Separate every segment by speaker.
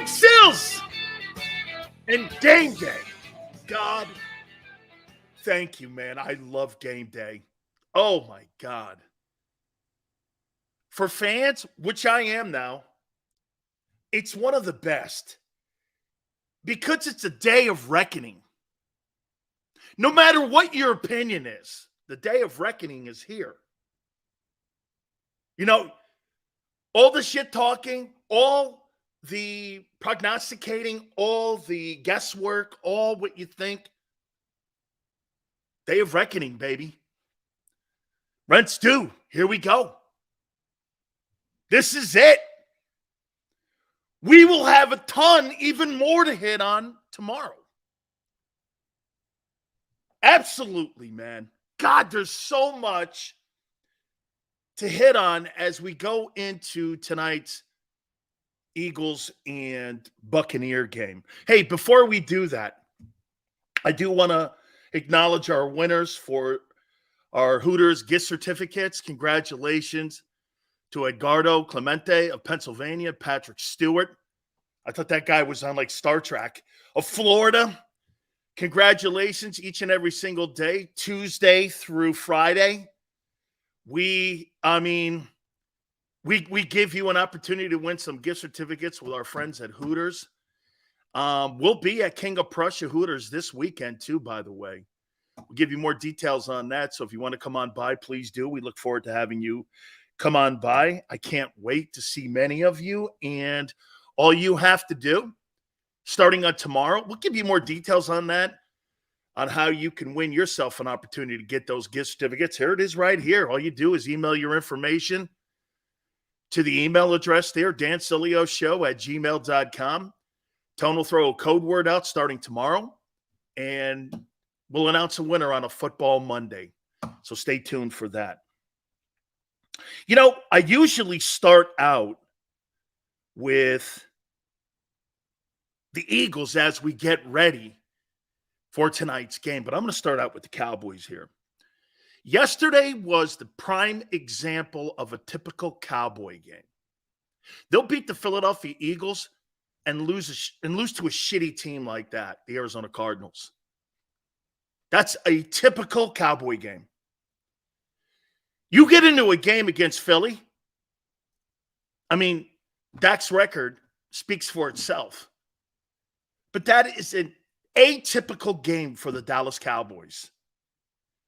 Speaker 1: Nick Sills and Game Day. God, thank you, man. I love Game Day. Oh, my God. For fans, which I am now, it's one of the best because it's a day of reckoning. No matter what your opinion is, the day of reckoning is here. You know, all the shit talking, all the prognosticating, all the guesswork, all what you think. Day of reckoning, baby. Rent's due. Here we go. This is it. We will have a ton, even more to hit on tomorrow. Absolutely, man. God, there's so much to hit on as we go into tonight's Eagles and Buccaneer game. Hey, before we do that, I do want to acknowledge our winners for our Hooters gift certificates. Congratulations to Edgardo Clemente of Pennsylvania, Patrick Stewart. I thought that guy was on like Star Trek. Of Florida. Congratulations each and every single day, Tuesday through Friday. We give you an opportunity to win some gift certificates with our friends at Hooters. We'll be at King of Prussia Hooters this weekend too, by the way. We'll give you more details on that. So if you want to come on by, please do. We look forward to having you come on by. I can't wait to see many of you. And all you have to do, starting on tomorrow, we'll give you more details on that, on how you can win yourself an opportunity to get those gift certificates. Here it is right here. All you do is email your information to the email address there, dansilioshow@gmail.com. Tone will throw a code word out starting tomorrow, and we'll announce a winner on a football Monday. So stay tuned for that. You know, I usually start out with the Eagles as we get ready for tonight's game, but I'm going to start out with the Cowboys here. Yesterday was the prime example of a typical Cowboy game. They'll beat the Philadelphia Eagles and lose to a shitty team like that, the Arizona Cardinals. That's a typical Cowboy game. You get into a game against Philly, I mean, Dak's record speaks for itself. But that is an atypical game for the Dallas Cowboys.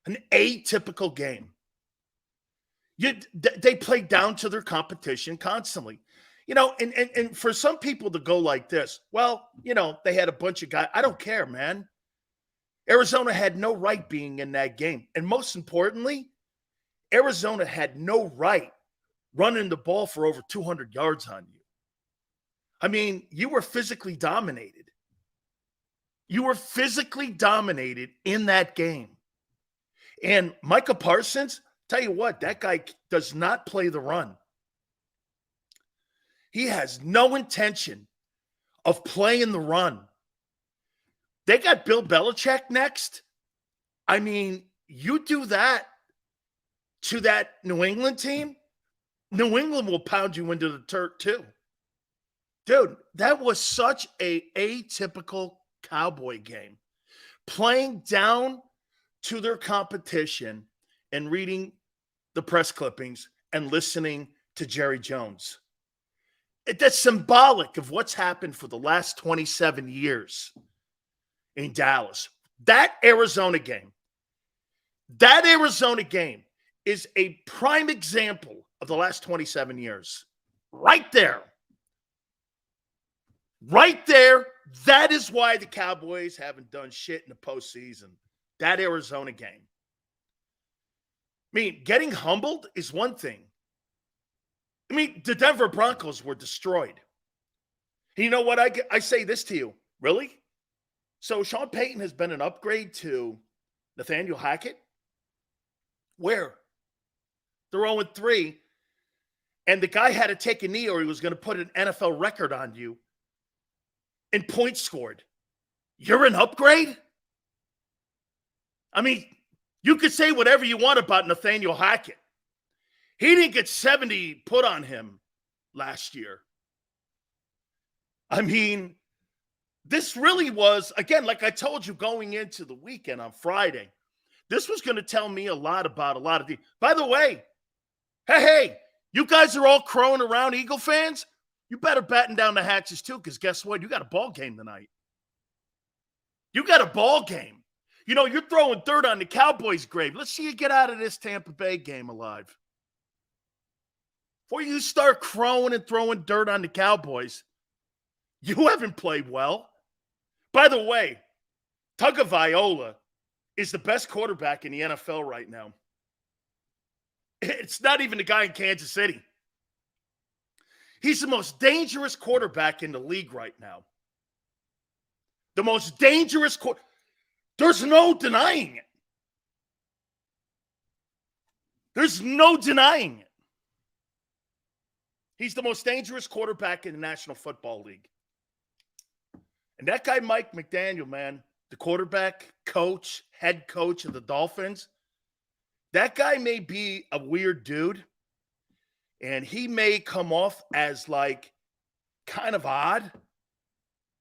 Speaker 1: An atypical game. They play down to their competition constantly. You know, and for some people to go like this, well, you know, they had a bunch of guys. I don't care, man. Arizona had no right being in that game. And most importantly, Arizona had no right running the ball for over 200 yards on you. I mean, you were physically dominated. You were physically dominated in that game. And Micah Parsons, tell you what, that guy does not play the run. He has no intention of playing the run. They got Bill Belichick next. I mean, you do that to that New England team, New England will pound you into the dirt too. Dude, that was such a atypical Cowboy game. Playing down to their competition and reading the press clippings and listening to Jerry Jones. That's symbolic of what's happened for the last 27 years in Dallas. That Arizona game is a prime example of the last 27 years. Right there. Right there. That is why the Cowboys haven't done shit in the postseason. That Arizona game. I mean, getting humbled is one thing. I mean, the Denver Broncos were destroyed. And you know what? I say this to you. Really? So Sean Payton has been an upgrade to Nathaniel Hackett? Where? They're 0-3. And the guy had to take a knee or he was going to put an NFL record on you in points scored. You're an upgrade? I mean, you could say whatever you want about Nathaniel Hackett. He didn't get 70 put on him last year. I mean, this really was, again, like I told you going into the weekend on Friday, this was going to tell me a lot about a lot of the. By the way, hey, you guys are all crowing around Eagle fans. You better batten down the hatches too, because guess what? You got a ball game tonight. You got a ball game. You know, you're throwing dirt on the Cowboys' grave. Let's see you get out of this Tampa Bay game alive. Before you start crowing and throwing dirt on the Cowboys, you haven't played well. By the way, Tagovailoa is the best quarterback in the NFL right now. It's not even the guy in Kansas City. He's the most dangerous quarterback in the league right now. The most dangerous quarterback. There's no denying it. There's no denying it. He's the most dangerous quarterback in the National Football League. And that guy, Mike McDaniel, man, the quarterback, coach, head coach of the Dolphins, that guy may be a weird dude, and he may come off as like kind of odd,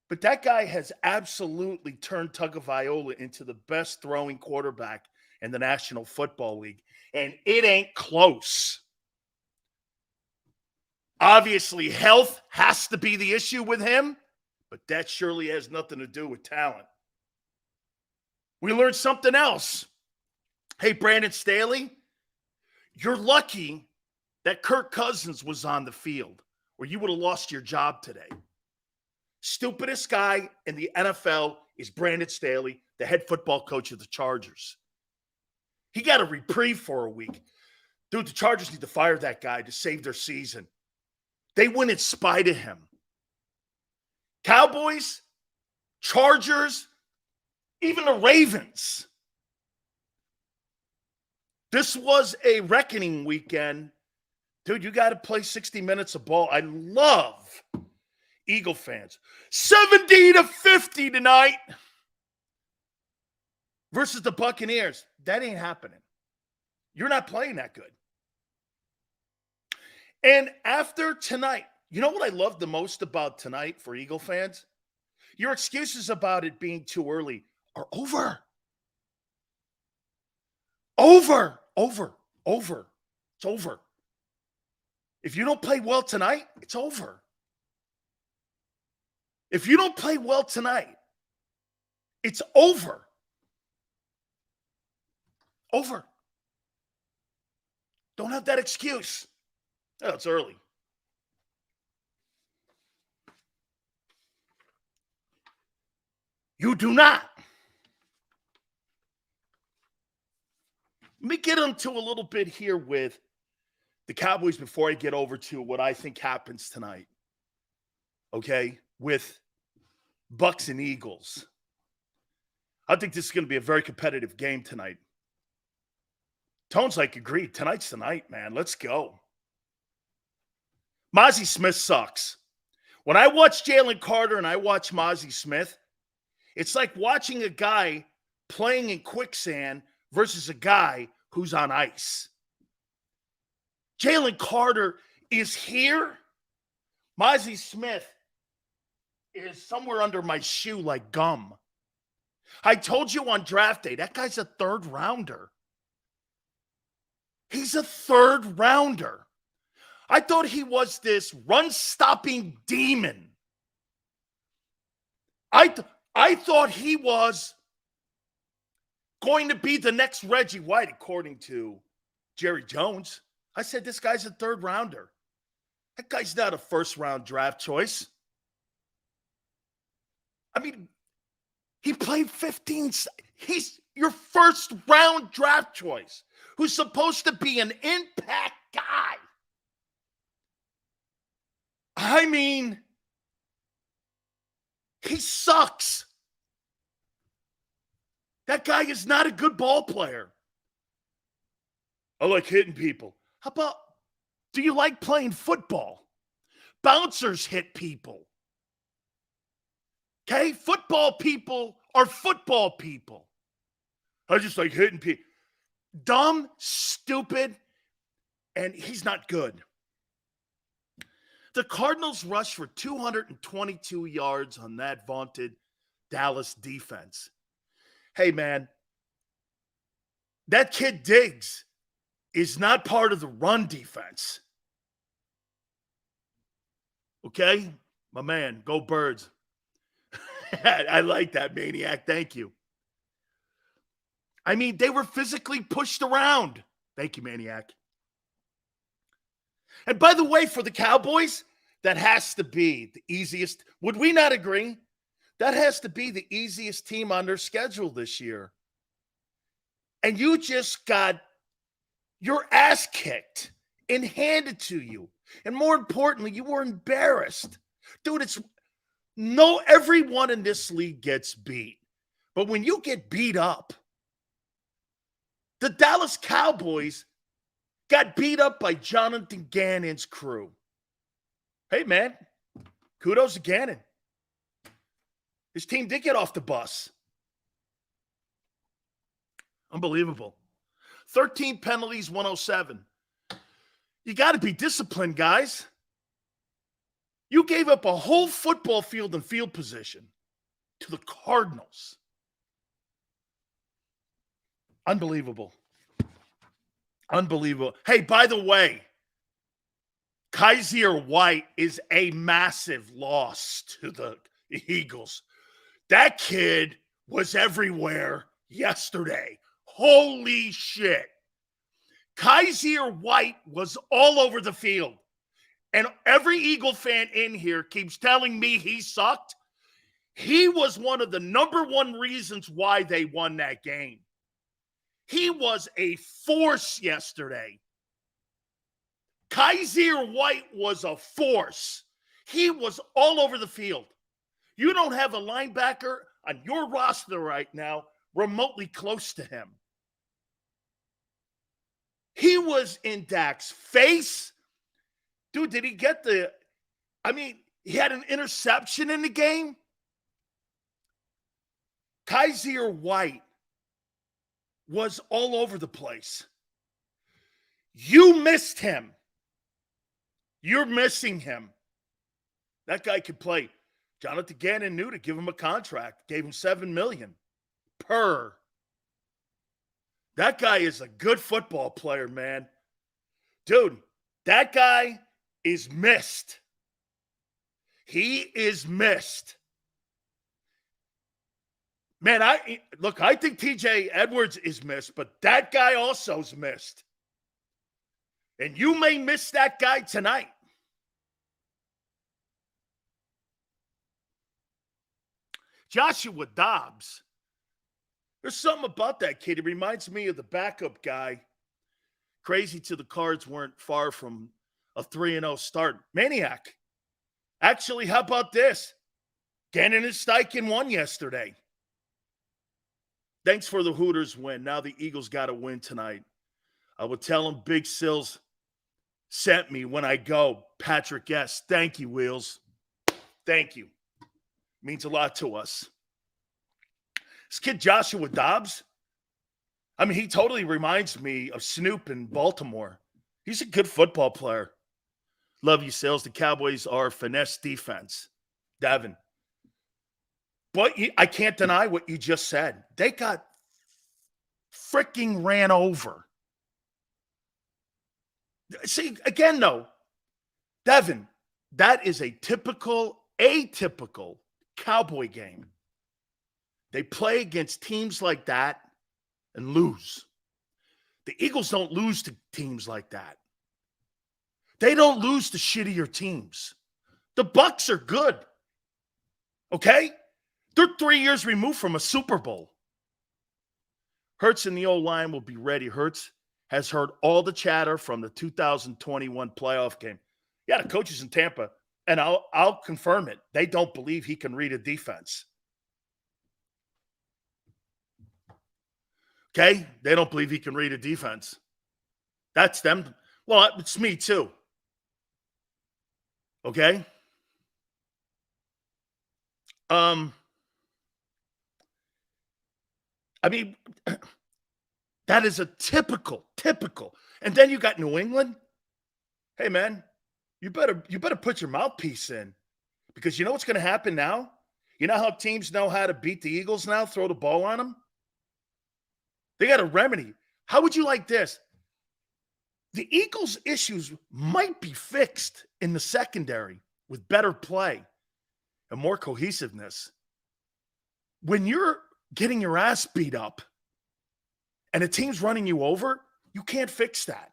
Speaker 1: but that guy has absolutely turned Tagovailoa into the best throwing quarterback in the National Football League, and it ain't close. Obviously, health has to be the issue with him, but that surely has nothing to do with talent. We learned something else. Hey, Brandon Staley, you're lucky that Kirk Cousins was on the field, or you would have lost your job today. Stupidest guy in the NFL is Brandon Staley, the head football coach of the Chargers. He got a reprieve for a week. Dude, the Chargers need to fire that guy to save their season. They win in spite of him. Cowboys, Chargers, even the Ravens. This was a reckoning weekend. Dude, you got to play 60 minutes of ball. I love Eagle fans. 70-50 tonight versus the Buccaneers. That ain't happening. You're not playing that good. And after tonight, you know what I love the most about tonight for Eagle fans? Your excuses about it being too early are over. Over. It's over. If you don't play well tonight, it's over. If you don't play well tonight, it's over. Over. Don't have that excuse. Oh, it's early. You do not. Let me get into a little bit here with the Cowboys before I get over to what I think happens tonight. Okay? With Bucs and Eagles. I think this is going to be a very competitive game tonight. Tone's like, agreed. Tonight's the night, man. Let's go. Mozzie Smith sucks. When I watch Jalen Carter and I watch Mozzie Smith, it's like watching a guy playing in quicksand versus a guy who's on ice. Jalen Carter is here. Mozzie Smith is somewhere under my shoe like gum. I told you on draft day, that guy's a third rounder. He's a third rounder. I thought he was this run-stopping demon. I thought he was going to be the next Reggie White, according to Jerry Jones. I said, this guy's a third rounder. That guy's not a first-round draft choice. I mean, he played 15. He's your first-round draft choice who's supposed to be an impact guy. I mean, he sucks. That guy is not a good ball player. I like hitting people. How about, do you like playing football? Bouncers hit people. Okay? Football people are football people. I just like hitting people. Dumb, stupid, and he's not good. The Cardinals rushed for 222 yards on that vaunted Dallas defense. Hey, man, that kid Diggs is not part of the run defense. Okay? My man, go Birds. I like that, Maniac. Thank you. I mean, they were physically pushed around. Thank you, Maniac. And by the way, for the Cowboys, that has to be the easiest. Would we not agree? That has to be the easiest team on their schedule this year. And you just got your ass kicked and handed to you. And more importantly, you were embarrassed. Dude, everyone in this league gets beat. But when you get beat up, the Dallas Cowboys got beat up by Jonathan Gannon's crew. Hey, man, kudos to Gannon. His team did get off the bus. Unbelievable. 13 penalties, 107. You got to be disciplined, guys. You gave up a whole football field and field position to the Cardinals. Unbelievable. Unbelievable. Hey, by the way, Kaiser White is a massive loss to the Eagles. That kid was everywhere yesterday. Holy shit. Kaiser White was all over the field. And every Eagle fan in here keeps telling me he sucked. He was one of the number one reasons why they won that game. He was a force yesterday. Kaiser White was a force. He was all over the field. You don't have a linebacker on your roster right now remotely close to him. He was in Dak's face. Dude, did he get he had an interception in the game. Kaiser White was all over the place. You missed him. You're missing him. That guy could play. Jonathan Gannon knew to give him a contract. Gave him $7 million per. That guy is a good football player, man. Dude, that guy is missed. He is missed. Man, I think TJ Edwards is missed, but that guy also is missed. And you may miss that guy tonight. Joshua Dobbs. There's something about that kid. It reminds me of the backup guy. Crazy to the Cards weren't far from a 3-0 start. Maniac. Actually, how about this? Gannon and Steichen won yesterday. Thanks for the Hooters win. Now the Eagles got to win tonight. I will tell them Big Sills sent me when I go. Patrick S. Thank you, Wheels. Thank you. Means a lot to us. This kid Joshua Dobbs, he totally reminds me of Snoop in Baltimore. He's a good football player. Love you, Sales. The Cowboys are finesse defense. Devin. But I can't deny what you just said. They got freaking ran over. See, again, though, Devin, that is a atypical Cowboy game. They play against teams like that and lose. The Eagles don't lose to teams like that. They don't lose to shittier teams. The Bucs are good. Okay? They're 3 years removed from a Super Bowl. Hurts in the O-line will be ready. Hurts has heard all the chatter from the 2021 playoff game. Yeah, the coaches in Tampa, and I'll confirm it. They don't believe he can read a defense. Okay? They don't believe he can read a defense. That's them. Well, it's me too. Okay? That is a typical. And then you got New England. Hey, man, you better put your mouthpiece in, because you know what's going to happen now? You know how teams know how to beat the Eagles now? Throw the ball on them? They got a remedy. How would you like this? The Eagles' issues might be fixed in the secondary with better play and more cohesiveness. When you're getting your ass beat up and a team's running you over, you can't fix that.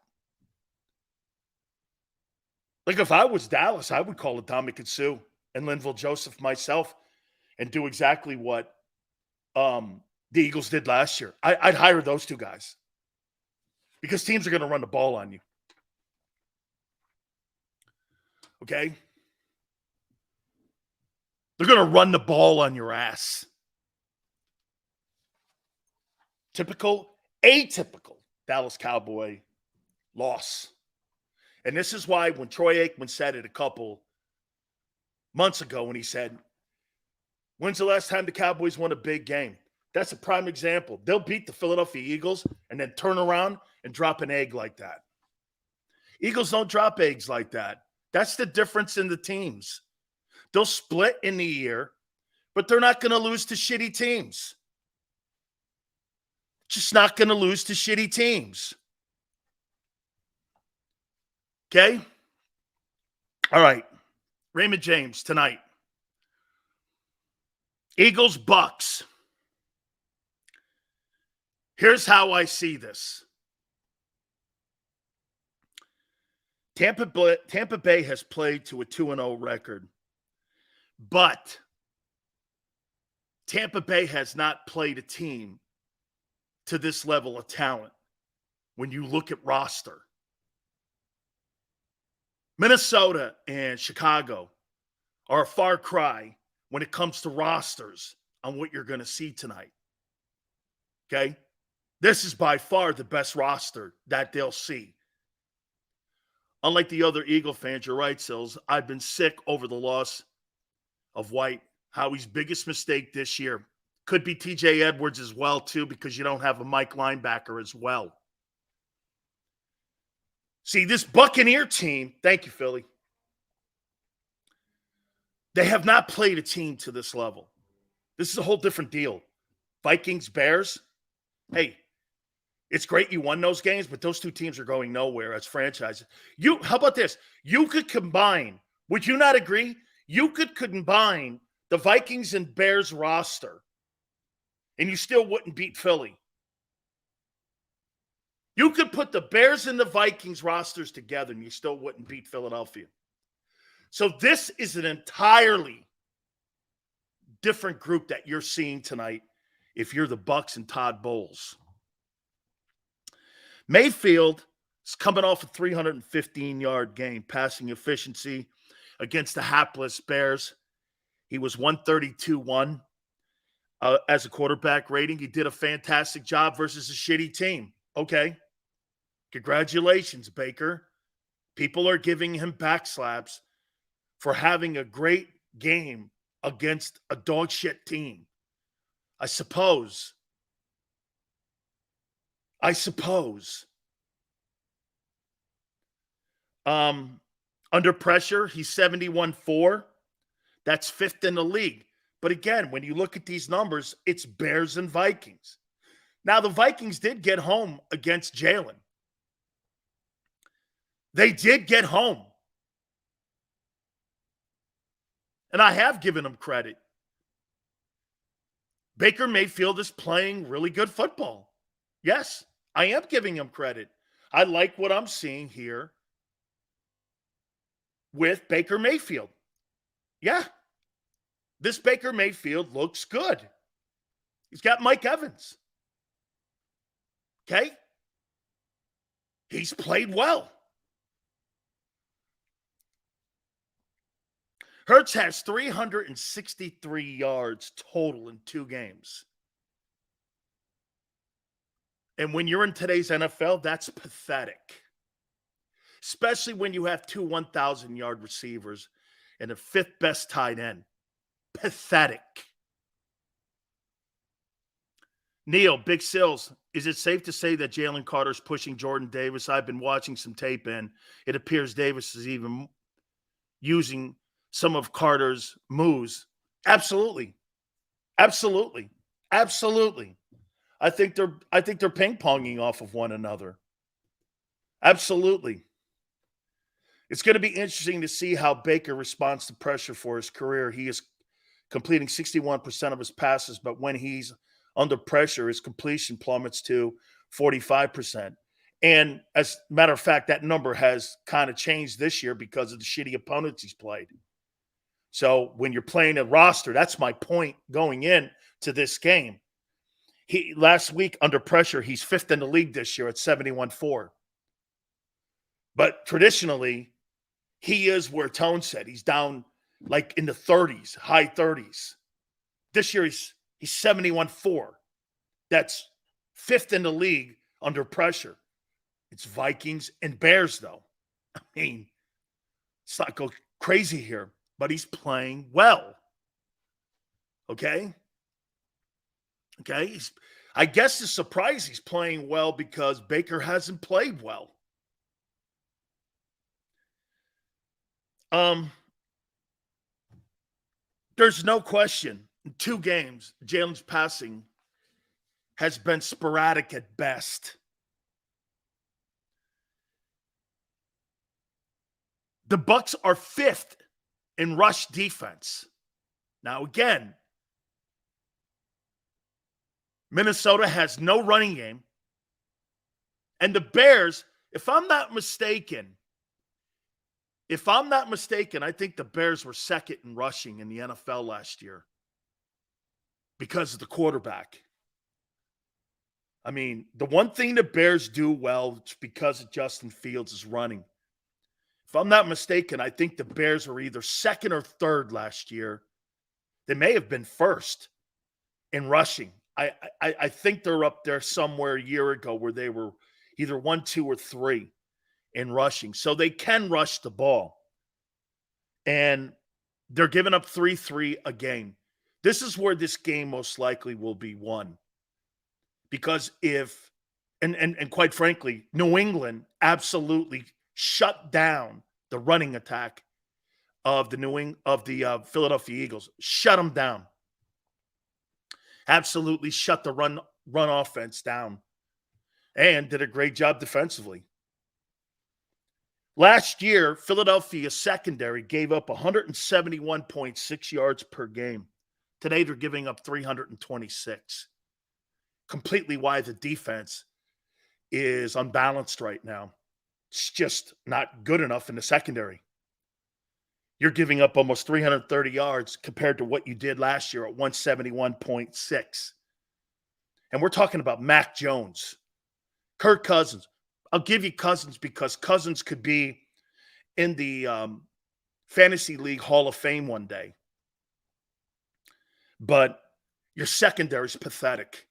Speaker 1: Like if I was Dallas, I would call it Dominic Sue and Linville Joseph myself and do exactly what the Eagles did last year. I'd hire those two guys because teams are going to run the ball on you. Okay? They're going to run the ball on your ass. Atypical Dallas Cowboy loss. And this is why when Troy Aikman said it a couple months ago when he said, when's the last time the Cowboys won a big game? That's a prime example. They'll beat the Philadelphia Eagles and then turn around and drop an egg like that. Eagles don't drop eggs like that. That's the difference in the teams. They'll split in the year, but they're not going to lose to shitty teams. Just not going to lose to shitty teams. Okay? All right. Raymond James tonight. Eagles, Bucs. Here's how I see this. Tampa Bay has played to a 2-0 record, but Tampa Bay has not played a team to this level of talent when you look at roster. Minnesota and Chicago are a far cry when it comes to rosters on what you're going to see tonight. Okay? This is by far the best roster that they'll see. Unlike the other Eagle fans, you're right, Sills. I've been sick over the loss of White. Howie's biggest mistake this year. Could be TJ Edwards as well, too, because you don't have a Mike linebacker as well. See, this Buccaneer team, thank you, Philly. They have not played a team to this level. This is a whole different deal. Vikings, Bears, hey, it's great you won those games, but those two teams are going nowhere as franchises. How about this? You could combine, would you not agree? You could combine the Vikings and Bears roster, and you still wouldn't beat Philly. You could put the Bears and the Vikings rosters together, and you still wouldn't beat Philadelphia. So this is an entirely different group that you're seeing tonight if you're the Bucs and Todd Bowles. Mayfield is coming off a 315-yard game, passing efficiency against the hapless Bears. He was 132-1 as a quarterback rating. He did a fantastic job versus a shitty team. Okay. Congratulations, Baker. People are giving him backslaps for having a great game against a dog shit team. I suppose. Under pressure, he's 71-4. That's fifth in the league. But again, when you look at these numbers, it's Bears and Vikings. Now, the Vikings did get home against Jalen. They did get home. And I have given them credit. Baker Mayfield is playing really good football. Yes, I am giving him credit. I like what I'm seeing here with Baker Mayfield. Yeah, this Baker Mayfield looks good. He's got Mike Evans. Okay? He's played well. Hurts has 363 yards total in 2 games. And when you're in today's NFL, that's pathetic. Especially when you have 2 1,000-yard receivers and a 5th best tight end. Pathetic. Neil, Big Sills, is it safe to say that Jalen Carter's pushing Jordan Davis? I've been watching some tape, and it appears Davis is even using some of Carter's moves? Absolutely. Absolutely. Absolutely. I think they're ping-ponging off of one another. Absolutely. It's going to be interesting to see how Baker responds to pressure for his career. He is completing 61% of his passes, but when he's under pressure, his completion plummets to 45%. And as a matter of fact, that number has kind of changed this year because of the shitty opponents he's played. So when you're playing a roster, that's my point going in to this game. Last week under pressure, he's 5th in the league this year at 71.4. But traditionally, he is where Tone said he's down like in the 30s, high 30s. This year he's 71.4. That's 5th in the league under pressure. It's Vikings and Bears, though. I mean, let's not go crazy here, but he's playing well. Okay? Okay? I guess the surprise he's playing well because Baker hasn't played well. There's no question. In 2 games, Jalen's passing has been sporadic at best. The Bucs are 5th in rush defense. Now, again, Minnesota has no running game. And the Bears, if I'm not mistaken, I think the Bears were 2nd in rushing in the NFL last year because of the quarterback. I mean, the one thing the Bears do well, it's because of Justin Fields is running. If I'm not mistaken, I think the Bears were either 2nd or 3rd last year. They may have been 1st in rushing. I think they're up there somewhere a year ago where they were either 1, 2, or 3 in rushing. So they can rush the ball. And they're giving up 3-3 a game. This is where this game most likely will be won. Because if, and quite frankly, New England absolutely shut down the running attack of the Philadelphia Eagles. Shut them down. Absolutely shut the run offense down. And did a great job defensively. Last year, Philadelphia's secondary gave up 171.6 yards per game. Today, they're giving up 326. Completely why the defense is unbalanced right now. It's just not good enough in the secondary. You're giving up almost 330 yards compared to what you did last year at 171.6. And we're talking about Mac Jones, Kirk Cousins. I'll give you Cousins because Cousins could be in the Fantasy League Hall of Fame one day. But your secondary is pathetic.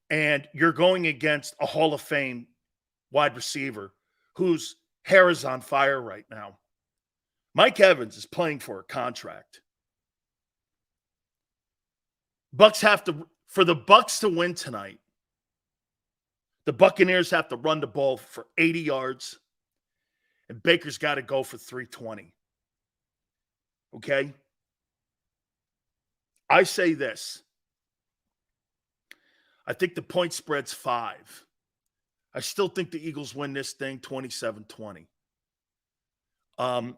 Speaker 1: And you're going against a Hall of Fame wide receiver whose hair is on fire right now. Mike Evans is playing for a contract. For the Bucs to win tonight, the Buccaneers have to run the ball for 80 yards, and Baker's got to go for 320. Okay? I say this. I think the point spread's 5. I still think the Eagles win this thing 27-20.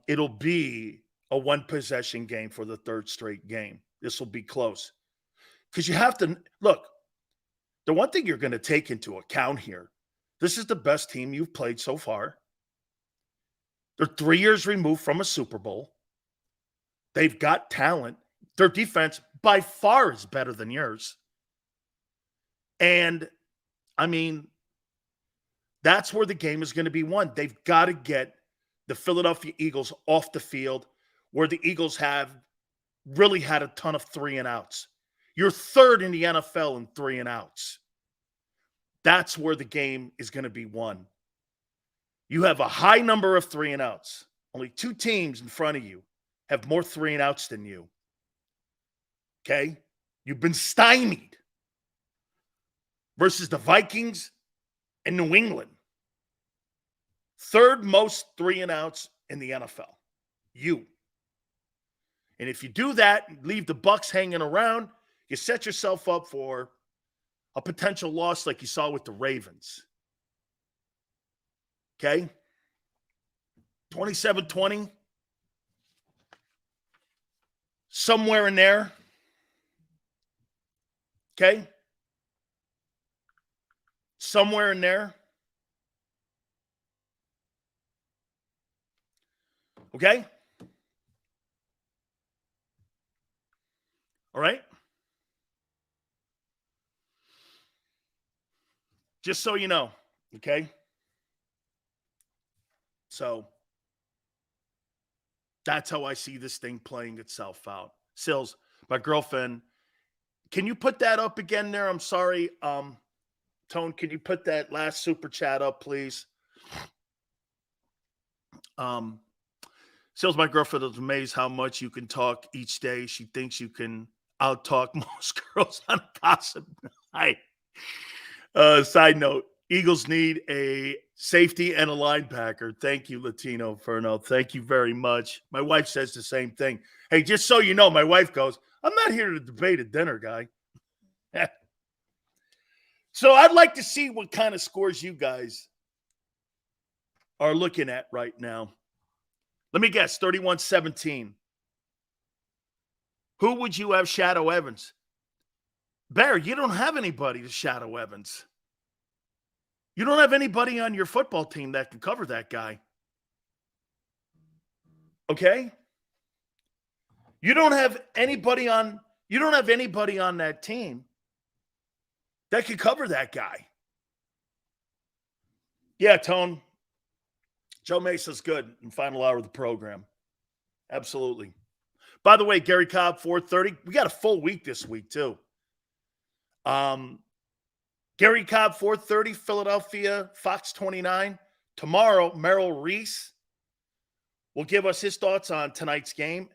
Speaker 1: It'll be a one-possession game for the 3rd straight game. This will be close. Because you have to – look, the one thing you're going to take into account here, this is the best team you've played so far. They're 3 years removed from a Super Bowl. They've got talent. Their defense by far is better than yours. And, I mean, that's where the game is going to be won. They've got to get the Philadelphia Eagles off the field where the Eagles have really had a ton of 3-and-outs. You're 3rd in the NFL in 3-and-outs. That's where the game is going to be won. You have a high number of 3-and-outs. Only 2 teams in front of you have more 3-and-outs than you. Okay? You've been stymied versus the Vikings and New England. 3rd most 3-and-outs in the NFL. You. And if you do that, leave the Bucs hanging around, you set yourself up for a potential loss like you saw with the Ravens. Okay? 27-20. Somewhere in there. Okay? Somewhere in there. Okay? All right? Just so you know, okay? So that's how I see this thing playing itself out. Sills, my girlfriend, can you put that up again there? I'm sorry. Tone, can you put that last super chat up, please? Sills, my girlfriend is amazed how much you can talk each day. She thinks you can out-talk most girls on gossip night. Side note, Eagles need a safety and a linebacker. Thank you, Latino Ferno. Thank you very much. My wife says the same thing. Hey, just so you know, my wife goes, I'm not here to debate at dinner, guy. So I'd like to see what kind of scores you guys are looking at right now. Let me guess, 31-17. Who would you have shadow Evans? Bear, you don't have anybody to shadow Evans. You don't have anybody on your football team that can cover that guy. Okay? You don't have anybody on that team that can cover that guy. Yeah, Tone. Joe Mesa's good in final hour of the program. Absolutely. By the way, Gary Cobb, 4:30. We got a full week this week, too. Gary Cobb, 4:30, Philadelphia, Fox 29. Tomorrow, Merrill Reese will give us his thoughts on tonight's game,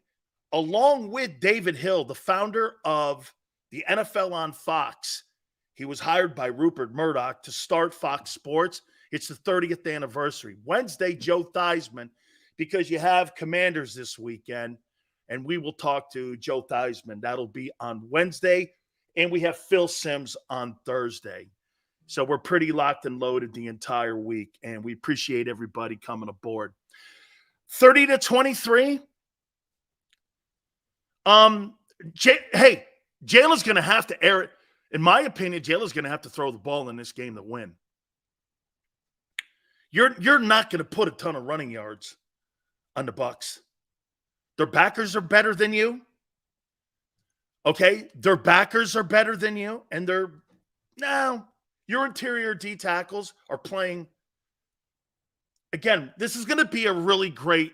Speaker 1: along with David Hill, the founder of the NFL on Fox. He was hired by Rupert Murdoch to start Fox Sports. It's the 30th anniversary. Wednesday, Joe Theismann, because you have Commanders this weekend, and we will talk to Joe Theismann. That'll be on Wednesday, and we have Phil Simms on Thursday. So we're pretty locked and loaded the entire week, and we appreciate everybody coming aboard. 30-23. Hey, Jalen's going to have to air it. In my opinion, Jalen's going to have to throw the ball in this game to win. You're not going to put a ton of running yards on the Bucs. Their backers are better than you. Okay? Their backers are better than you, and your interior D tackles are playing. Again, this is going to be a really great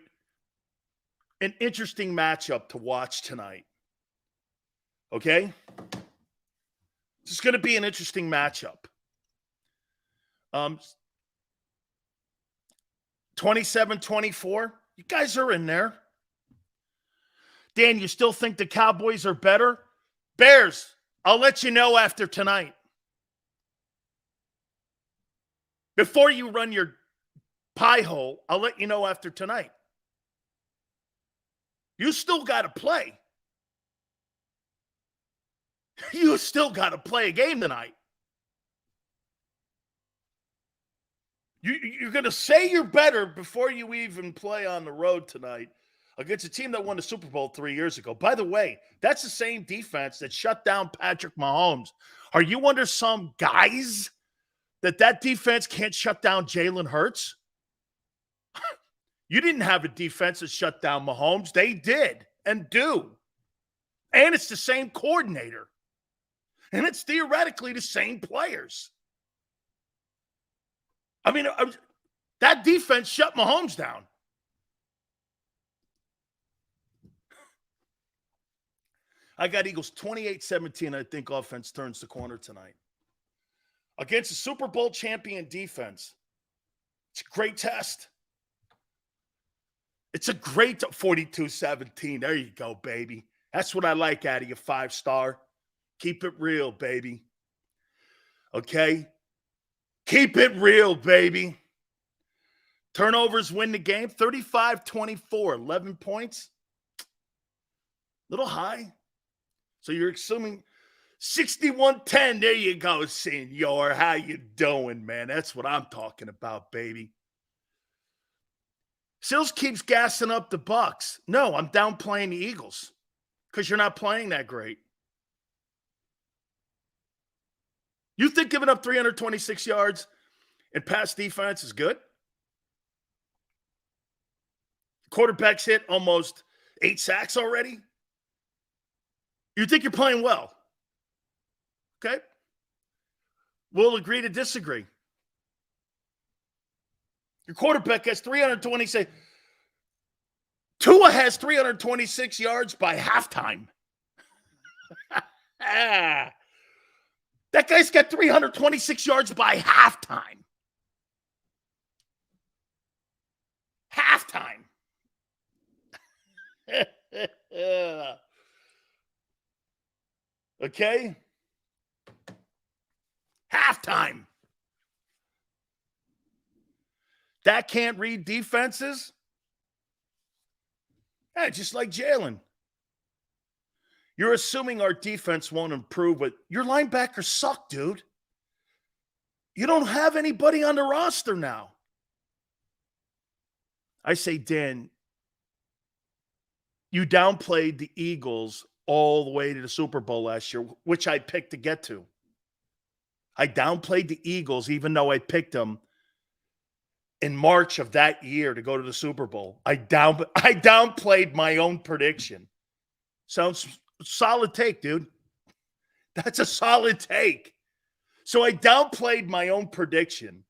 Speaker 1: and interesting matchup to watch tonight. Okay? This is going to be an interesting matchup. 27-24. You guys are in there. Dan, you still think the Cowboys are better? Bears, I'll let you know after tonight. Before you run your pie hole, I'll let you know after tonight. You still got to play. You still got to play a game tonight. You're going to say you're better before you even play on the road tonight against a team that won the Super Bowl 3 years ago. By the way, that's the same defense that shut down Patrick Mahomes. Are you under some guise that defense can't shut down Jalen Hurts? You didn't have a defense that shut down Mahomes. They did and do. And it's the same coordinator. And it's theoretically the same players. I mean, that defense shut Mahomes down. I got Eagles 28-17. I think offense turns the corner tonight. Against a Super Bowl champion defense. It's a great test. It's a great 42-17. There you go, baby. That's what I like out of you, 5-star. Keep it real, baby. Okay? Keep it real, baby. Turnovers win the game. 35-24, 11 points. Little high. So you're assuming 61-10. There you go, senor. How you doing, man? That's what I'm talking about, baby. Sills keeps gassing up the Bucs. No, I'm downplaying the Eagles because you're not playing that great. You think giving up 326 yards and pass defense is good? Quarterbacks hit almost 8 sacks already. You think you're playing well? Okay. We'll agree to disagree. Your quarterback has 326. Tua has 326 yards by halftime. That guy's got 326 yards by halftime. Halftime. Okay? Halftime. That can't read defenses? Yeah, just like Jalen. You're assuming our defense won't improve, but your linebackers suck, dude. You don't have anybody on the roster now. I say, Dan, you downplayed the Eagles all the way to the Super Bowl last year, which I picked to get to. I downplayed the Eagles even though I picked them in March of that year to go to the Super Bowl. I downplayed my own prediction. Sounds solid take, dude. That's a solid take. So I downplayed my own prediction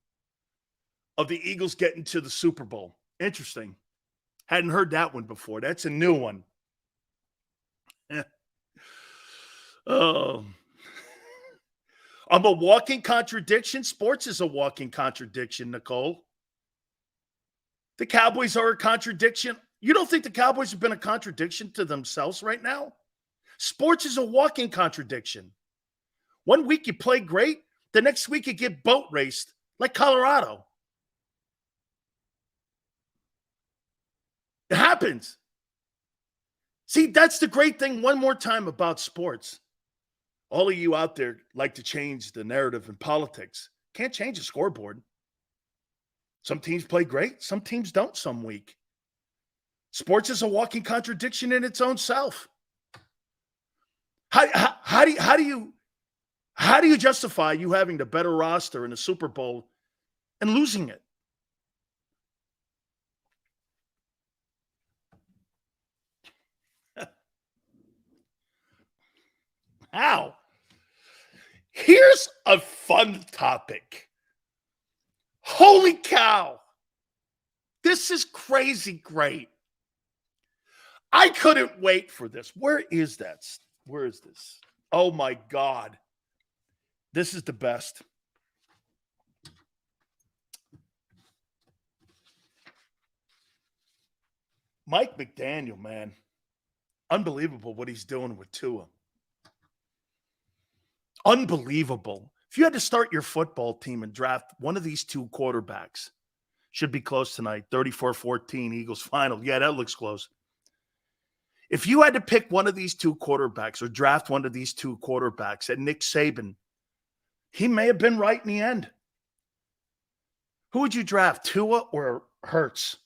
Speaker 1: of the Eagles getting to the Super Bowl. Interesting. Hadn't heard that one before. That's a new one. Oh. I'm a walking contradiction. Sports is a walking contradiction, Nicole. The Cowboys are a contradiction. You don't think the Cowboys have been a contradiction to themselves right now? Sports is a walking contradiction. One week you play great, the next week you get boat raced like Colorado. It happens. See, that's the great thing one more time about sports. All of you out there like to change the narrative in politics. Can't change the scoreboard. Some teams play great. Some teams don't some week. Sports is a walking contradiction in its own self. How do you justify you having the better roster in the Super Bowl and losing it? How? Here's a fun topic. Holy cow. This is crazy great. I couldn't wait for this. Where is that? Where is this? Oh, my God. This is the best. Mike McDaniel, man. Unbelievable what he's doing with Tua. Unbelievable. If you had to start your football team and draft one of these two quarterbacks, should be close tonight, 34-14 Eagles final. Yeah, that looks close. If you had to pick one of these two quarterbacks or draft one of these two quarterbacks at Nick Saban, he may have been right in the end. Who would you draft, Tua or Hurts?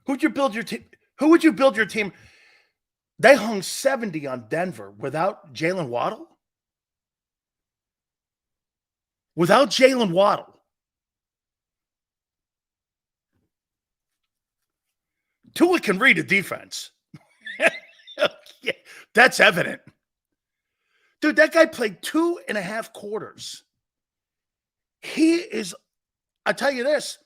Speaker 1: Who would you build your team? Who would you build your team? They hung 70 on Denver without Jalen Waddle. Without Jalen Waddle. Tua can read a defense. Yeah, that's evident. Dude, that guy played 2.5 quarters. He is, I tell you this,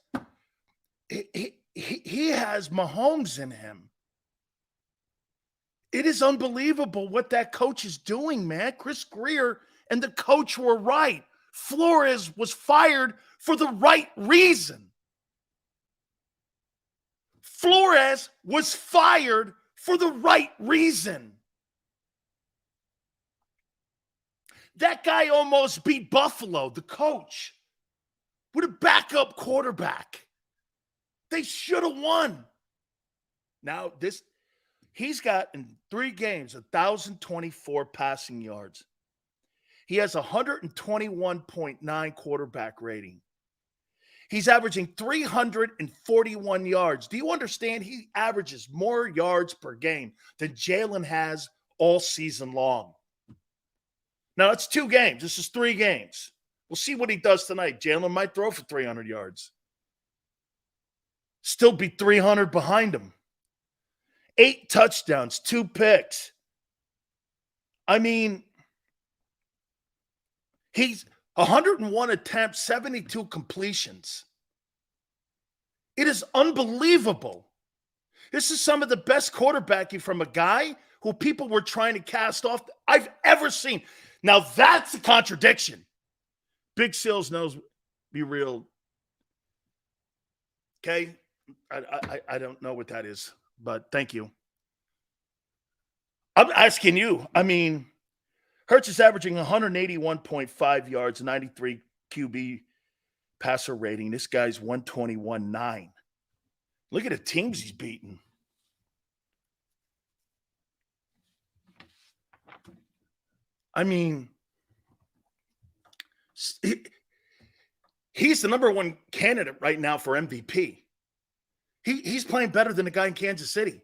Speaker 1: he has Mahomes in him. It is unbelievable what that coach is doing, man. Chris Greer and the coach were right. Flores was fired for the right reason. Flores was fired for the right reason. That guy almost beat Buffalo, the coach, with a backup quarterback. They should have won. Now, he's got in 3 games 1,024 passing yards. He has 121.9 quarterback rating. He's averaging 341 yards. Do you understand? He averages more yards per game than Jalen has all season long. Now, it's 2 games. This is 3 games. We'll see what he does tonight. Jalen might throw for 300 yards. Still be 300 behind him. 8 touchdowns, 2 picks. I mean, he's 101 attempts, 72 completions. It is unbelievable. This is some of the best quarterbacking from a guy who people were trying to cast off I've ever seen. Now, that's a contradiction. Big Seals knows be real. Okay? I don't know what that is, but thank you. I'm asking you. I mean, Hurts is averaging 181.5 yards, 93 QB passer rating. This guy's 121.9. Look at the teams he's beaten. I mean, he's the number 1 candidate right now for MVP. He's playing better than the guy in Kansas City.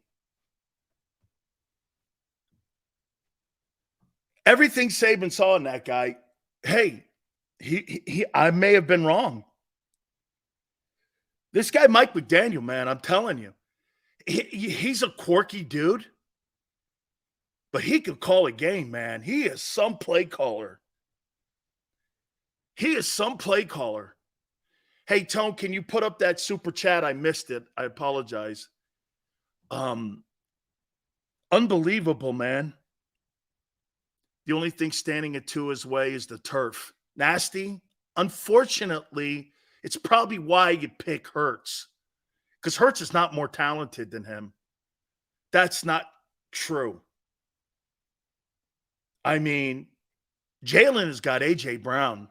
Speaker 1: Everything Saban saw in that guy, hey, I may have been wrong. This guy, Mike McDaniel, man, I'm telling you, he's a quirky dude, but he can call a game, man. He is some play caller. He is some play caller. Hey, Tone, can you put up that super chat? I missed it. I apologize. Unbelievable, man. The only thing standing at 2 his way is the turf. Nasty. Unfortunately, it's probably why you pick Hurts. Because Hurts is not more talented than him. That's not true. I mean, Jalen has got A.J. Brown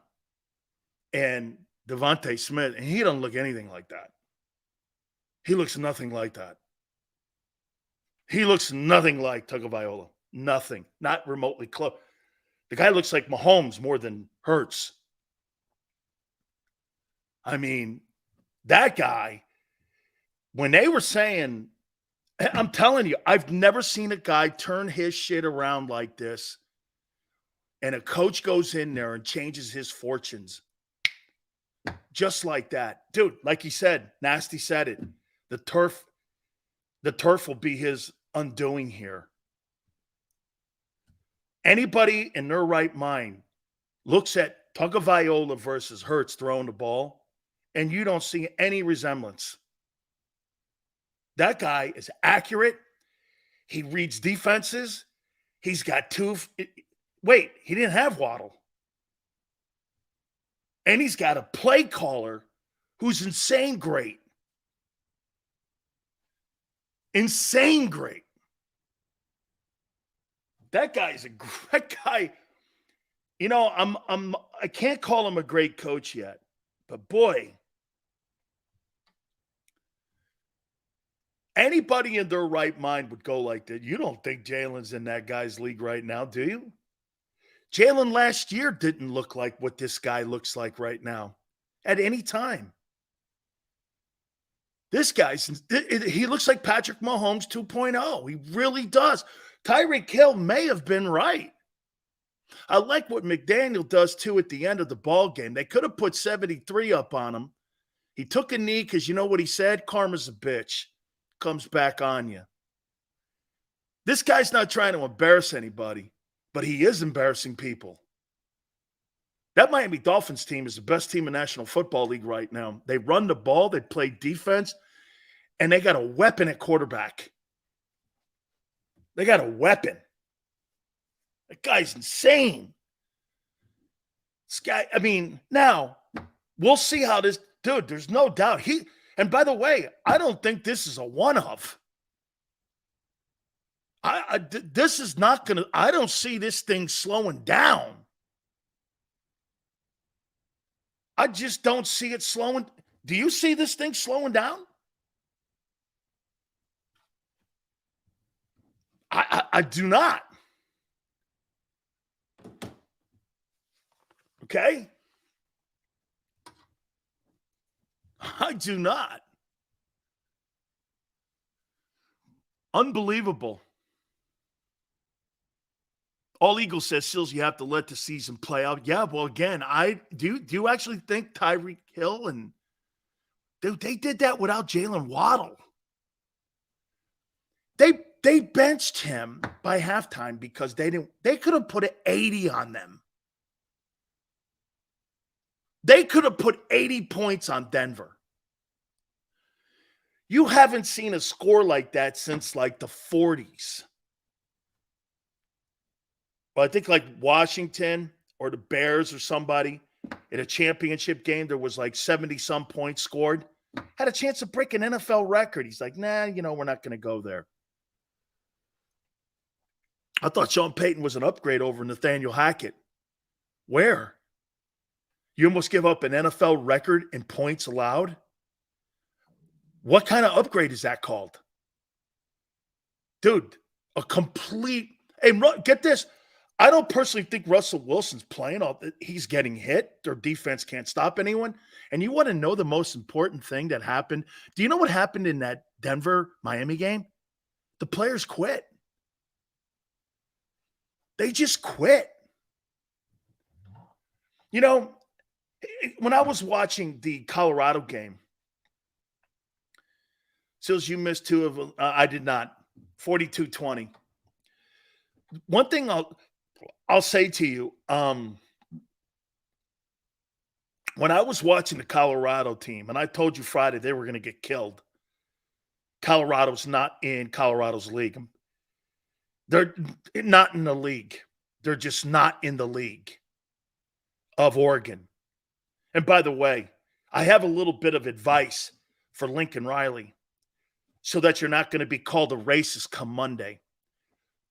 Speaker 1: and Devontae Smith, and he doesn't look anything like that. He looks nothing like that. He looks nothing like Tagovailoa. Nothing. Not remotely close. The guy looks like Mahomes more than Hurts. I mean, that guy, when they were saying, I'm telling you, I've never seen a guy turn his shit around like this, and a coach goes in there and changes his fortunes. Just like that. Dude, like he said, Nasty said it. The turf will be his undoing here. Anybody in their right mind looks at Tagovailoa versus Hurts throwing the ball, and you don't see any resemblance. That guy is accurate. He reads defenses. He's got 2. Wait, he didn't have Waddle. And he's got a play caller who's insane great. Insane great. That guy's a great guy. You know, I can't call him a great coach yet, but boy, anybody in their right mind would go like that. You don't think Jalen's in that guy's league right now, do you? Jalen last year didn't look like what this guy looks like right now at any time. This he looks like Patrick Mahomes 2.0. He really does. Tyreek Hill may have been right. I like what McDaniel does, too, at the end of the ball game. They could have put 73 up on him. He took a knee because you know what he said? Karma's a bitch. Comes back on you. This guy's not trying to embarrass anybody, but he is embarrassing people. That Miami Dolphins team is the best team in National Football League right now. They run the ball, they play defense, and they got a weapon at quarterback. They got a weapon. That guy's insane. This guy, I mean, now we'll see how this, dude, there's no doubt. And by the way, I don't think this is a one-off. This is not going to, I don't see this thing slowing down. I just don't see it slowing. Do you see this thing slowing down? I do not. Okay? I do not. Unbelievable. All Eagle says, Sills, you have to let the season play out. Yeah, well, again, do you actually think Tyreek Hill and dude, they did that without Jalen Waddle. They benched him by halftime because they could have put 80 on them. They could have put 80 points on Denver. You haven't seen a score like that since like the 40s. Well, I think like Washington or the Bears or somebody in a championship game, there was like 70-some points scored. Had a chance to break an NFL record. He's like, nah, we're not going to go there. I thought Sean Payton was an upgrade over Nathaniel Hackett. Where? You almost give up an NFL record in points allowed? What kind of upgrade is that called? Dude, a complete – hey, get this. I don't personally think Russell Wilson's playing off. He's getting hit. Their defense can't stop anyone. And you want to know the most important thing that happened? Do you know what happened in that Denver-Miami game? The players quit. They just quit. When I was watching the Colorado game, Sills, you missed two of them. I did not. 42-20. One thing I'll say to you, when I was watching the Colorado team, and I told you Friday they were going to get killed, Colorado's not in Colorado's league. They're not in the league. They're just not in the league of Oregon. And by the way, I have a little bit of advice for Lincoln Riley so that you're not going to be called a racist come Monday.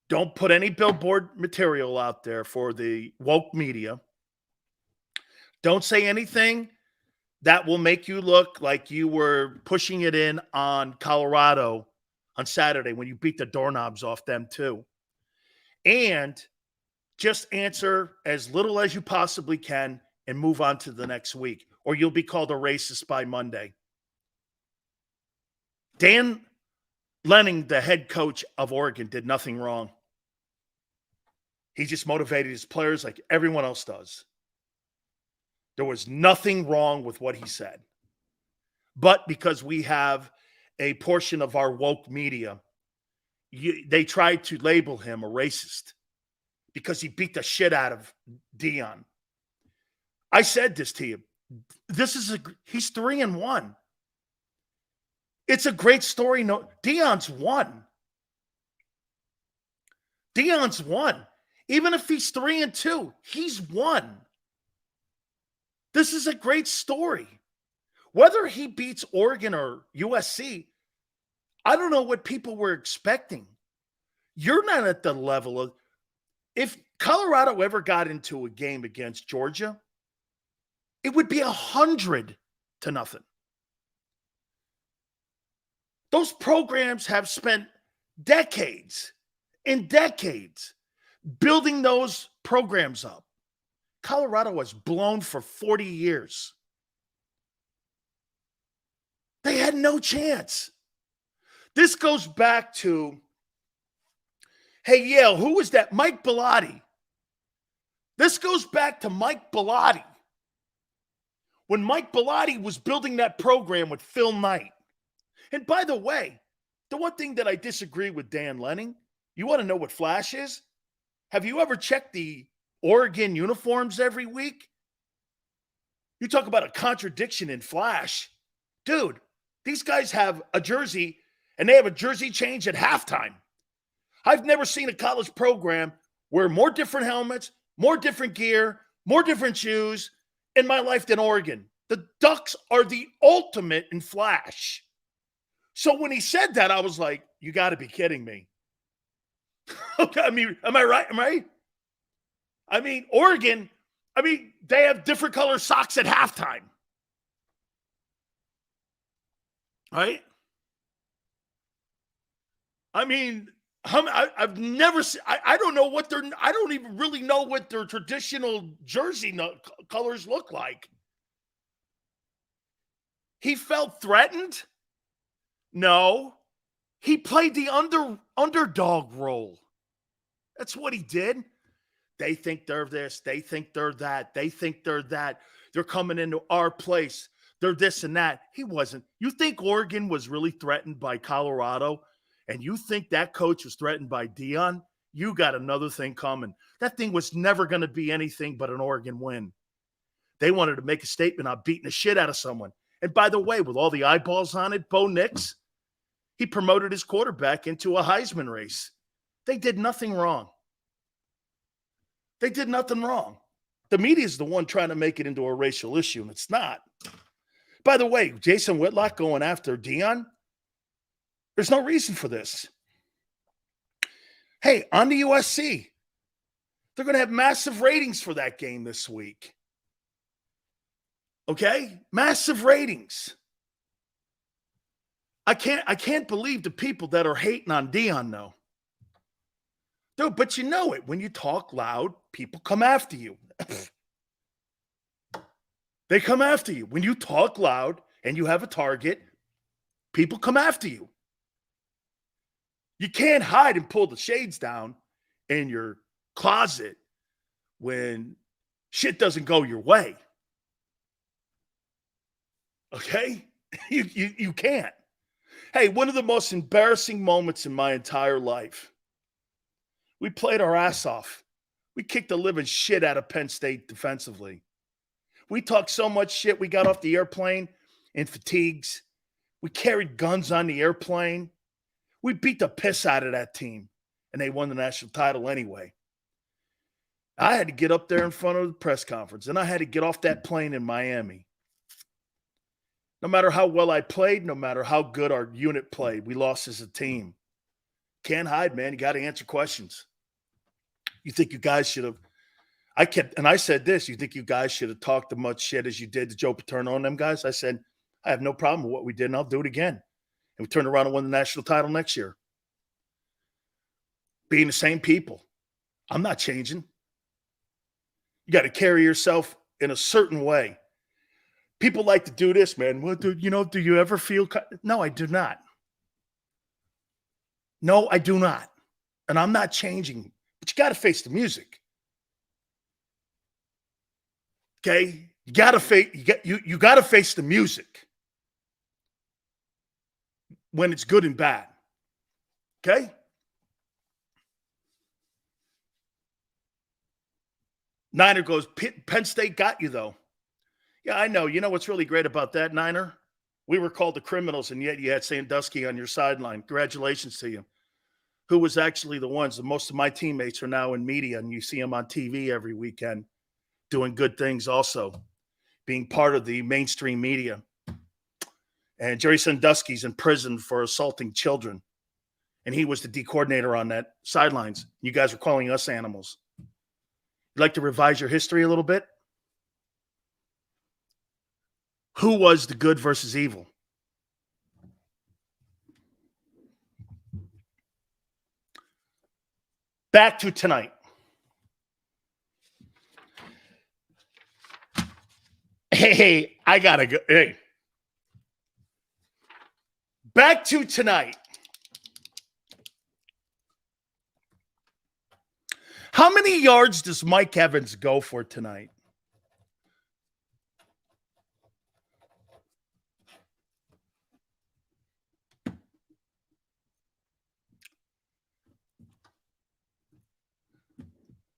Speaker 1: Don't put any billboard material out there for the woke media. Don't say anything that will make you look like you were pushing it in on Colorado on Saturday when you beat the doorknobs off them too. And just answer as little as you possibly can and move on to the next week, or you'll be called a racist by Monday. Dan Lanning, the head coach of Oregon, did nothing wrong. He just motivated his players like everyone else does. There was nothing wrong with what he said. But because we have a portion of our woke media, they tried to label him a racist because he beat the shit out of Deion. I said this to you. He's 3-1. It's a great story. No, Deion's won. Deion's won. Even if he's 3-2, he's won. This is a great story. Whether he beats Oregon or USC, I don't know what people were expecting. You're not at the level of, if Colorado ever got into a game against Georgia, it would be 100-0. Those programs have spent decades and decades building those programs up. Colorado was blown for 40 years. They had no chance. This goes back to, hey, Yale, who was that? Mike Bellotti. This goes back to Mike Bellotti. When Mike Bellotti was building that program with Phil Knight. And by the way, the one thing that I disagree with Dan Lanning, you want to know what Flash is? Have you ever checked the Oregon uniforms every week? You talk about a contradiction in Flash. Dude, these guys have a jersey, and they have a jersey change at halftime. I've never seen a college program wear more different helmets, more different gear, more different shoes in my life than Oregon. The Ducks are the ultimate in Flash. So when he said that, I was like, you got to be kidding me. Okay, I mean, am I right? I mean, Oregon, I mean, they have different color socks at halftime. Right? I mean, I've never seen, I don't know what I don't even really know what their traditional jersey colors look like. He felt threatened? No. He played the underdog role. That's what he did. They think they're this. They think they're that. They think they're that. They're coming into our place. They're this and that. He wasn't. You think Oregon was really threatened by Colorado, and you think that coach was threatened by Deion? You got another thing coming. That thing was never going to be anything but an Oregon win. They wanted to make a statement on beating the shit out of someone. And by the way, with all the eyeballs on it, Bo Nix, he promoted his quarterback into a Heisman race. They did nothing wrong. They did nothing wrong. The media is the one trying to make it into a racial issue, and it's not. By the way, Jason Whitlock going after Deion, there's no reason for this. Hey, on the USC, they're going to have massive ratings for that game this week. Okay? Massive ratings. I can't believe the people that are hating on Deion, though. Dude, but you know it. When you talk loud, people come after you. They come after you. When you talk loud and you have a target, people come after you. You can't hide and pull the shades down in your closet when shit doesn't go your way. Okay? You can't. Hey, one of the most embarrassing moments in my entire life. We played our ass off. We kicked the living shit out of Penn State defensively. We talked so much shit. We got off the airplane in fatigues. We carried guns on the airplane. We beat the piss out of that team, and they won the national title anyway. I had to get up there in front of the press conference, and I had to get off that plane in Miami. No matter how well I played, no matter how good our unit played, we lost as a team. Can't hide, man. You got to answer questions. You think you guys should have – I said this, you think you guys should have talked as much shit as you did to Joe Paterno and them guys? I said, I have no problem with what we did, and I'll do it again. And we turned around and won the national title next year. Being the same people. I'm not changing. You got to carry yourself in a certain way. People like to do this, man. Well, do you ever feel – No, I do not. No, I do not. And I'm not changing. But you got to face the music. Okay? You got to face the music when it's good and bad. Okay? Niner goes, Penn State got you, though. Yeah, I know. You know what's really great about that, Niner? We were called the criminals, and yet you had Sandusky on your sideline. Congratulations to you. Who was actually the ones? Most of my teammates are now in media, and you see them on TV every weekend doing good things also, being part of the mainstream media. And Jerry Sandusky's in prison for assaulting children, and he was the D coordinator on that sidelines. You guys are calling us animals. You'd like to revise your history a little bit? Who was the good versus evil? Back to tonight. Hey, I gotta go. Hey. Back to tonight. How many yards does Mike Evans go for tonight?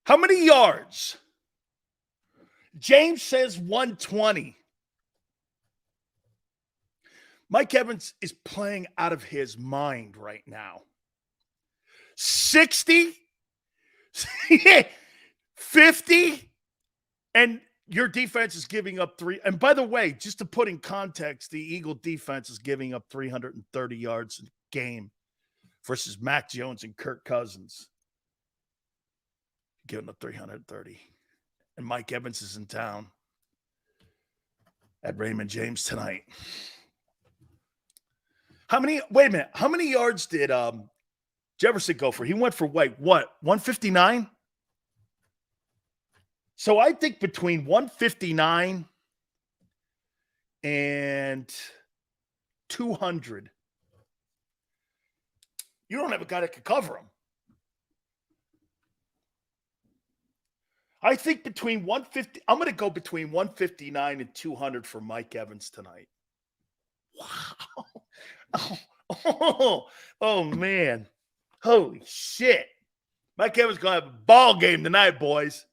Speaker 1: How many yards? James says 120. Mike Evans is playing out of his mind right now. 60, 50, and your defense is giving up 3. And by the way, just to put in context, the Eagle defense is giving up 330 yards a game versus Mac Jones and Kirk Cousins. Giving up 330. And Mike Evans is in town at Raymond James tonight. How many yards did Jefferson go for? He went for what? 159? So I think between 159 and 200, you don't have a guy that could cover him. I think between 150, I'm going to go between 159 and 200 for Mike Evans tonight. Wow. Oh, man. Holy shit. Mike Evans going to have a ball game tonight, boys.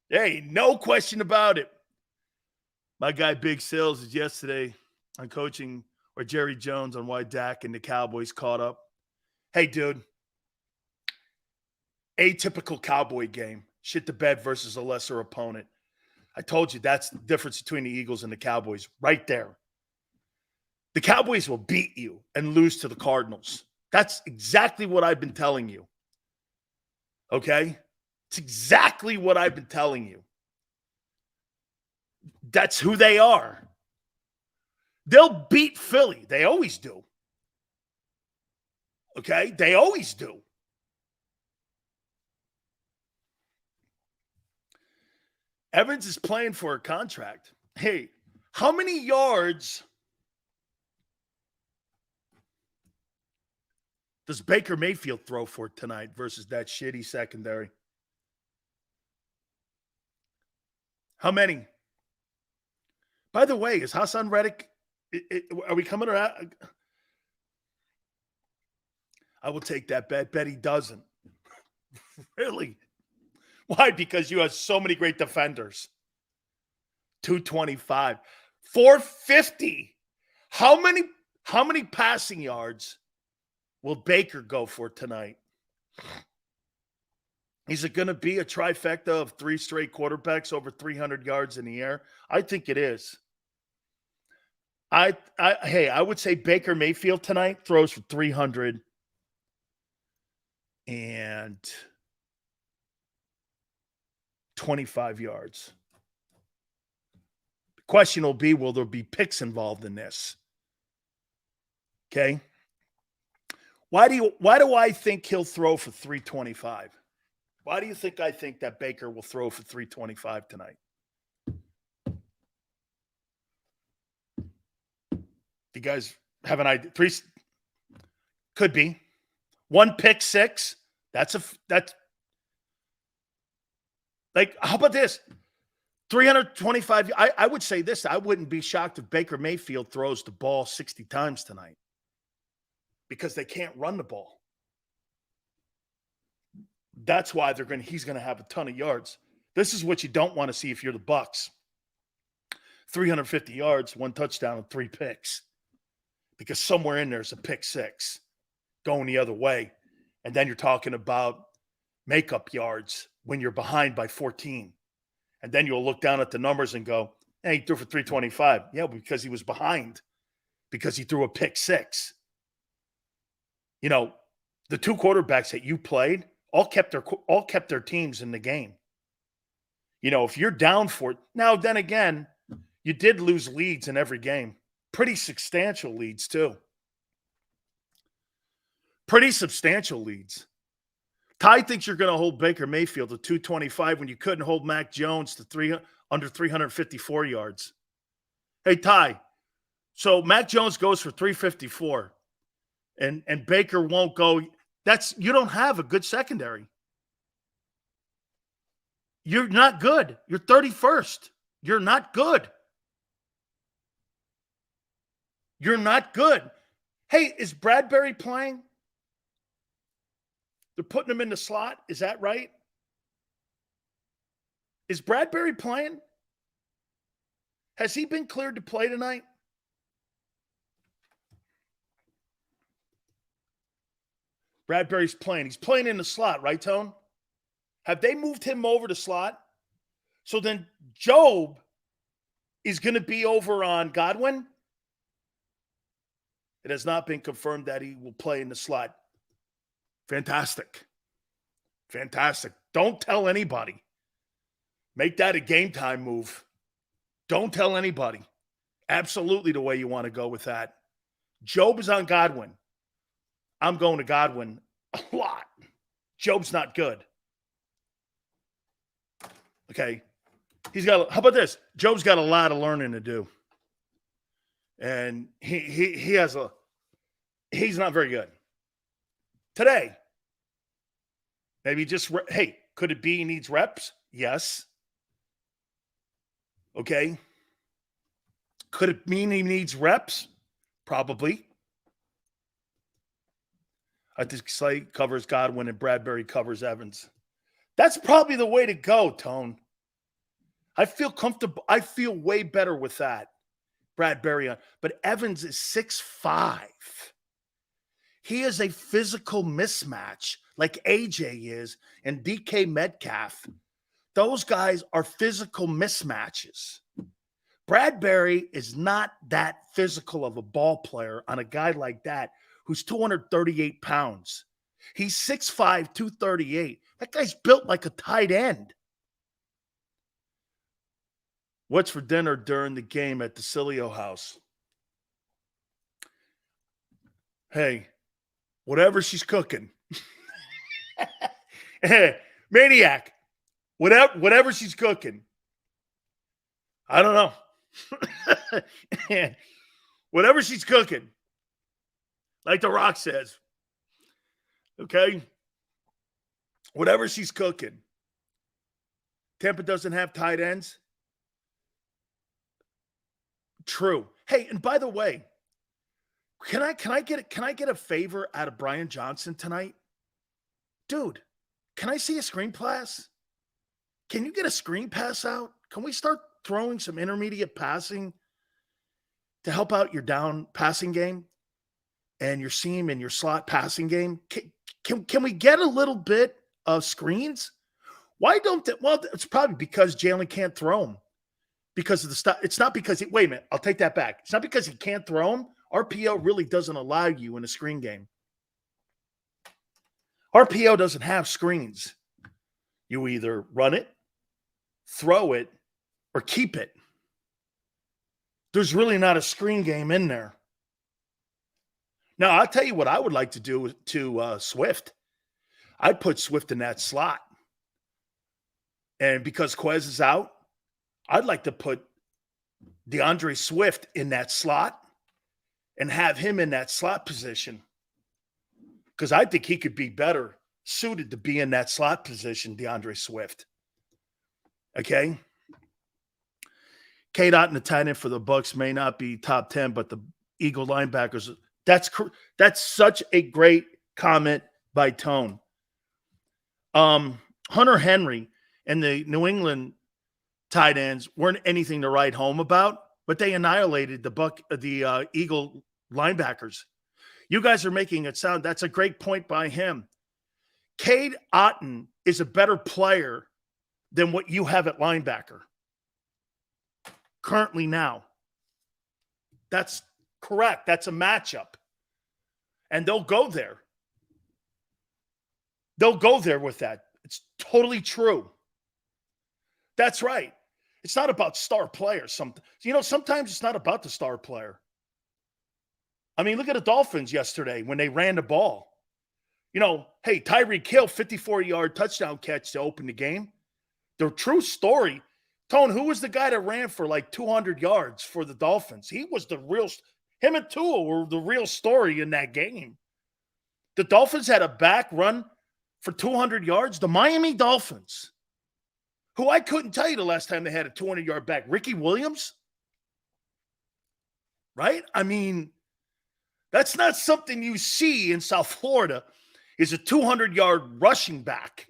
Speaker 1: There ain't no question about it. My guy Big Sills is yesterday on coaching, or Jerry Jones on why Dak and the Cowboys caught up. Hey, dude. Atypical Cowboy game. Shit the bed versus a lesser opponent. I told you that's the difference between the Eagles and the Cowboys right there. The Cowboys will beat you and lose to the Cardinals. That's exactly what I've been telling you. Okay? It's exactly what I've been telling you. That's who they are. They'll beat Philly. They always do. Okay? They always do. Evans is playing for a contract. Hey, how many yards does Baker Mayfield throw for tonight versus that shitty secondary? How many? By the way, is Hassan Reddick, are we coming around? I will take that bet. Bet he doesn't. Really? Why? Because you have so many great defenders. 225. 450. How many passing yards will Baker go for tonight? Is it going to be a trifecta of 3 straight quarterbacks over 300 yards in the air? I think it is. I would say Baker Mayfield tonight throws for 325 yards. The question will be, will there be picks involved in this? Okay. Why do I think he'll throw for 325? Why do you think I think that Baker will throw for 325 tonight? You guys have an idea? Could be. 1 pick six. That's like, how about this? 325. I would say this. I wouldn't be shocked if Baker Mayfield throws the ball 60 times tonight because they can't run the ball. That's why he's going to have a ton of yards. This is what you don't want to see if you're the Bucs. 350 yards, 1 touchdown, and 3 picks. Because somewhere in there's a pick six going the other way. And then you're talking about makeup yards when you're behind by 14. And then you'll look down at the numbers and go, hey, he threw for 325. Yeah, because he was behind. Because he threw a pick six. You know, the 2 quarterbacks that you played all kept their teams in the game. You know, if you're down for it. Now, then again, you did lose leads in every game. Pretty substantial leads, too. Pretty substantial leads. Ty thinks you're going to hold Baker Mayfield to 225 when you couldn't hold Mac Jones to under 354 yards. Hey, Ty, so Mac Jones goes for 354, and Baker won't go. You don't have a good secondary. You're not good. You're 31st. You're not good. You're not good. Hey, is Bradbury playing? They're putting him in the slot. Is that right? Is Bradbury playing? Has he been cleared to play tonight? Bradbury's playing. He's playing in the slot, right, Tone? Have they moved him over to slot? So then Job is going to be over on Godwin? It has not been confirmed that he will play in the slot. Fantastic. Fantastic. Don't tell anybody. Make that a game time move. Don't tell anybody. Absolutely the way you want to go with that. Job is on Godwin. I'm going to Godwin a lot. Job's not good. Okay. How about this? Job's got a lot of learning to do. And he's not very good. Today, maybe just, could it be he needs reps? Yes. Okay. Could it mean he needs reps? Probably. I think Slay covers Godwin and Bradbury covers Evans. That's probably the way to go, Tone. I feel comfortable. I feel way better with that. Bradbury on. But Evans is 6'5". He is a physical mismatch like AJ is and DK Metcalf. Those guys are physical mismatches. Bradbury is not that physical of a ball player on a guy like that who's 238 pounds. He's 6'5", 238. That guy's built like a tight end. What's for dinner during the game at the Sileo house? Hey, whatever she's cooking. Maniac. Whatever she's cooking. I don't know. Whatever she's cooking. Like The Rock says. Okay? Whatever she's cooking. Tampa doesn't have tight ends. True. Hey, and by the way, can I get a favor out of Brian Johnson tonight? Dude, can I see a screen pass? Can you get a screen pass out? Can we start throwing some intermediate passing to help out your down passing game and your seam and your slot passing game? Can we get a little bit of screens? Why don't they? Well, it's probably because Jalen can't throw them. Because of the stuff. It's not because wait a minute, I'll take that back. It's not because he can't throw them. RPO really doesn't allow you in a screen game. RPO doesn't have screens. You either run it, throw it, or keep it. There's really not a screen game in there. Now, I'll tell you what I would like to do to Swift. I'd put Swift in that slot. And because Quez is out, I'd like to put DeAndre Swift in that slot and have him in that slot position. Because I think he could be better suited to be in that slot position, DeAndre Swift. Okay? K-Dot in the tight end for the Bucs may not be top 10, but the Eagle linebackers, that's such a great comment by Tone. Hunter Henry and the New England tight ends weren't anything to write home about, but they annihilated the Eagle linebackers. You guys are making it sound, that's a great point by him. Cade Otton is a better player than what you have at linebacker currently now. That's correct. That's a matchup. And they'll go there. They'll go there with that. It's totally true. That's right. It's not about star players. Sometimes it's not about the star player. I mean, look at the Dolphins yesterday when they ran the ball. Hey, Tyreek Hill, 54-yard touchdown catch to open the game. The true story, Tone, who was the guy that ran for like 200 yards for the Dolphins? He was him and Tua were the real story in that game. The Dolphins had a back run for 200 yards. The Miami Dolphins, who I couldn't tell you the last time they had a 200-yard back. Ricky Williams? Right? I mean, that's not something you see in South Florida, is a 200-yard rushing back.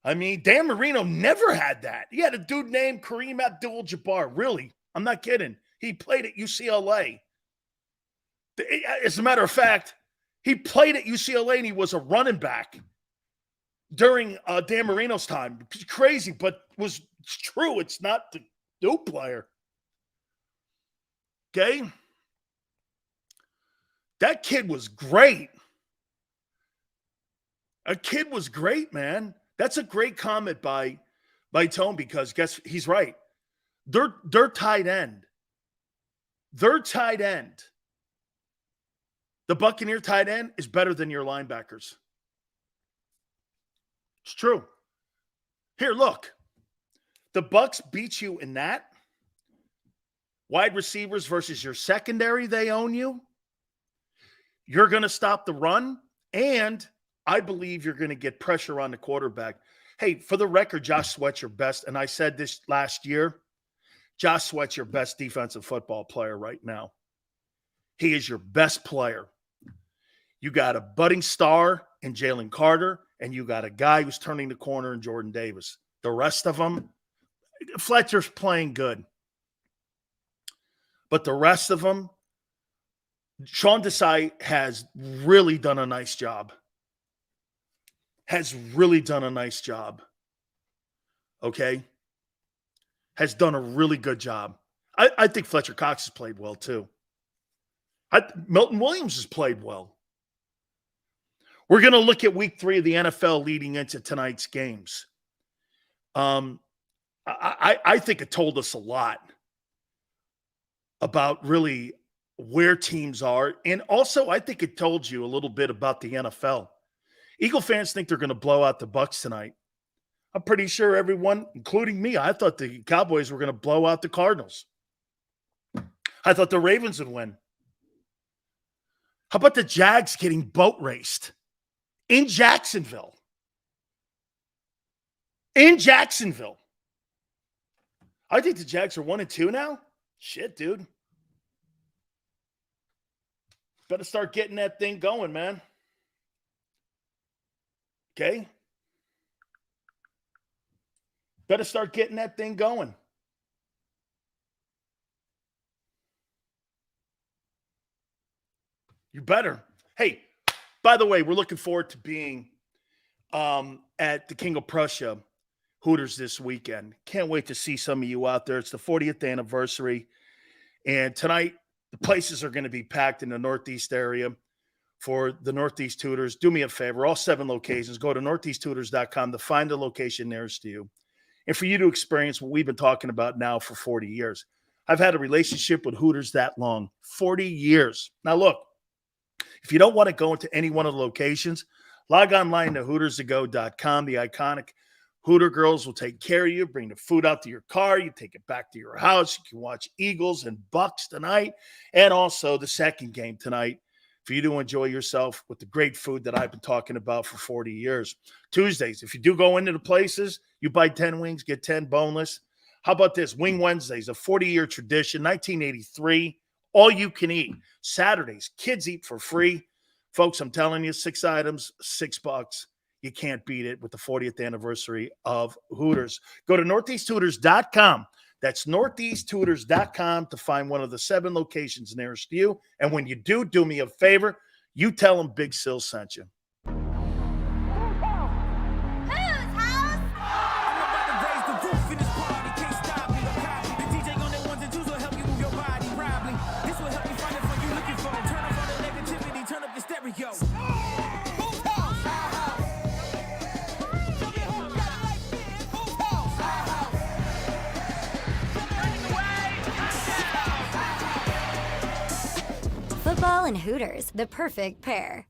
Speaker 1: I mean, Dan Marino never had that. He had a dude named Kareem Abdul-Jabbar. Really? I'm not kidding. He played at UCLA. As a matter of fact, he played at UCLA and he was a running back during Dan Marino's time. It's crazy, but it's true. It's not the new player. Okay? That kid was great. A kid was great, man. That's a great comment by by tone, because he's right. Their tight end. Their tight end. The Buccaneer tight end is better than your linebackers. It's true. Here, look. The Bucs beat you in that. Wide receivers versus your secondary, they own you. You're going to stop the run, and I believe you're going to get pressure on the quarterback. Hey, for the record, Josh Sweat's your best, and I said this last year, Josh Sweat's your best defensive football player right now. He is your best player. You got a budding star in Jalen Carter, and you got a guy who's turning the corner in Jordan Davis. The rest of them, Fletcher's playing good. But the rest of them, Sean Desai has really done a nice job. Okay? Has done a really good job. I think Fletcher Cox has played well, too. Milton Williams has played well. We're going to look at week 3 of the NFL leading into tonight's games. I think it told us a lot about really where teams are. And also, I think it told you a little bit about the NFL. Eagle fans think they're going to blow out the Bucs tonight. I'm pretty sure everyone, including me, I thought the Cowboys were going to blow out the Cardinals. I thought the Ravens would win. How about the Jags getting boat raced in Jacksonville? I think the Jags are 1-2 now. Shit, dude. Better start getting that thing going, man. Okay? Better start getting that thing going. You better. Hey, by the way, we're looking forward to being at the King of Prussia Hooters this weekend. Can't wait to see some of you out there. It's the 40th anniversary. And tonight, the places are going to be packed in the Northeast area for the Northeast Hooters. Do me a favor, all 7 locations, go to northeasthooters.com to find the location nearest to you. And for you to experience what we've been talking about now for 40 years. I've had a relationship with Hooters that long, 40 years. Now, look, if you don't want to go into any one of the locations, log online to hootersago.com. The iconic Hooter girls will take care of you, bring the food out to your car. You take it back to your house. You can watch Eagles and Bucs tonight, and also the second game tonight for you to enjoy yourself with the great food that I've been talking about for 40 years. Tuesdays, if you do go into the places, you buy 10 wings, get 10 boneless. How about this? Wing Wednesdays, a 40-year tradition, 1983, all you can eat. Saturdays, kids eat for free. Folks, I'm telling you, 6 items, $6. You can't beat it with the 40th anniversary of Hooters. Go to northeasthooters.com. That's northeasthooters.com to find one of the 7 locations nearest you. And when you do, do me a favor. You tell them Big Sil sent you.
Speaker 2: Football and Hooters, the perfect pair.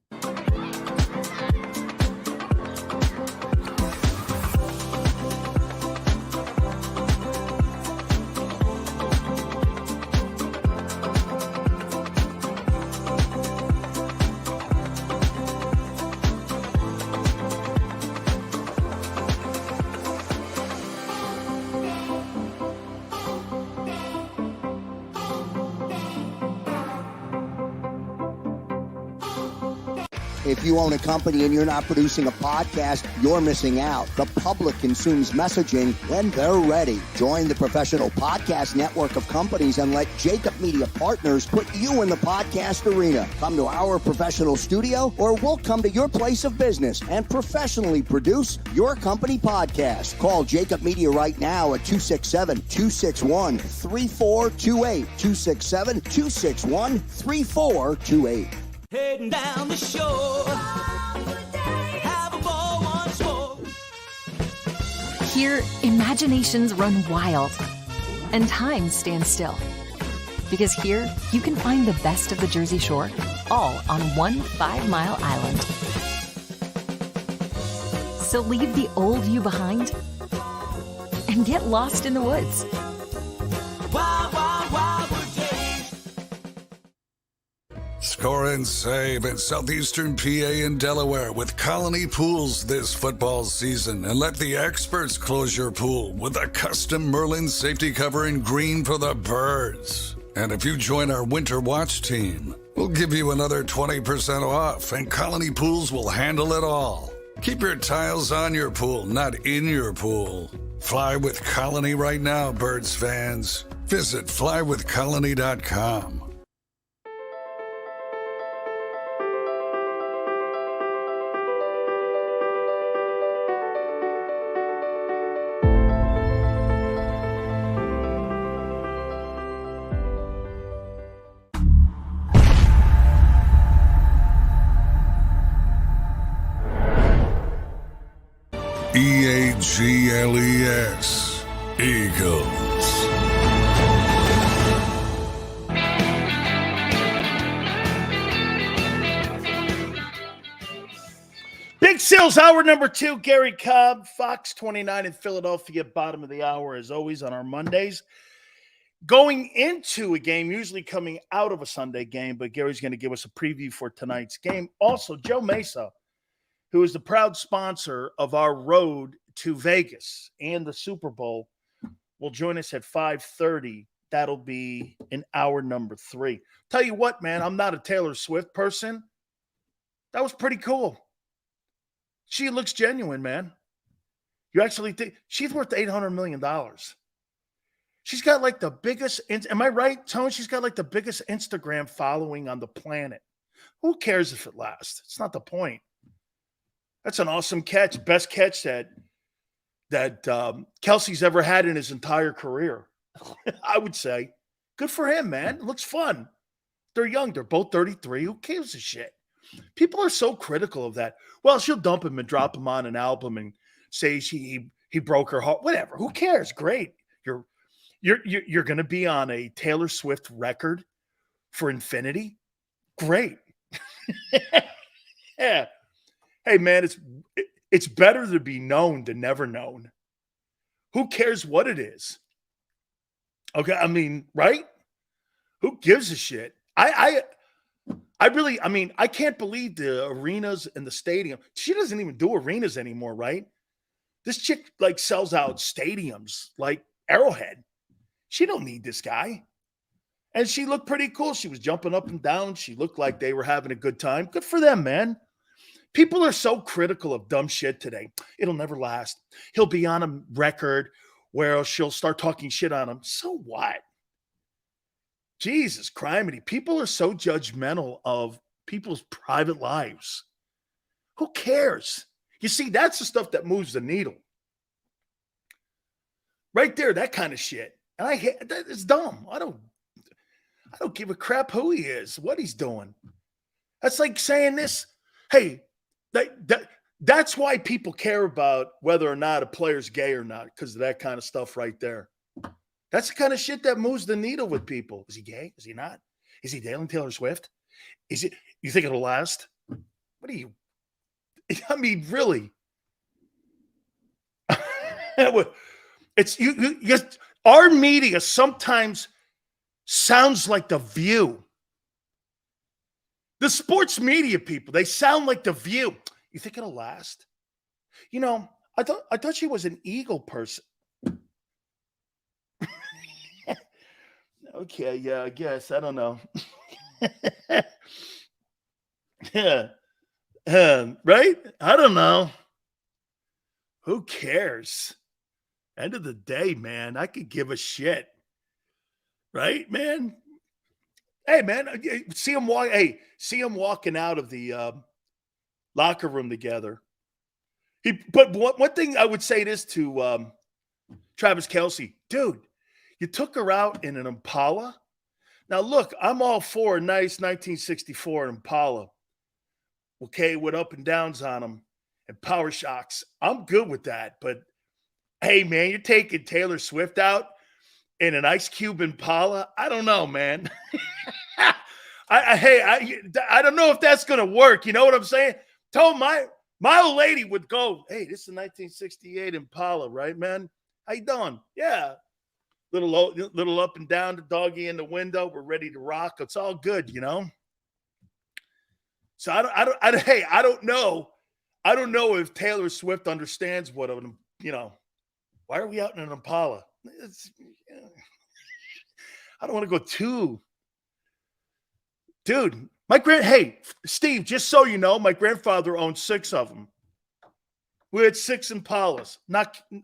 Speaker 3: If you own a company and you're not producing a podcast, you're missing out. The public consumes messaging when they're ready. Join the professional podcast network of companies and let JAKIB Media Partners put you in the podcast arena. Come to our professional studio or we'll come to your place of business and professionally produce your company podcast. Call JAKIB Media right now at 267-261-3428. 267-261-3428.
Speaker 4: Heading down the shore, have a ball once more. Here, imaginations run wild and time stands still. Because here, you can find the best of the Jersey Shore, all on one 5-mile island. So leave the old you behind and get lost in the woods.
Speaker 5: Wild, wild, wild weekday.
Speaker 6: Score and save in southeastern PA and Delaware with Colony Pools this football season, and let the experts close your pool with a custom Merlin safety cover in green for the birds. And if you join our Winter Watch team, we'll give you another 20% off, and Colony Pools will handle it all. Keep your tiles on your pool, not in your pool. Fly with Colony right now, Birds fans. Visit flywithcolony.com. EAGLES, Eagles.
Speaker 1: Big Sales Hour number 2, Gary Cobb, Fox 29 in Philadelphia, bottom of the hour as always on our Mondays. Going into a game, usually coming out of a Sunday game, but Gary's going to give us a preview for tonight's game. Also, Joe Mesa, who is the proud sponsor of our road to Vegas and the Super Bowl, will join us at 5:30. That'll be in hour number 3. Tell you what, man, I'm not a Taylor Swift person. That was pretty cool. She looks genuine, man. You actually think she's worth $800 million. She's got like the biggest, am I right, Tony? She's got like the biggest Instagram following on the planet. Who cares if it lasts? It's not the point. That's an awesome catch. Best catch that Kelsey's ever had in his entire career. I would say. Good for him, man. It looks fun. They're young. They're both 33. Who gives a shit? People are so critical of that. Well, she'll dump him and drop him on an album and say he broke her heart. Whatever. Who cares? Great. You're going to be on a Taylor Swift record for infinity. Great. Yeah. Hey, man, it's better to be known than never known. Who cares what it is? Okay, I mean, right? Who gives a shit? I can't believe the arenas and the stadium. She doesn't even do arenas anymore, right? This chick like sells out stadiums like Arrowhead. She don't need this guy. And she looked pretty cool. She was jumping up and down. She looked like they were having a good time. Good for them, man. People are so critical of dumb shit today. It'll never last. He'll be on a record where she'll start talking shit on him. So what? Jesus criminy. People are so judgmental of people's private lives. Who cares? You see, that's the stuff that moves the needle. Right there, that kind of shit. And I hate that. It's dumb. I don't give a crap who he is, what he's doing. That's like saying this. Hey, that's why people care about whether or not a player's gay or not, because of that kind of stuff right there. That's the kind of shit that moves the needle with people. Is he gay? Is he not? Is he dating Taylor Swift? Is it? You think it'll last? What do you? I mean, really? It's you. Our media sometimes sounds like The View. The sports media people, they sound like The View. You think it'll last? You know, I thought she was an Eagle person. Okay, yeah, I guess. I don't know. Yeah. Right? I don't know. Who cares? End of the day, man, I could give a shit. Right, man? Hey, man, see them walking out of the locker room together. But one thing I would say this to Travis Kelsey, dude, you took her out in an Impala. Now, look, I'm all for a nice 1964 Impala, okay, with up and downs on them and power shocks. I'm good with that, but Hey, man, you're taking Taylor Swift out in an Ice Cube Impala? I don't know, man. I don't know if that's going to work. You know what I'm saying? Told my old lady would go, hey, this is a 1968 Impala, right, man? How you doing? Yeah. Little up and down, the doggy in the window. We're ready to rock. It's all good, you know? So I don't know. I don't know if Taylor Swift understands what, why are we out in an Impala? I don't want to go too. Dude, hey, Steve, just so you know, my grandfather owned 6 of them. We had 6 Impalas.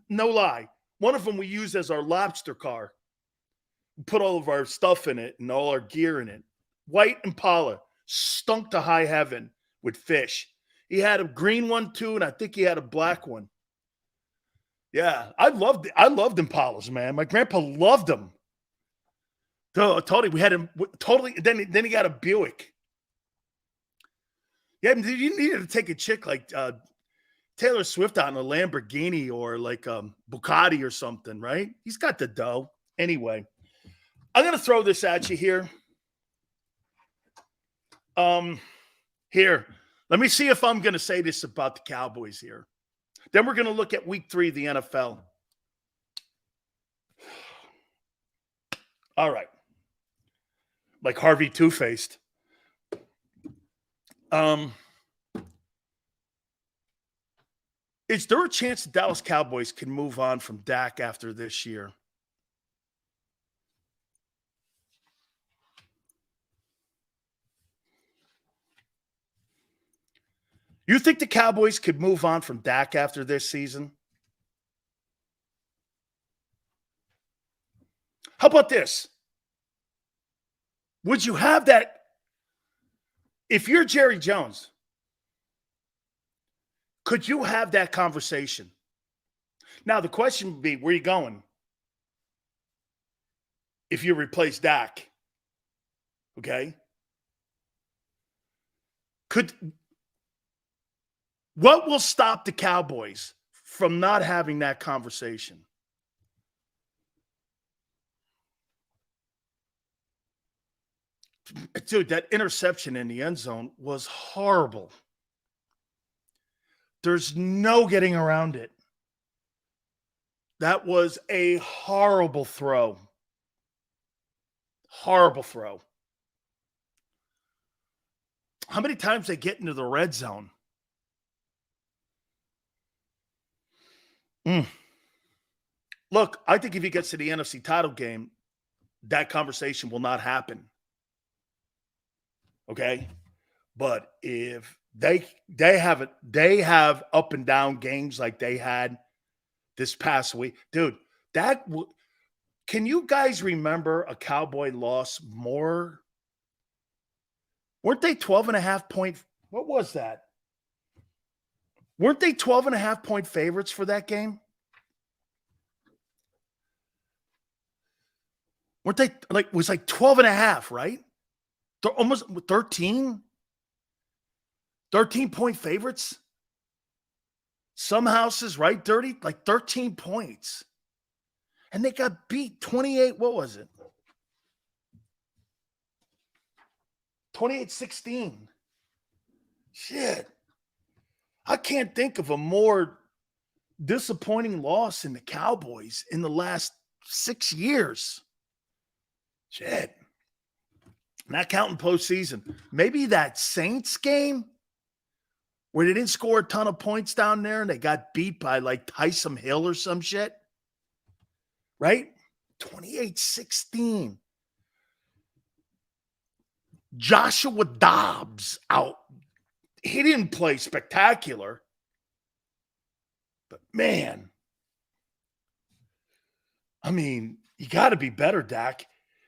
Speaker 1: No lie. One of them we used as our lobster car. We put all of our stuff in it and all our gear in it. White Impala. Stunk to high heaven with fish. He had a green one too, and I think he had a black one. Yeah, I loved Impalas, man. My grandpa loved them. Totally, we had him totally. Then he got a Buick. Yeah, you needed to take a chick like Taylor Swift out in a Lamborghini or like Bugatti or something, right? He's got the dough. Anyway, I'm gonna throw this at you here. Here, let me see if I'm gonna say this about the Cowboys here. Then we're gonna look at week 3 of the NFL. All right. Like Harvey Two-Faced. Is there a chance the Dallas Cowboys can move on from Dak after this year? You think the Cowboys could move on from Dak after this season? How about this? Would you have that if you're Jerry Jones? Could you have that conversation? Now, the question would be, where are you going if you replace Dak? Okay? What will stop the Cowboys from not having that conversation? Dude, that interception in the end zone was horrible. There's no getting around it. That was a horrible throw. Horrible throw. How many times they get into the red zone? Look, I think if he gets to the NFC title game, that conversation will not happen. Okay? But if they have up and down games like they had this past week, dude, can you guys remember a Cowboy loss more? Weren't they 12.5 point? What was that? Weren't they 12.5 point favorites for that game? Weren't they it was like 12.5, right? They're almost 13. 13-point favorites. Some houses, right? Dirty, like 13 points. And they got beat 28. What was it? 28-16. Shit. I can't think of a more disappointing loss in the Cowboys in the last 6 years. Shit. Not counting postseason. Maybe that Saints game where they didn't score a ton of points down there and they got beat by like Tyson Hill or some shit. Right? 28-16. Joshua Dobbs out. He didn't play spectacular. But man, I mean, you got to be better, Dak.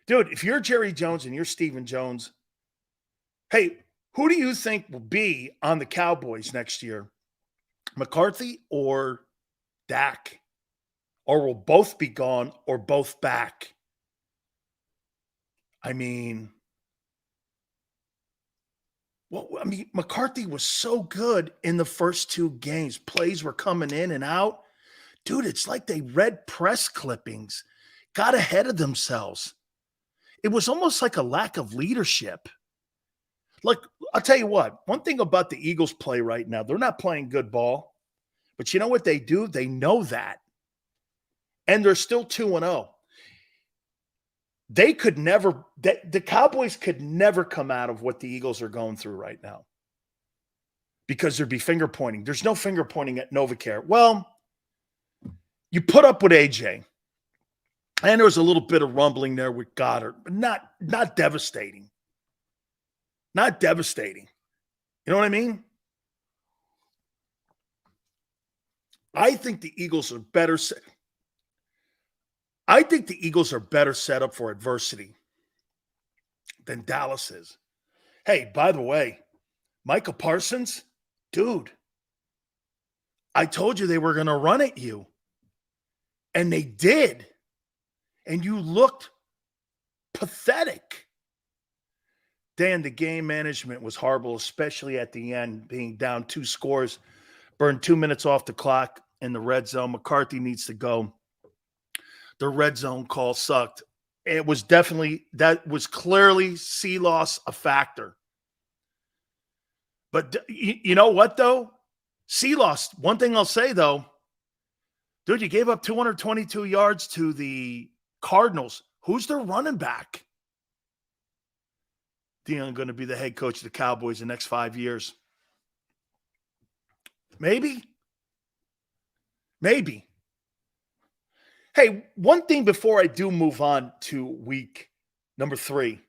Speaker 1: Dude, if you're Jerry Jones and you're Stephen Jones, hey, who do you think will be on the Cowboys next year? McCarthy or Dak? Or will both be gone or both back? I mean, McCarthy was so good in the first 2 games. Plays were coming in and out. Dude, it's like they read press clippings, got ahead of themselves. It was almost like a lack of leadership. Like, I'll tell you what, one thing about the Eagles play right now, they're not playing good ball. But you know what they do? They know that. And they're still 2-0. They could never, the Cowboys could never come out of what the Eagles are going through right now. Because there'd be finger pointing. There's no finger pointing at Novacare. Well, you put up with AJ. And there was a little bit of rumbling there with Goddard, but not devastating. Not devastating. You know what I mean? I think the Eagles are better. I think the Eagles are better set up for adversity than Dallas is. Hey, by the way, Michael Parsons, dude, I told you they were going to run at you. And they did. And you looked pathetic. Dan, the game management was horrible, especially at the end, being down 2 scores, burned 2 minutes off the clock in the red zone. McCarthy needs to go. The red zone call sucked. It was definitely, that was clearly C-loss a factor. But you know what, though? C-loss, one thing I'll say, though, dude, you gave up 222 yards to the Cardinals. Who's their running back? Deion going to be the head coach of the Cowboys the next 5 years. Maybe. Maybe. Hey, one thing before I do move on to week number 3.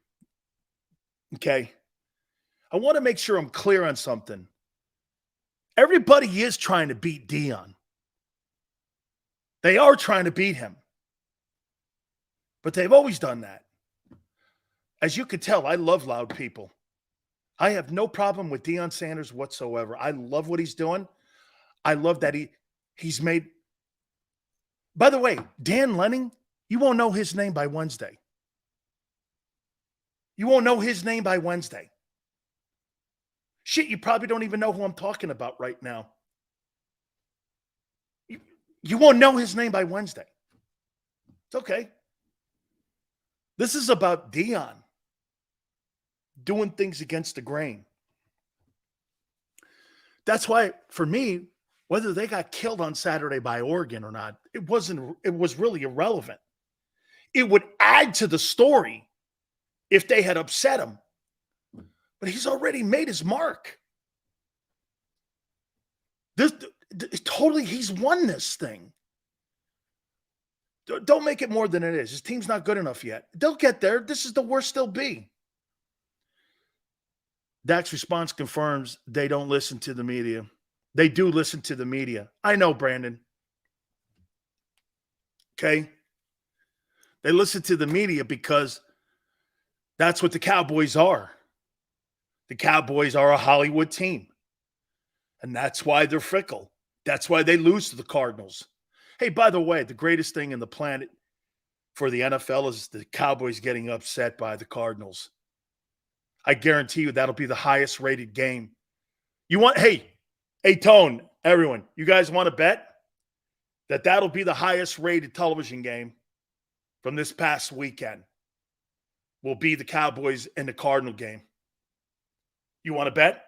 Speaker 1: Okay. I want to make sure I'm clear on something. Everybody is trying to beat Deion. They are trying to beat him. But they've always done that. As you can tell, I love loud people. I have no problem with Deion Sanders whatsoever. I love what he's doing. I love that he's made. By the way, Dan Lenning, you won't know his name by Wednesday. You won't know his name by Wednesday. Shit, you probably don't even know who I'm talking about right now. You won't know his name by Wednesday. It's okay. This is about Deion doing things against the grain. That's why, for me, whether they got killed on Saturday by Oregon or not, it was really irrelevant. It would add to the story if they had upset him. But he's already made his mark. Totally, he's won this thing. Don't make it more than it is. His team's not good enough yet. They'll get there. This is the worst they'll be. Dak's response confirms they don't listen to the media. They do listen to the media. I know, Brandon. Okay? They listen to the media because that's what the Cowboys are. The Cowboys are a Hollywood team. And that's why they're fickle. That's why they lose to the Cardinals. Hey, by the way, the greatest thing in the planet for the NFL is the Cowboys getting upset by the Cardinals. I guarantee you that'll be the highest rated game. Hey, Tone, everyone, you guys want to bet that that'll be the highest rated television game from this past weekend? Will be the Cowboys and the Cardinal game. You want to bet?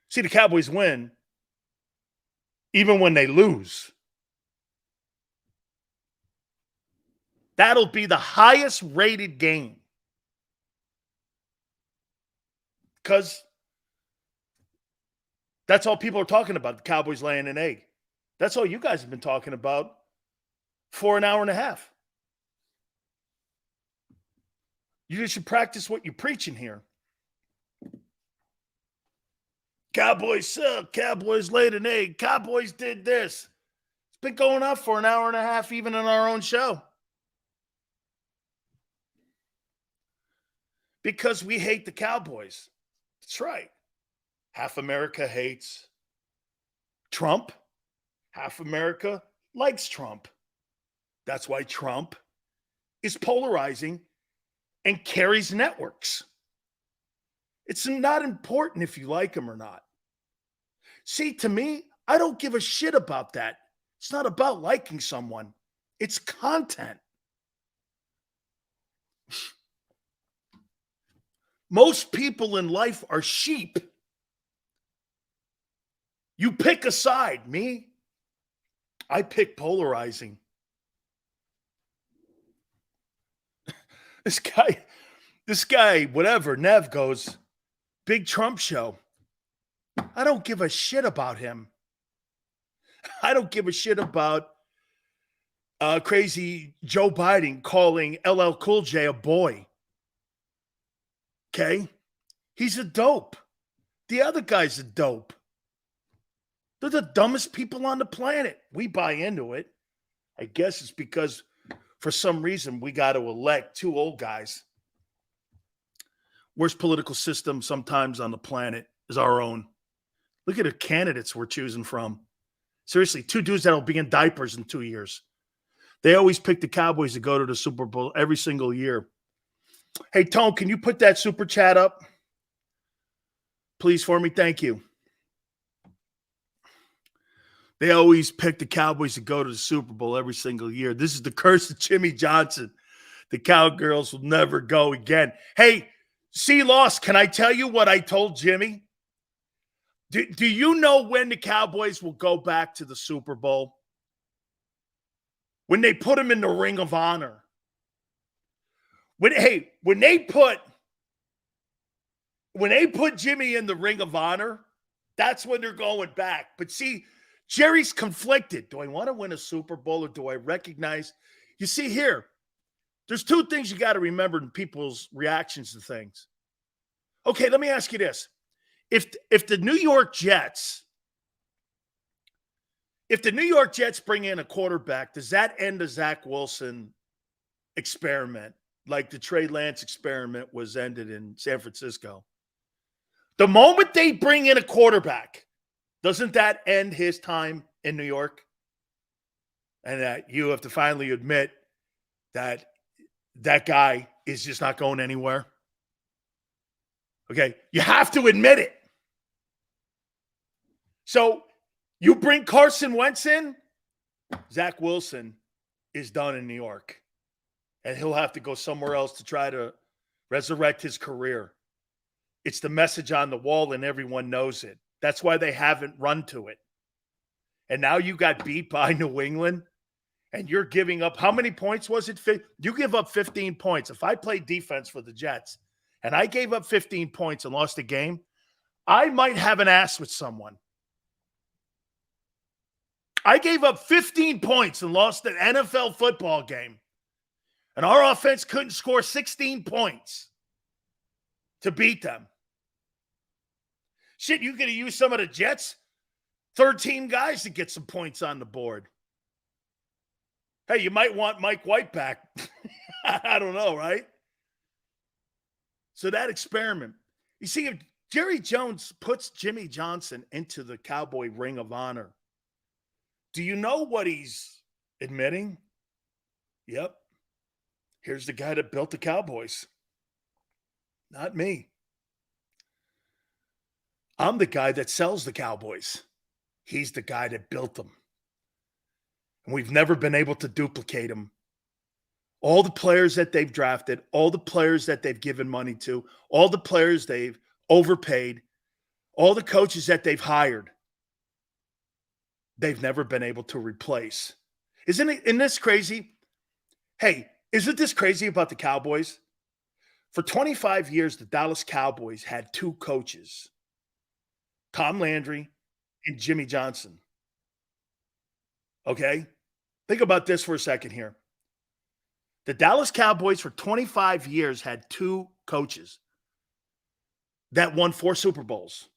Speaker 1: See, the Cowboys win even when they lose. That'll be the highest rated game. Because that's all people are talking about, the Cowboys laying an egg. That's all you guys have been talking about for an hour and a half. You should practice what you're preaching here. Cowboys suck. Cowboys laid an egg. Cowboys did this. It's been going on for an hour and a half, even in our own show. Because we hate the Cowboys. That's right. Half America hates Trump. Half America likes Trump. That's why Trump is polarizing and carries networks. It's not important if you like him or not. See, to me, I don't give a shit about that. It's not about liking someone. It's content. Most people in life are sheep. You pick a side. Me, I pick polarizing. This guy, whatever, Nev goes, big Trump show. I don't give a shit about him. I don't give a shit about crazy Joe Biden calling LL Cool J a boy. Okay? He's a dope. The other guy's a dope. They're the dumbest people on the planet. We buy into it. I guess it's because for some reason we got to elect two old guys. Worst political system sometimes on the planet is our own. Look at the candidates we're choosing from. Seriously, two dudes that'll be in diapers in 2 years. They always pick the Cowboys to go to the Super Bowl every single year. Hey, Tone, can you put that super chat up? Please, for me. Thank you. They always pick the Cowboys to go to the Super Bowl every single year. This is the curse of Jimmy Johnson. The Cowgirls will never go again. Hey, C-Loss, can I tell you what I told Jimmy? Do you know when the Cowboys will go back to the Super Bowl? When they put him in the Ring of Honor. When they put Jimmy in the Ring of Honor, that's when they're going back. But see, Jerry's conflicted. Do I want to win a Super Bowl or do I recognize? You see here, there's two things you got to remember in people's reactions to things. Okay, let me ask you this. If the New York Jets bring in a quarterback, does that end the Zach Wilson experiment like the Trey Lance experiment was ended in San Francisco? The moment they bring in a quarterback, doesn't that end his time in New York? And that you have to finally admit that that guy is just not going anywhere? Okay, you have to admit it. So you bring Carson Wentz in, Zach Wilson is done in New York. And he'll have to go somewhere else to try to resurrect his career. It's the message on the wall and everyone knows it. That's why they haven't run to it. And now you got beat by New England and you're giving up. How many points was it? You give up 15 points. If I played defense for the Jets and I gave up 15 points and lost a game, I might have an ass with someone. I gave up 15 points and lost an NFL football game. And our offense couldn't score 16 points to beat them. Shit, you could have used some of the Jets' third-team guys to get some points on the board. Hey, you might want Mike White back. I don't know, right? So that experiment. You see, if Jerry Jones puts Jimmy Johnson into the Cowboy Ring of Honor, do you know what he's admitting? Yep. Here's the guy that built the Cowboys. Not me. I'm the guy that sells the Cowboys. He's the guy that built them. And we've never been able to duplicate him. All the players that they've drafted, all the players that they've given money to, all the players they've overpaid, all the coaches that they've hired, they've never been able to replace. Isn't this crazy? Hey, isn't this crazy about the Cowboys? For 25 years, the Dallas Cowboys had two coaches, Tom Landry and Jimmy Johnson. Okay? Think about this for a second here. The Dallas Cowboys for 25 years had two coaches that won 4 Super Bowls.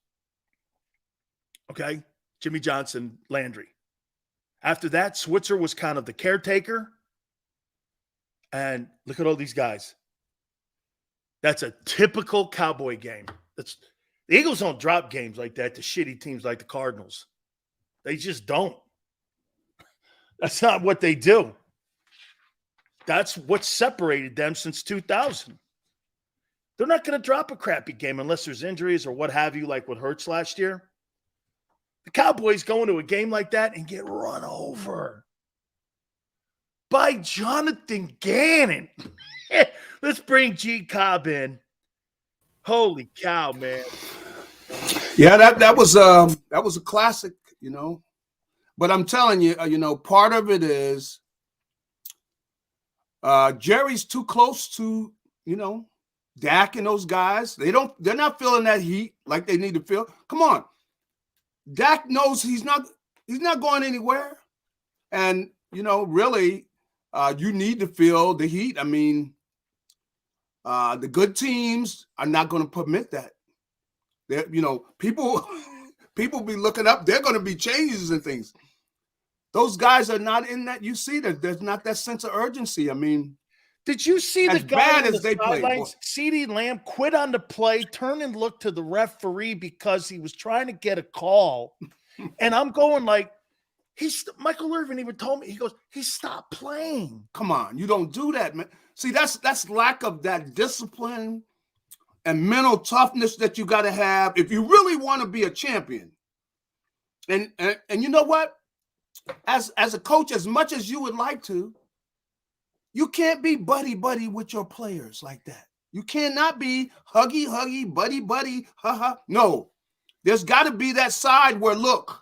Speaker 1: Okay? Jimmy Johnson, Landry. After that, Switzer was kind of the caretaker. And look at all these guys. That's a typical Cowboy game. The Eagles don't drop games like that to shitty teams like the Cardinals. They just don't. That's not what they do. That's what separated them since 2000. They're not going to drop a crappy game unless there's injuries or what have you, like with Hurts last year. The Cowboys go into a game like that and get run over by Jonathan Gannon. Let's bring G Cobb in. Holy cow, man.
Speaker 7: Yeah, that was a classic, you know. But I'm telling you, you know, part of it is Jerry's too close to, you know, Dak and those guys. They're not feeling that heat like they need to feel. Come on. Dak knows he's not going anywhere. And, you know, really, you need to feel the heat. I mean, the good teams are not going to permit that. You know, people be looking up. They're going to be changes and things. Those guys are not in that. You see that there's not that sense of urgency. I mean,
Speaker 1: did you see the guy on the sidelines? CeeDee Lamb quit on the play, turned and looked to the referee because he was trying to get a call. And I'm going like, Michael Irvin even told me, he stopped playing.
Speaker 7: Come on, you don't do that, man. See, that's lack of that discipline and mental toughness that you got to have if you really want to be a champion. And you know what? As a coach, as much as you would like to, you can't be buddy with your players like that. You cannot be huggy, buddy, ha. No, there's got to be that side where, look,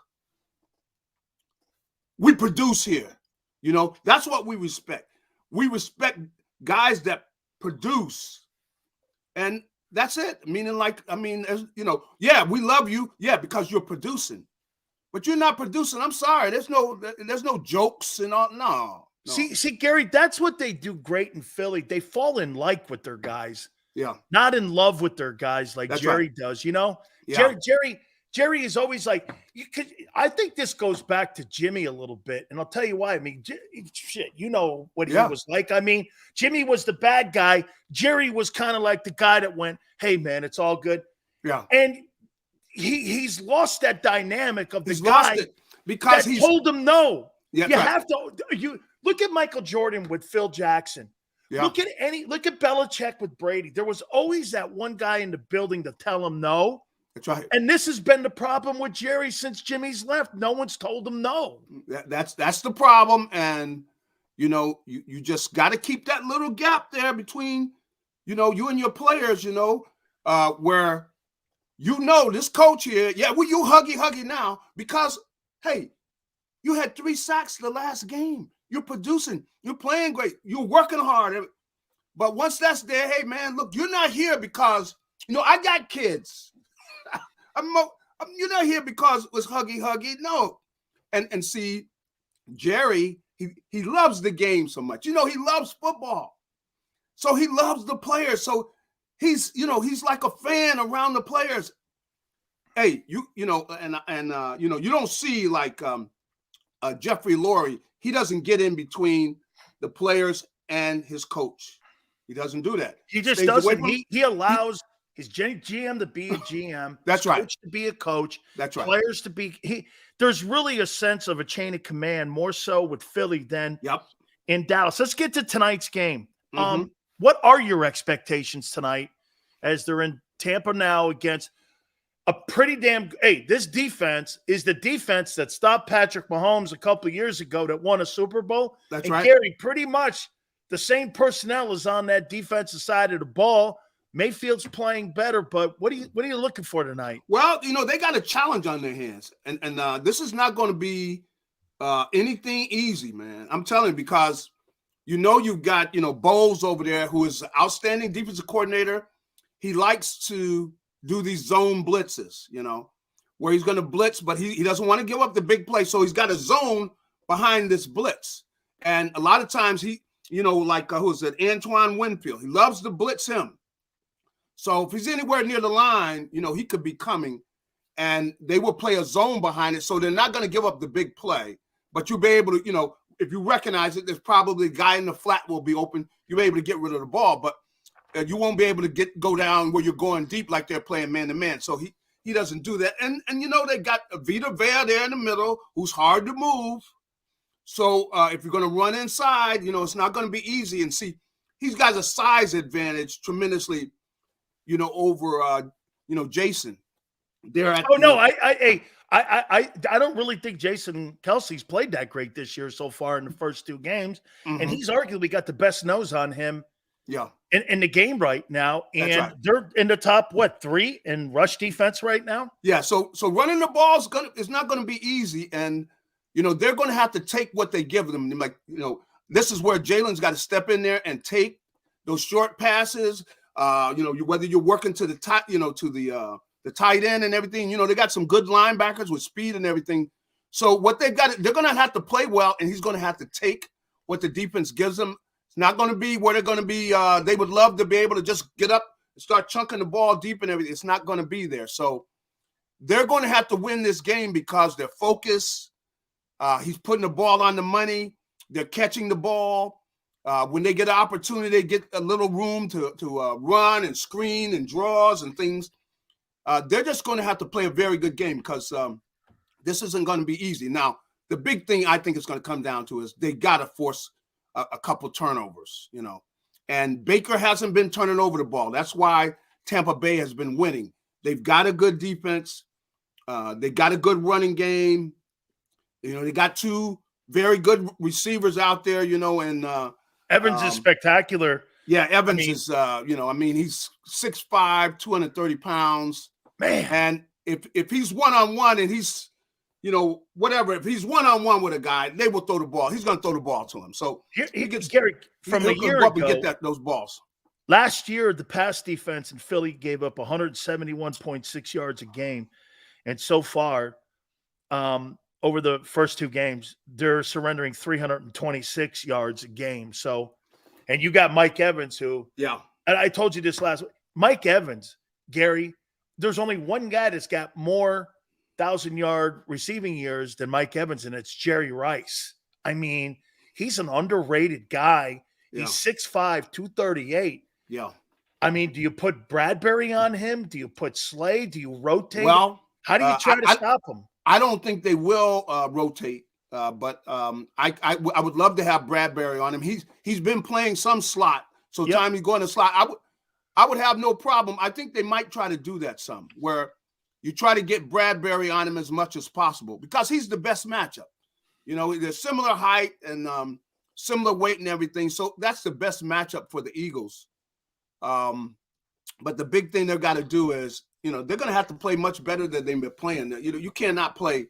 Speaker 7: we produce here. You know, that's what we respect. We respect guys that produce. And that's it. Meaning, like, I mean, you know, yeah, we love you. Yeah, because you're producing. But you're not producing. I'm sorry. There's no jokes and all. No.
Speaker 1: See, Gary, that's what they do great in Philly. They fall in like with their guys.
Speaker 7: Yeah.
Speaker 1: Not in love with their guys like
Speaker 7: that's
Speaker 1: Jerry
Speaker 7: right.
Speaker 1: does, you know?
Speaker 7: Yeah.
Speaker 1: Jerry is always like, I think this goes back to Jimmy a little bit. And I'll tell you why. I mean, shit, you know what he was like. I mean, Jimmy was the bad guy. Jerry was kind of like the guy that went, hey, man, it's all good.
Speaker 7: Yeah.
Speaker 1: And he's lost that dynamic of the
Speaker 7: he's
Speaker 1: guy
Speaker 7: lost it because
Speaker 1: that told him no.
Speaker 7: Yeah,
Speaker 1: you have to look at Michael Jordan with Phil Jackson.
Speaker 7: Yeah.
Speaker 1: Look at Belichick with Brady. There was always that one guy in the building to tell him no.
Speaker 7: That's right.
Speaker 1: And this has been the problem with Jerry since Jimmy's left. No one's told him no.
Speaker 7: That's the problem. And, you know, you just got to keep that little gap there between, you know, you and your players, you know, where, you know, this coach here, yeah, well, you huggy now because, hey, you had 3 sacks the last game. You're producing. You're playing great. You're working hard. But once that's there, hey, man, look, you're not here because, you know, I got kids. You're not here because it was huggy. No. And see, Jerry, he loves the game so much. You know, he loves football. So he loves the players. So he's like a fan around the players. Hey, you know, you know, you don't see like Jeffrey Lurie. He doesn't get in between the players and his coach. He doesn't do that.
Speaker 1: He just doesn't. He allows his GM to be a GM.
Speaker 7: That's right.
Speaker 1: Coach to be a coach.
Speaker 7: That's right.
Speaker 1: Players to be. There's really a sense of a chain of command, more so with Philly than in Dallas. Let's get to tonight's game.
Speaker 7: Mm-hmm.
Speaker 1: What are your expectations tonight as they're in Tampa now against a pretty damn – hey, this defense is the defense that stopped Patrick Mahomes a couple of years ago that won a Super Bowl.
Speaker 7: That's
Speaker 1: and
Speaker 7: right.
Speaker 1: Gary, pretty much the same personnel is on that defensive side of the ball. Mayfield's playing better, but what are you looking for tonight?
Speaker 7: Well, you know, they got a challenge on their hands, and this is not going to be anything easy, man. I'm telling you, because you know you've got, you know, Bowles over there, who is an outstanding defensive coordinator. He likes to do these zone blitzes, you know, where he's going to blitz, but he doesn't want to give up the big play, so he's got a zone behind this blitz. And a lot of times he, you know, like who is it, Antoine Winfield, he loves to blitz him. So if he's anywhere near the line, you know, he could be coming, and they will play a zone behind it, so they're not going to give up the big play. But you'll be able to, you know, if you recognize it, there's probably a guy in the flat will be open. You'll be able to get rid of the ball, but you won't be able to go down where you're going deep like they're playing man-to-man. So he doesn't do that. And you know, they got Vita Vea there in the middle, who's hard to move. So if you're going to run inside, you know, it's not going to be easy. And see, he's got a size advantage tremendously, you know, over, you know, Jason. I
Speaker 1: I don't really think Jason Kelsey's played that great this year so far in the first 2 games, and he's arguably got the best nose on him.
Speaker 7: Yeah,
Speaker 1: in the game right now, and
Speaker 7: That's right.
Speaker 1: they're in the top 3 in rush defense right now.
Speaker 7: Yeah, so running the ball is not going to be easy, and they're going to have to take what they give them. Like this is where Jalen's got to step in there and take those short passes. Whether you're working to the tight, to the tight end and everything. They got some good linebackers with speed and everything. So what they're going to have to play well, and he's going to have to take what the defense gives them. It's not going to be where they're going to be. They would love to be able to just get up and start chunking the ball deep and everything. It's not going to be there. So they're going to have to win this game because their focus. He's putting the ball on the money. They're catching the ball. When they get an opportunity, they get a little room to run and screen and draws and things. They're just going to have to play a very good game because this isn't going to be easy. Now, the big thing I think it's going to come down to is they got to force a couple turnovers, and Baker hasn't been turning over the ball. That's why Tampa Bay has been winning. They've got a good defense. They got a good running game. They got 2 very good receivers out there, and
Speaker 1: Evans is spectacular.
Speaker 7: Yeah, Evans is, he's 6'5", 230 pounds.
Speaker 1: Man.
Speaker 7: And if he's one-on-one and he's, if he's one-on-one with a guy, they will throw the ball. He's going to throw the ball to him. So
Speaker 1: he gets Gary from a year ago.
Speaker 7: Get those balls.
Speaker 1: Last year, the pass defense in Philly gave up 171.6 yards a game. And so far, over the first 2 games, they're surrendering 326 yards a game. So, and you got Mike Evans who, and I told you this last week, Mike Evans, Gary, there's only one guy that's got more 1,000-yard receiving years than Mike Evans, and it's Jerry Rice. I mean, he's an underrated guy. He's 6'5", 238.
Speaker 7: Yeah.
Speaker 1: I mean, do you put Bradbury on him? Do you put Slay? Do you rotate?
Speaker 7: Well,
Speaker 1: how do you try to stop him?
Speaker 7: I don't think they will rotate, but I would love to have Bradbury on him. He's been playing some slot, so time he's going to slot. I would have no problem. I think they might try to do that some, where you try to get Bradbury on him as much as possible because he's the best matchup. They're similar height and similar weight and everything, so that's the best matchup for the Eagles. But the big thing they've got to do is, they're going to have to play much better than they've been playing. You cannot play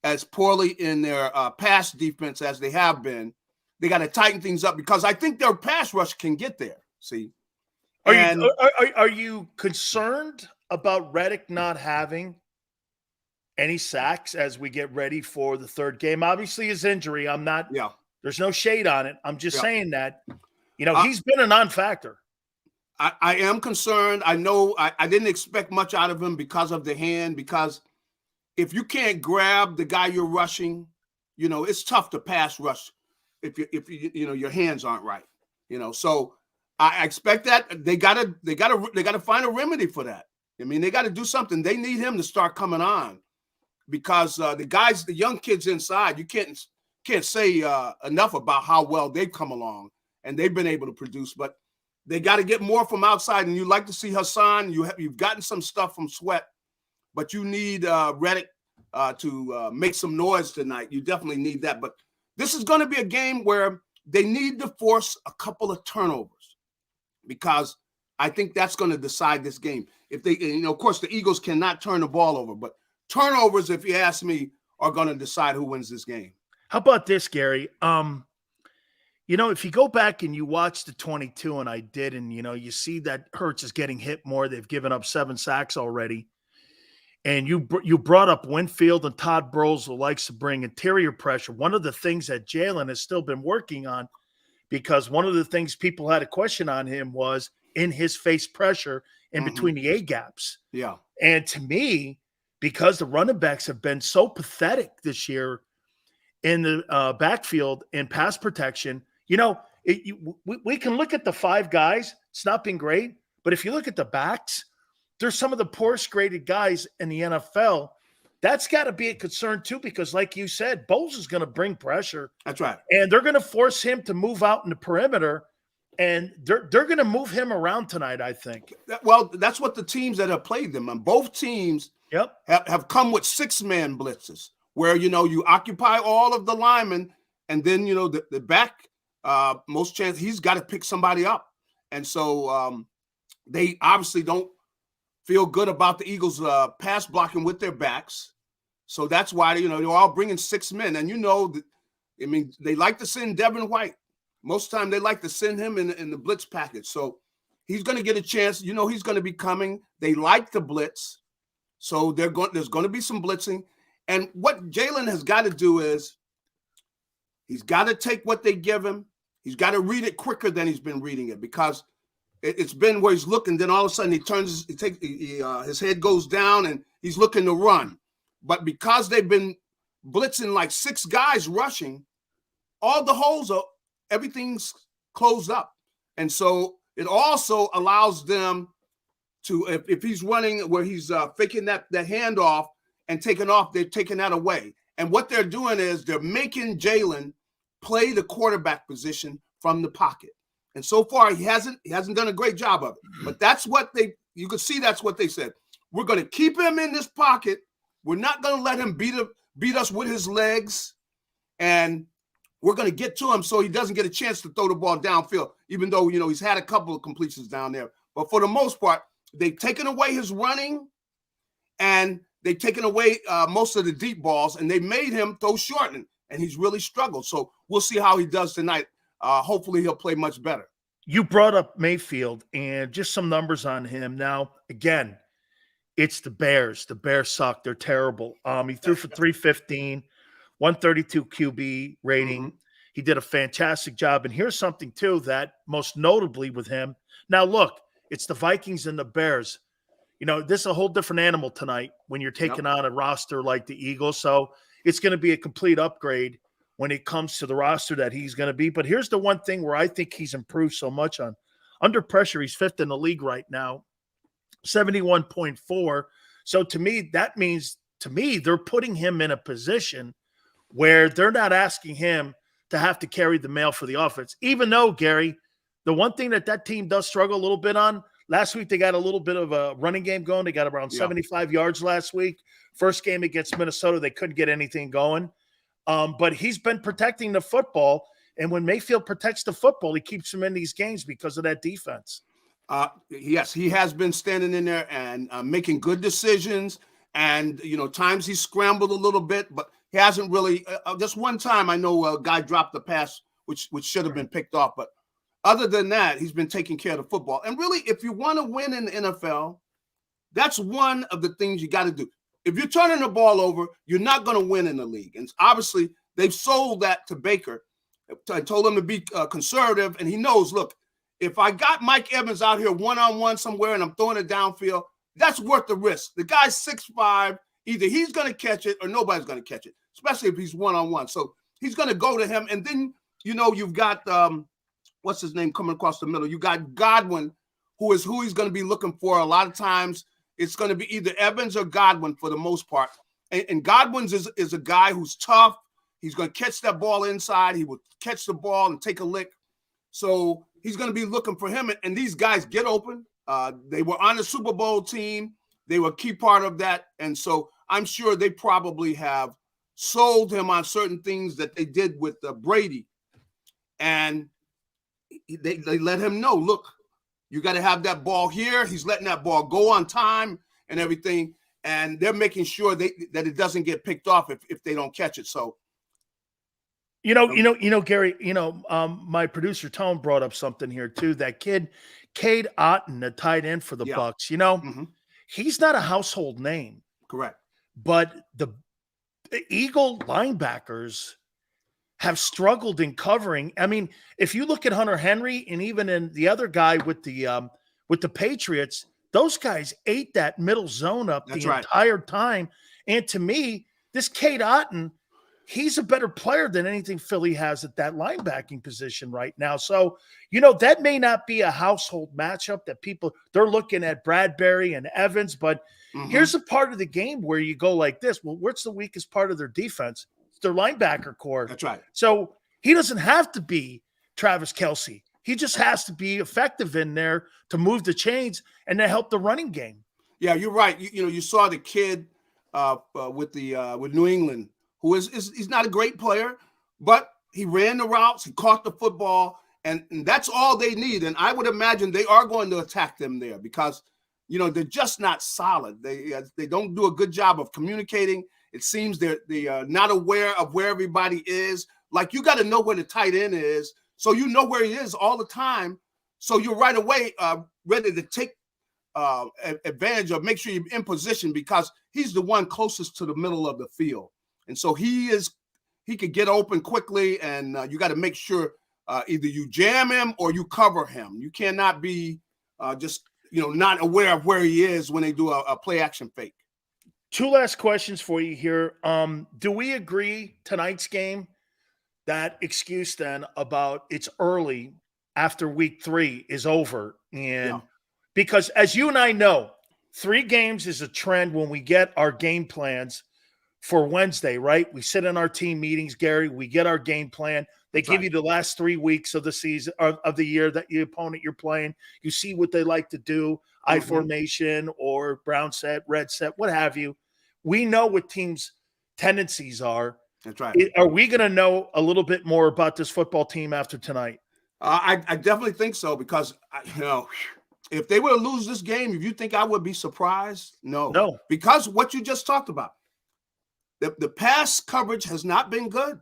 Speaker 7: as poorly in their pass defense as they have been. They got to tighten things up because I think their pass rush can get there. See,
Speaker 1: are you concerned about Reddick not having any sacks as we get ready for the 3rd game? Obviously, his injury. I'm not. Yeah. There's no shade on it. I'm just saying that. He's been a non-factor.
Speaker 7: I am concerned. I know I didn't expect much out of him because of the hand. Because if you can't grab the guy you're rushing, it's tough to pass rush if your hands aren't right. So I expect that they gotta find a remedy for that. I mean, they got to do something. They need him to start coming on because the young kids inside, you can't say enough about how well they've come along and they've been able to produce, but. They got to get more from outside, and you like to see Hassan. You've gotten some stuff from Sweat, but you need Reddick to make some noise tonight. You definitely need that. But this is going to be a game where they need to force a couple of turnovers because I think that's going to decide this game. If they, of course, the Eagles cannot turn the ball over, but turnovers, if you ask me, are going to decide who wins this game.
Speaker 1: How about this, Gary? If you go back and you watch the 22, and I did, and, you see that Hurts is getting hit more. They've given up 7 sacks already. And you brought up Winfield and Todd Bowles, who likes to bring interior pressure. One of the things that Jalen has still been working on, because one of the things people had a question on him was in his face pressure in between the A-gaps.
Speaker 7: Yeah. And
Speaker 1: to me, because the running backs have been so pathetic this year in the backfield and pass protection, we can look at the 5 guys. It's not been great. But if you look at the backs, they're some of the poorest graded guys in the NFL. That's got to be a concern too, because like you said, Bowles is going to bring pressure.
Speaker 7: That's right.
Speaker 1: And they're going to force him to move out in the perimeter, and they're going to move him around tonight, I think.
Speaker 7: Well, that's what the teams that have played them, and both teams
Speaker 1: Yep.
Speaker 7: have come with 6-man blitzes where, you occupy all of the linemen, and then, the back, most chance he's got to pick somebody up. And so they obviously don't feel good about the Eagles pass blocking with their backs. So that's why, they're all bringing 6 men. And, they like to send Devin White. Most of the time they like to send him in the blitz package. So he's going to get a chance. He's going to be coming. They like the blitz. So there's going to be some blitzing. And what Jalen has got to do is he's got to take what they give him. He's got to read it quicker than he's been reading it, because it's been where he's looking. Then all of a sudden his head goes down and he's looking to run. But because they've been blitzing like 6 guys rushing, all the holes everything's closed up. And so it also allows them to, if he's running where he's faking that handoff and taking off, they're taking that away. And what they're doing is they're making Jalen play the quarterback position from the pocket. And so far he hasn't done a great job of it. But that's what you could see, that's what they said. We're going to keep him in this pocket. We're not going to let him beat us with his legs. And we're going to get to him so he doesn't get a chance to throw the ball downfield, even though, he's had a couple of completions down there. But for the most part, they've taken away his running, and they've taken away most of the deep balls, and they made him throw short, and he's really struggled. So we'll see how he does tonight. Hopefully he'll play much better.
Speaker 1: You brought up Mayfield, and just some numbers on him. Now, again, it's the Bears. The Bears suck. They're terrible. He threw for 315, 132 QB rating. Mm-hmm. He did a fantastic job. And here's something, too, that most notably with him. Now, look, it's the Vikings and the Bears. This is a whole different animal tonight when you're taking on a roster like the Eagles. So it's going to be a complete upgrade when it comes to the roster that he's going to be. But here's the one thing where I think he's improved so much on. Under pressure, he's 5th in the league right now, 71.4. So to me, that means, they're putting him in a position where they're not asking him to have to carry the mail for the offense. Even though, Gary, the one thing that team does struggle a little bit on, last week they got a little bit of a running game going. They got around 75 yards last week. First game against Minnesota, they couldn't get anything going. But he's been protecting the football, and when Mayfield protects the football, he keeps him in these games because of that defense.
Speaker 7: Yes, he has been standing in there and making good decisions. And, times he scrambled a little bit, but he hasn't really just one time I know a guy dropped the pass, which should have been picked off. But other than that, he's been taking care of the football. And really, if you want to win in the NFL, that's one of the things you got to do. If you're turning the ball over, you're not going to win in the league. And obviously, they've sold that to Baker. I told him to be conservative, and he knows, look, if I got Mike Evans out here one-on-one somewhere and I'm throwing it downfield, that's worth the risk. The guy's 6'5". Either he's going to catch it or nobody's going to catch it, especially if he's one-on-one. So he's going to go to him. And then, you've got, what's his name coming across the middle? You got Godwin, who he's going to be looking for. A lot of times it's going to be either Evans or Godwin for the most part. And Godwin's is a guy who's tough. He's going to catch that ball inside. He will catch the ball and take a lick. So he's going to be looking for him. And these guys get open. They were on the Super Bowl team. They were a key part of that. And so I'm sure they probably have sold him on certain things that they did with Brady. And they let him know, look, you got to have that ball here. He's letting that ball go on time and everything. And they're making sure that it doesn't get picked off if they don't catch it. So,
Speaker 1: Gary, my producer Tone brought up something here too. That kid, Cade Otton, the tight end for the Bucs, he's not a household name.
Speaker 7: Correct.
Speaker 1: But the Eagle linebackers have struggled in covering. I mean, if you look at Hunter Henry and even in the other guy with the Patriots, those guys ate that middle zone up entire time. And to me, this Cade Otton, he's a better player than anything Philly has at that linebacking position right now. So, that may not be a household matchup that they're looking at Bradbury and Evans, but here's a part of the game where you go like this. Well, what's the weakest part of their defense? It's their linebacker core.
Speaker 7: That's right.
Speaker 1: So he doesn't have to be Travis Kelce. He just has to be effective in there to move the chains and to help the running game.
Speaker 7: Yeah, you're right. You saw the kid with New England, who is he's not a great player, but he ran the routes, he caught the football, and that's all they need. And I would imagine they are going to attack them there because they're just not solid. They don't do a good job of communicating. It seems they are not aware of where everybody is. Like, you got to know where the tight end is, so you know where he is all the time. So you're right away ready to take advantage of, make sure you're in position because he's the one closest to the middle of the field. And so he could get open quickly, and you got to make sure either you jam him or you cover him. You cannot be just not aware of where he is when they do a play action fake.
Speaker 1: Two last questions for you here. Do we agree tonight's game, that excuse then about it's early after week 3 is over? And because as you and I know, 3 games is a trend when we get our game plans for Wednesday, right? We sit in our team meetings, Gary, we get our game plan. They give you the last 3 weeks of the season of the year that the opponent you're playing. You see what they like to do, I formation or brown set, red set, what have you. We know what teams' tendencies are.
Speaker 7: That's right.
Speaker 1: Are we going to know a little bit more about this football team after tonight?
Speaker 7: I definitely think so because, if they were to lose this game, if you think I would be surprised, no. Because what you just talked about, the pass coverage has not been good.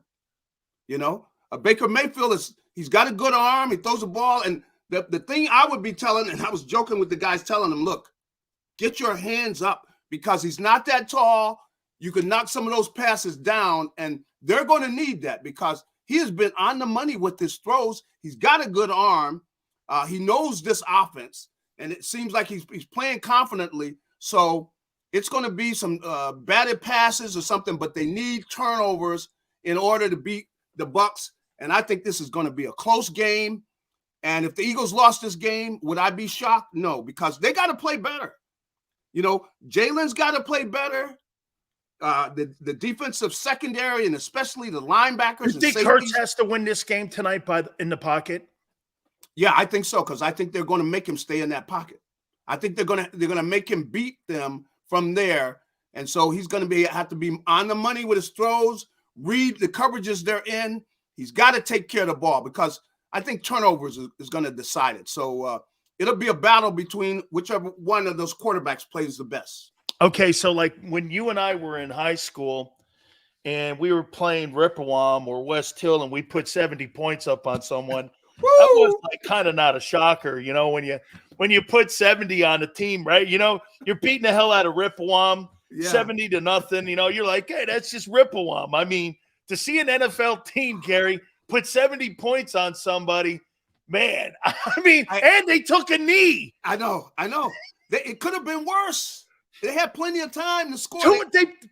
Speaker 7: Baker Mayfield he's got a good arm. He throws the ball. And the thing I would be telling, and I was joking with the guys telling them, look, get your hands up because he's not that tall. You can knock some of those passes down, and they're going to need that because he has been on the money with his throws. He's got a good arm. He knows this offense, and it seems like he's playing confidently. So it's going to be some batted passes or something, but they need turnovers in order to beat the Bucs. And I think this is going to be a close game. And if the Eagles lost this game, would I be shocked? No, because they got to play better. Jalen's got to play better. The defensive secondary and especially the linebackers.
Speaker 1: You think Hurts has to win this game tonight in the pocket?
Speaker 7: Yeah, I think so because I think they're going to make him stay in that pocket. I think they're going to make him beat them from there, and so he's going to have to be on the money with his throws. Read the coverages they're in. He's got to take care of the ball because I think turnovers is going to decide it. So it'll be a battle between whichever one of those quarterbacks plays the best.
Speaker 1: Okay, so like when you and I were in high school and we were playing Rippawam or West Hill and we put 70 points up on someone, that was like kind of not a shocker, when you put 70 on a team, right? You're beating the hell out of Rippawam, 70-0. You're like, hey, that's just Rippawam. I mean, to see an NFL team, Gary, put 70 points on somebody, man. I mean, and they took a knee.
Speaker 7: I know. It could have been worse. They had plenty of time to score.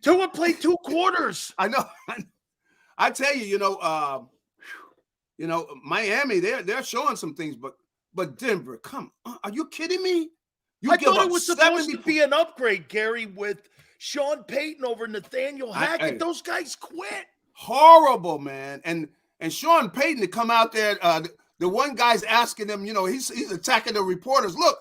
Speaker 1: Tua played 2 quarters.
Speaker 7: I know. I tell you, Miami, they're showing some things, but Denver, come on, are you kidding me?
Speaker 1: I thought it was supposed to be an upgrade, Gary, with Sean Payton over Nathaniel Hackett. Those guys quit.
Speaker 7: Horrible, man. And Sean Payton to come out there, the one guy's asking him, he's attacking the reporters. Look,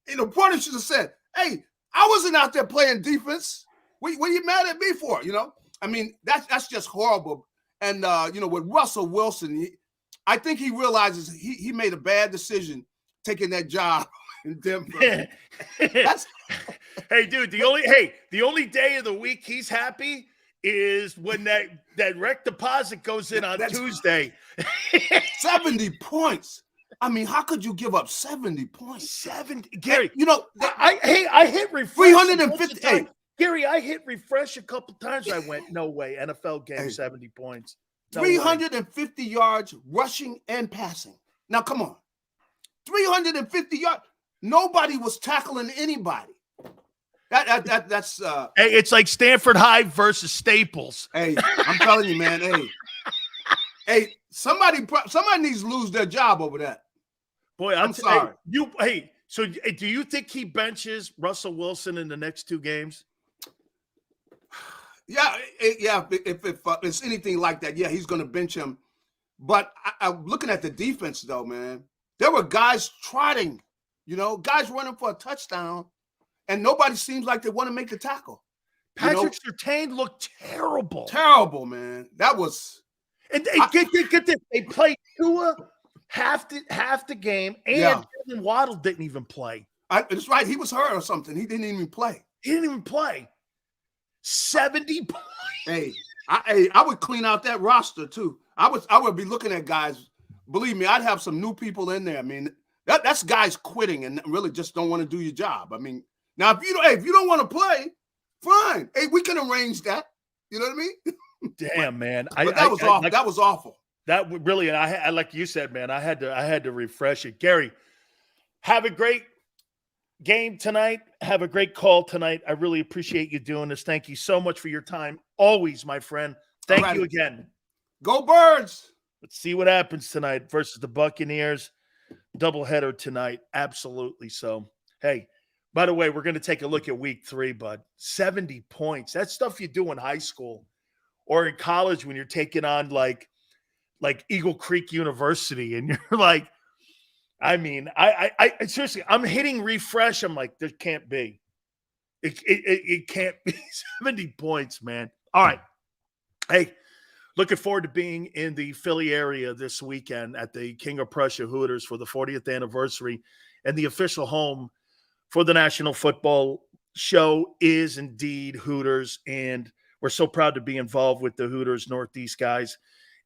Speaker 7: the reporter should have said, hey, I wasn't out there playing defense. What are you mad at me for? I mean, that's just horrible. And, with Russell Wilson, I think he realizes he made a bad decision taking that job in Denver.
Speaker 1: Hey, dude, the only day of the week he's happy is when that rec deposit goes in on Tuesday.
Speaker 7: 70 points. I mean, how could you give up 70 points?
Speaker 1: 70, Gary.
Speaker 7: I
Speaker 1: hit refresh
Speaker 7: 350.
Speaker 1: Gary, I hit refresh a couple times. I went, no way, NFL game, 70 points. No
Speaker 7: 350 yards rushing and passing. Now, come on. 350 yards. Nobody was tackling anybody. That's
Speaker 1: hey, it's like Stanford High versus Staples.
Speaker 7: Hey, I'm telling you, man. Hey, somebody needs to lose their job over that.
Speaker 1: Boy, I'm sorry. So do you think he benches Russell Wilson in the next 2 games?
Speaker 7: Yeah. If it's anything like that, yeah, he's going to bench him. But I'm looking at the defense, though, man. There were guys trotting, guys running for a touchdown. and nobody seems like they want to make the tackle.
Speaker 1: Patrick Surtain looked terrible.
Speaker 7: Terrible, man. That was.
Speaker 1: And get this. They played Tua half the game, and Jalen Waddle didn't even play.
Speaker 7: That's right. He was hurt or something. He didn't even play.
Speaker 1: 70 points.
Speaker 7: Hey, I would clean out that roster too. I would be looking at guys. Believe me, I'd have some new people in there. I mean, that's guys quitting and really just don't want to do your job. I mean, now if you don't want to play, fine. Hey, we can arrange that. You know what I mean?
Speaker 1: Damn, man.
Speaker 7: That was awful. That was awful.
Speaker 1: That really, and I like you said, man, I had to refresh it. Gary, have a great game tonight. Have a great call tonight. I really appreciate you doing this. Thank you so much for your time. Always, my friend. Thank you again.
Speaker 7: Go Birds.
Speaker 1: Let's see what happens tonight versus the Buccaneers. Doubleheader tonight. Absolutely so. Hey, by the way, we're going to take a look at week 3, bud. 70 points. That's stuff you do in high school or in college when you're taking on like Eagle Creek University. And you're like, I mean, I seriously, I'm hitting refresh. I'm like, there can't be. It can't be 70 points, man. All right. Hey, looking forward to being in the Philly area this weekend at the King of Prussia Hooters for the 40th anniversary, and the official home for the National Football Show is indeed Hooters, and we're so proud to be involved with the Hooters Northeast guys,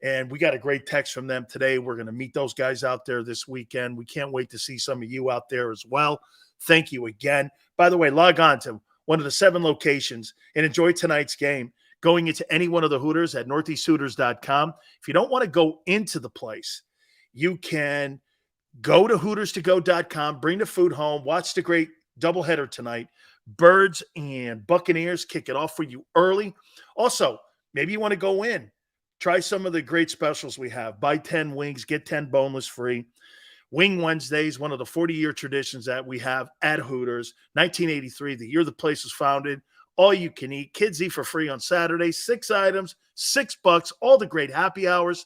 Speaker 1: and we got a great text from them today. We're going to meet those guys out there this weekend. We can't wait to see some of you out there as well. Thank you again. By the way, log on to one of the 7 locations and enjoy tonight's game. Going into any one of the Hooters at northeasthooters.com. If you don't want to go into the place, you can go to hooterstogo.com, bring the food home, watch the great doubleheader tonight. Birds and Buccaneers kick it off for you early. Also, maybe you want to go in, try some of the great specials we have. Buy 10 wings, get 10 boneless free. Wing Wednesdays, one of the 40-year traditions that we have at Hooters. 1983, the year the place was founded. All you can eat. Kids eat for free on Saturday. 6 items, $6. All the great happy hours.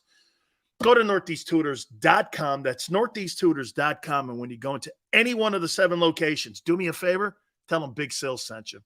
Speaker 1: Go to northeasthooters.com. That's northeasthooters.com. And when you go into any one of the 7 locations, do me a favor. Tell them Big Sil sent you.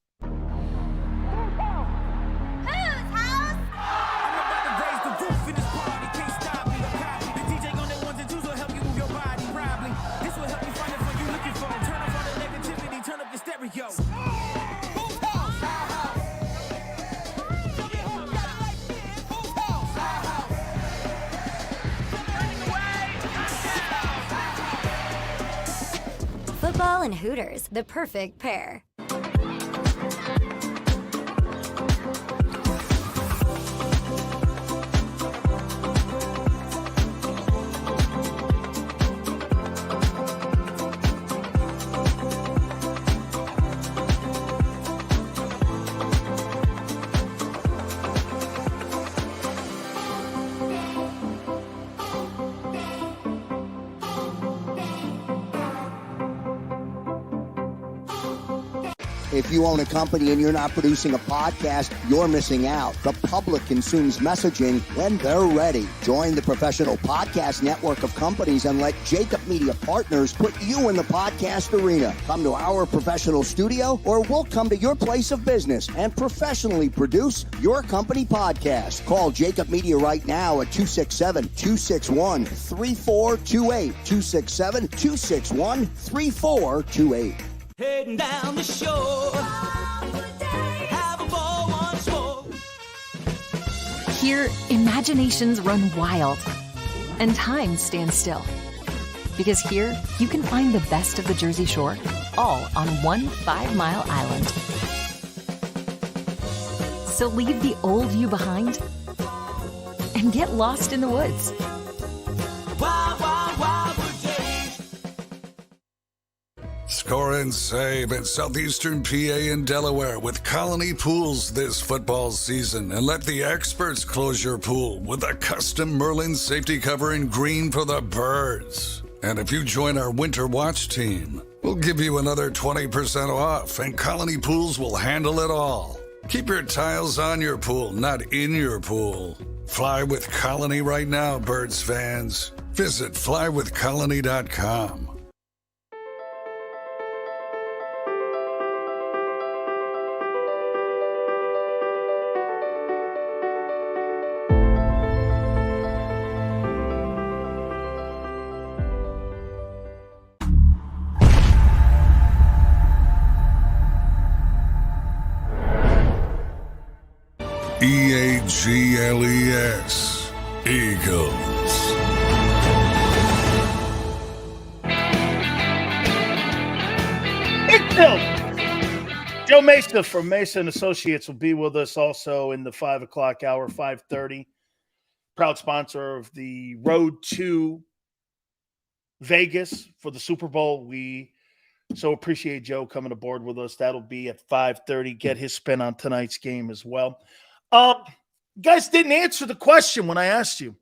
Speaker 2: Football and Hooters, the perfect pair.
Speaker 3: If you own a company and you're not producing a podcast, you're missing out. The public consumes messaging when they're ready. Join the professional podcast network of companies and let JAKIB Media Partners put you in the podcast arena. Come to our professional studio, or we'll come to your place of business and professionally produce your company podcast. Call JAKIB Media right now at 267-261-3428. 267-261-3428.
Speaker 5: Heading down the shore. Have a ball once more.
Speaker 4: Here, imaginations run wild and time stands still. Because here, you can find the best of the Jersey Shore, all on one 5-mile island. So leave the old you behind and get lost in the woods.
Speaker 5: Wild, wild, wild days.
Speaker 6: Score and save at Southeastern PA and Delaware with Colony Pools this football season, and let the experts close your pool with a custom Merlin safety cover in green for the birds. And if you join our Winter Watch team, we'll give you another 20% off, and Colony Pools will handle it all. Keep your tiles on your pool, not in your pool. Fly with Colony right now, Birds fans. Visit flywithcolony.com. Eagles. Eagles.
Speaker 1: Big Bill. Joe Mesa from Mesa and Associates will be with us also in the 5 o'clock hour, 5:30. Proud sponsor of the road to Vegas for the Super Bowl. We so appreciate Joe coming aboard with us. That'll be at 5:30. Get his spin on tonight's game as well. You guys didn't answer the question when I asked you.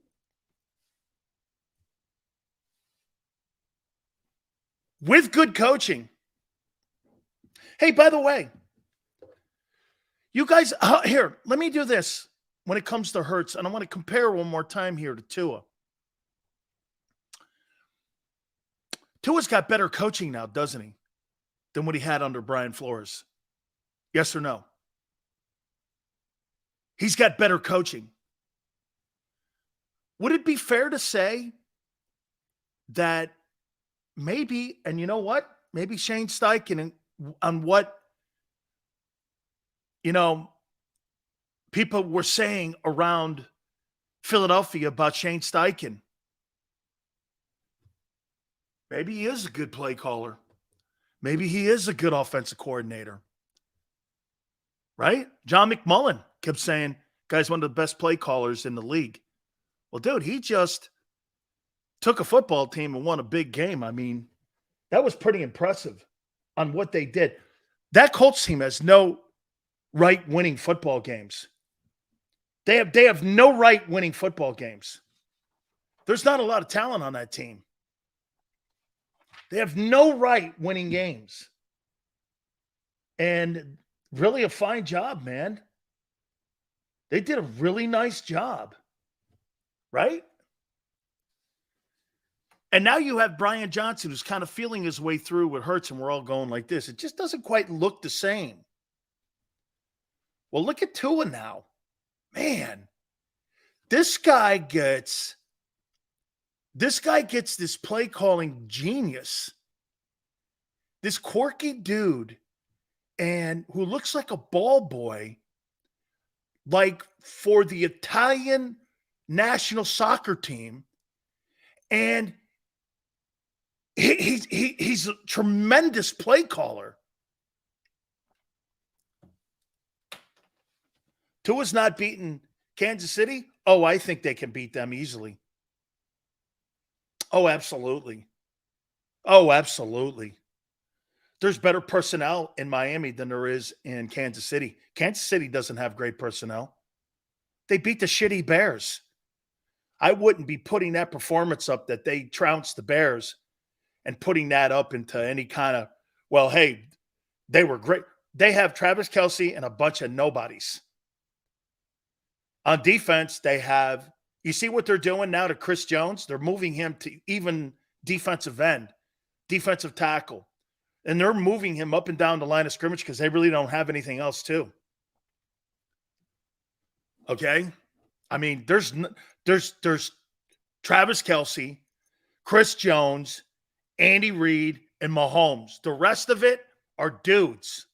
Speaker 1: With good coaching. Hey, by the way, you guys, here, let me do this when it comes to Hurts, and I want to compare one more time here to Tua. Tua's got better coaching now, doesn't he, than what he had under Brian Flores? Yes or no? He's got better coaching. Would it be fair to say that maybe, and you know what? Maybe Shane Steichen on what, people were saying around Philadelphia about Shane Steichen. Maybe he is a good play caller. Maybe he is a good offensive coordinator. Right? John McMullen kept saying, guy's one of the best play callers in the league. Well, dude, he just took a football team and won a big game. I mean, that was pretty impressive on what they did. That Colts team has no right winning football games. They have no right winning football games. There's not a lot of talent on that team. They have no right winning games. And really a fine job, man. They did a really nice job. Right? And now you have Brian Johnson, who's kind of feeling his way through with Hurts, and we're all going like this. It just doesn't quite look the same. Well, look at Tua now. Man, this guy gets this play calling genius. This quirky dude, and who looks like a ball boy, like for the Italian national soccer team. And he's a tremendous play caller. Tua's not beating Kansas City. Oh, I think they can beat them easily. Oh, absolutely. Oh, absolutely. There's better personnel in Miami than there is in Kansas City. Kansas City doesn't have great personnel. They beat the shitty Bears. I wouldn't be putting that performance up that they trounced the Bears and putting that up into any kind of, well, hey, they were great. They have Travis Kelsey and a bunch of nobodies. On defense, they have, you see what they're doing now to Chris Jones? They're moving him to even defensive end, defensive tackle. And they're moving him up and down the line of scrimmage because they really don't have anything else too. Okay? I mean, there's Travis Kelsey, Chris Jones, Andy Reid, and Mahomes. The rest of it are dudes.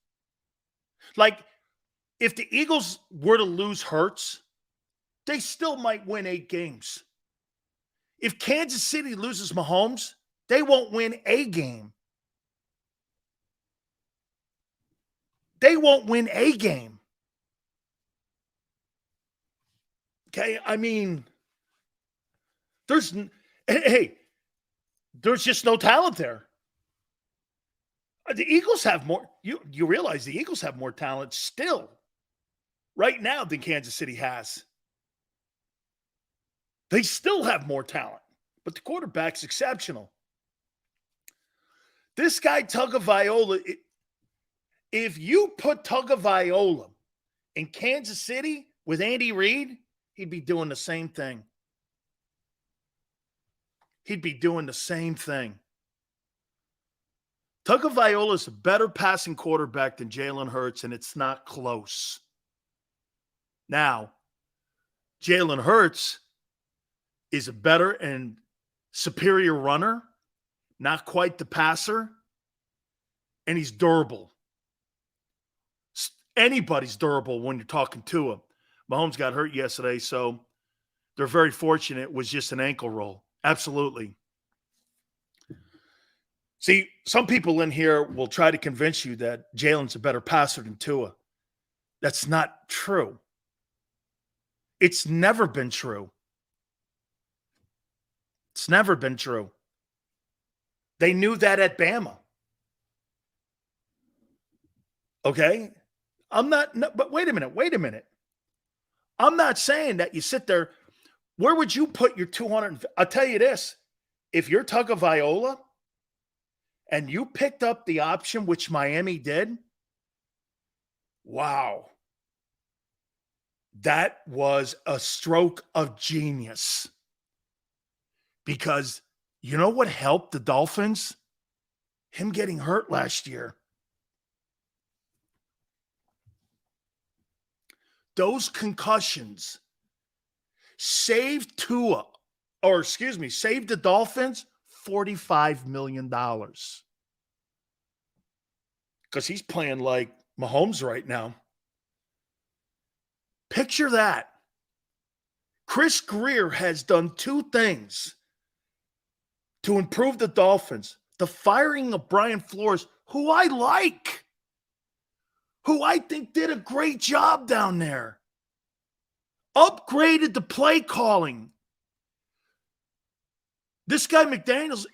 Speaker 1: Like, if the Eagles were to lose Hurts, they still might win 8 games. If Kansas City loses Mahomes, they won't win a game. They won't win a game. Okay, I mean, there's just no talent there. The Eagles have more. You realize the Eagles have more talent still right now than Kansas City has. They still have more talent, but the quarterback's exceptional. This guy, Tagovailoa, if you put Tagovailoa in Kansas City with Andy Reid, he'd be doing the same thing. He'd be doing the same thing. Tagovailoa is a better passing quarterback than Jalen Hurts, and it's not close. Now, Jalen Hurts is a better and superior runner, not quite the passer, and he's durable. Anybody's durable when you're talking to him. Mahomes got hurt yesterday, so they're very fortunate it was just an ankle roll. Absolutely. See, some people in here will try to convince you that Jalen's a better passer than Tua. That's not true. It's never been true. It's never been true. They knew that at Bama. Okay? But wait a minute. I'm not saying that you sit there. Where would you put your 200? I'll tell you this. If you're Tagovailoa and you picked up the option, which Miami did, wow. That was a stroke of genius. Because you know what helped the Dolphins? Him getting hurt last year. Those concussions saved saved the Dolphins $45 million. Because he's playing like Mahomes right now. Picture that. Chris Greer has done two things to improve the Dolphins. The firing of Brian Flores, who I like, who I think did a great job down there. Upgraded the play calling. This guy McDaniels,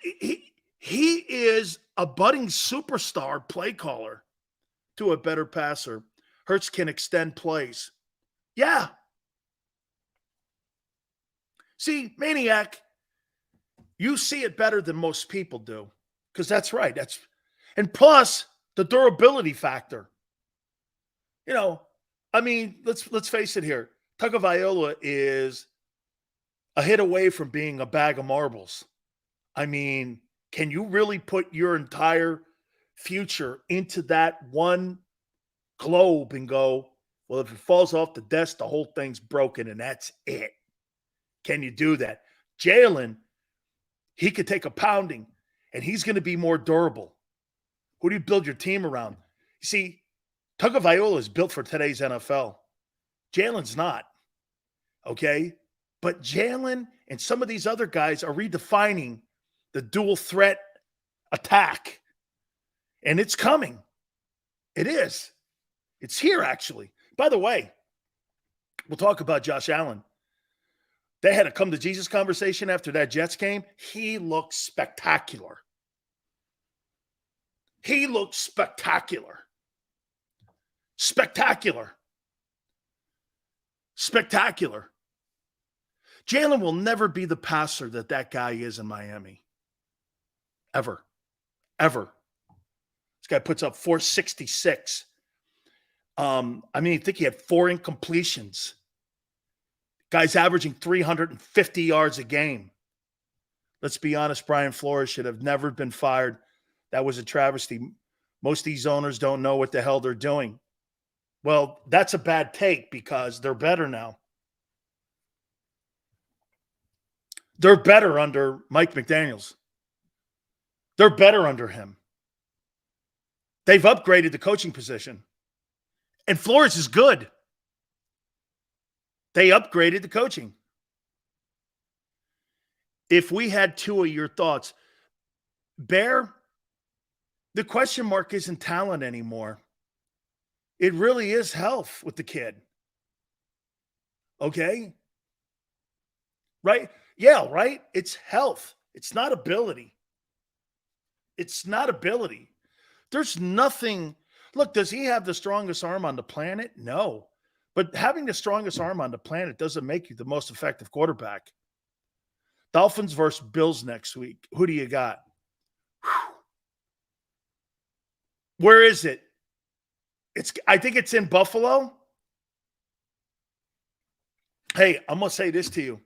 Speaker 1: he is a budding superstar play caller to a better passer. Hurts can extend plays. Yeah. See, Maniac, you see it better than most people do. Because that's right. And plus the durability factor. You know, I mean, let's face it here. Tagovailoa is a hit away from being a bag of marbles. I mean, can you really put your entire future into that one globe and go, well, if it falls off the desk, the whole thing's broken and that's it? Can you do that? Jalen, he could take a pounding and he's going to be more durable. Who do you build your team around? You see, Tagovailoa is built for today's NFL. Jalen's not. Okay? But Jalen and some of these other guys are redefining the dual threat attack. And it's coming. It is. It's here, actually. By the way, we'll talk about Josh Allen. They had a come to Jesus conversation after that Jets game. He looked spectacular. He looked spectacular. Spectacular. Spectacular. Jalen will never be the passer that guy is in Miami. Ever. Ever. This guy puts up 466. I think he had 4 incompletions. Guy's averaging 350 yards a game. Let's be honest, Brian Flores should have never been fired. That was a travesty. Most of these owners don't know what the hell they're doing. Well, that's a bad take because they're better now. They're better under Mike McDaniels. They're better under him. They've upgraded the coaching position. And Flores is good. They upgraded the coaching. If we had 2 of your thoughts, Bear, the question mark isn't talent anymore. It really is health with the kid. Okay? Right? Yeah, right? It's health. It's not ability. It's not ability. There's nothing. Look, does he have the strongest arm on the planet? No. But having the strongest arm on the planet doesn't make you the most effective quarterback. Dolphins versus Bills next week. Who do you got? Whew. Where is it? I think it's in Buffalo. Hey, I'm going to say this to you.